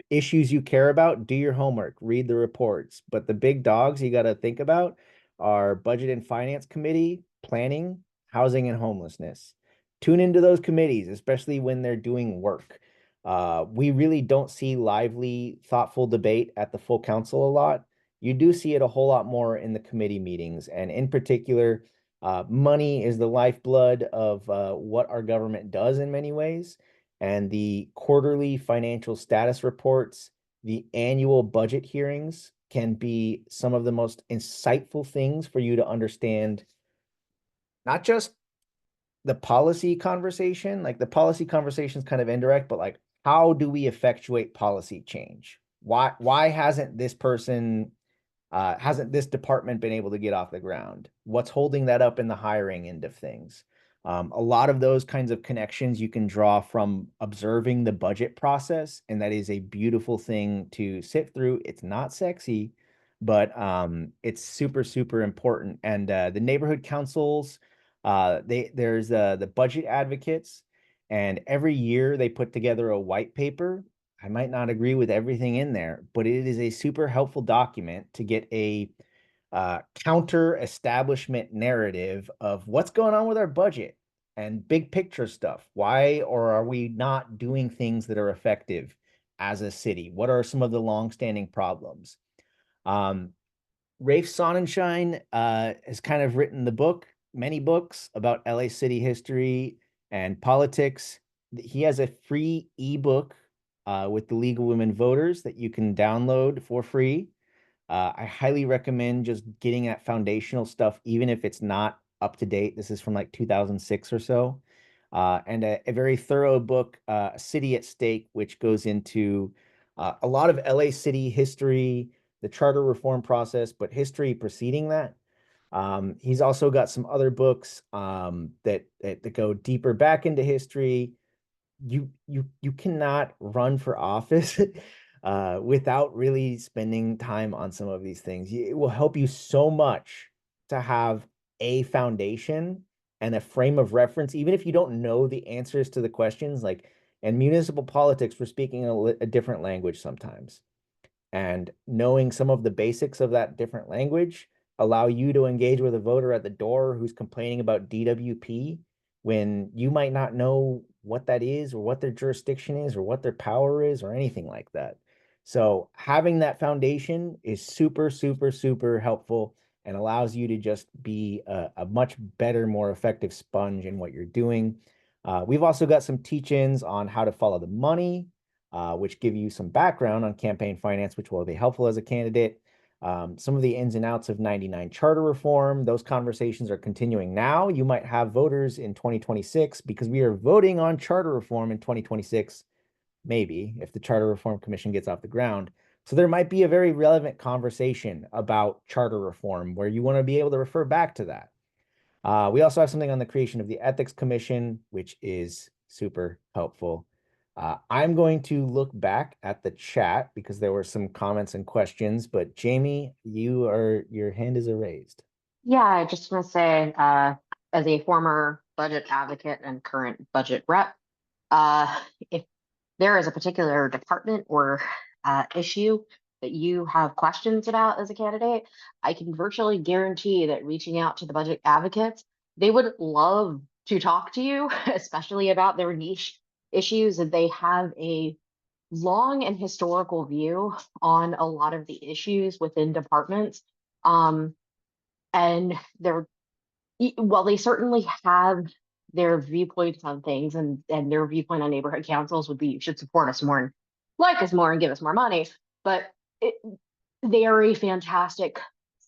issues you care about. Do your homework, read the reports. But the big dogs you got to think about are budget and finance committee, planning, housing, and homelessness. Tune into those committees, especially when they're doing work. We really don't see lively, thoughtful debate at the full council a lot. You do see it a whole lot more in the committee meetings, and in particular, money is the lifeblood of what our government does in many ways. And the quarterly financial status reports, the annual budget hearings can be some of the most insightful things for you to understand, not just the policy conversation. Like, the policy conversation is kind of indirect, but like, how do we effectuate policy change? Why hasn't this department been able to get off the ground? What's holding that up in the hiring end of things? A lot of those kinds of connections you can draw from observing the budget process, and that is a beautiful thing to sit through. It's not sexy, but it's super, super important. And the neighborhood councils, there's the budget advocates, and every year they put together a white paper. I might not agree with everything in there, but it is a super helpful document to get a counter establishment narrative of what's going on with our budget and big picture stuff. Why or are we not doing things that are effective as a city? What are some of the longstanding problems? Rafe Sonnenschein has kind of written many books about LA city history and politics. He has a free ebook with the League of Women Voters that you can download for free. I highly recommend just getting that foundational stuff, even if it's not up to date. This is from like 2006 or so. And a very thorough book, City at Stake, which goes into a lot of LA City history, the charter reform process, but history preceding that. He's also got some other books that go deeper back into history. You cannot run for office without really spending time on some of these things. It will help you so much to have a foundation and a frame of reference, even if you don't know the answers to the questions. Like in municipal politics, we're speaking a different language sometimes, and knowing some of the basics of that different language allow you to engage with a voter at the door who's complaining about DWP when you might not know what that is or what their jurisdiction is or what their power is or anything like that. So having that foundation is super, super, super helpful and allows you to just be a much better, more effective sponge in what you're doing. We've also got some teach-ins on how to follow the money, which give you some background on campaign finance, which will be helpful as a candidate. Some of the ins and outs of 99 charter reform, those conversations are continuing now. You might have voters in 2026 because we are voting on charter reform in 2026, maybe, if the Charter Reform Commission gets off the ground. So there might be a very relevant conversation about charter reform where you want to be able to refer back to that. We also have something on the creation of the Ethics Commission, which is super helpful. I'm going to look back at the chat because there were some comments and questions, but Jamie, your hand is raised. Yeah, I just want to say, as a former budget advocate and current budget rep, if there is a particular department or issue that you have questions about as a candidate, I can virtually guarantee that reaching out to the budget advocates, they would love to talk to you, especially about their niche issues, and they have a long and historical view on a lot of the issues within departments. Um, and they're well, they certainly have their viewpoints on things, and their viewpoint on neighborhood councils would be you should support us more and like us more and give us more money. But it, they are a fantastic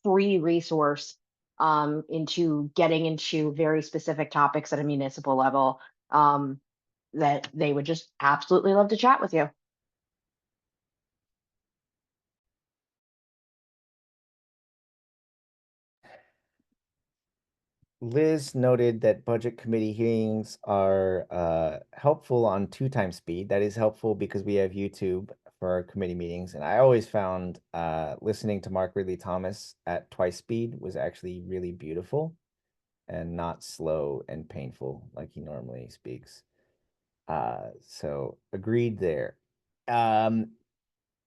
free resource into getting into very specific topics at a municipal level that they would just absolutely love to chat with you. Liz noted that budget committee hearings are helpful on 2x speed. That is helpful because we have YouTube for our committee meetings. And I always found listening to Mark Ridley Thomas at twice speed was actually really beautiful and not slow and painful like he normally speaks. So agreed there.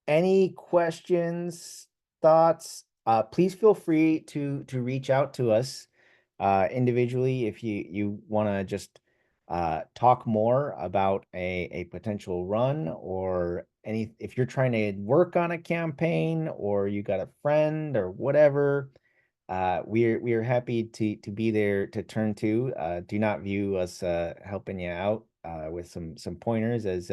Any questions, thoughts? Please feel free to reach out to us individually if you want to just talk more about a potential run, or if you're trying to work on a campaign or you got a friend or whatever. We're happy to be there to turn to. Do not view us helping you out with some pointers as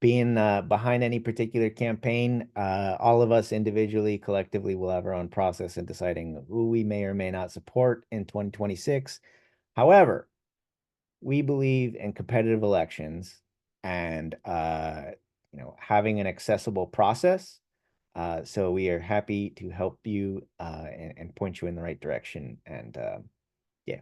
being behind any particular campaign. All of us individually, collectively, will have our own process in deciding who we may or may not support in 2026. However, we believe in competitive elections and having an accessible process. So we are happy to help you and point you in the right direction. And yeah.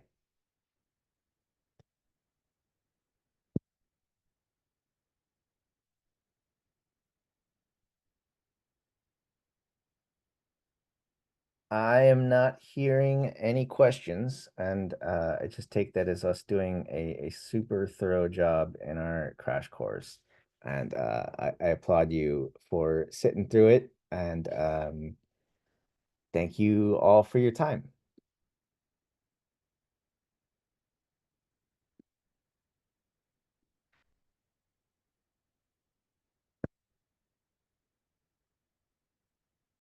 I am not hearing any questions, and I just take that as us doing a super thorough job in our crash course. And I applaud you for sitting through it, and thank you all for your time.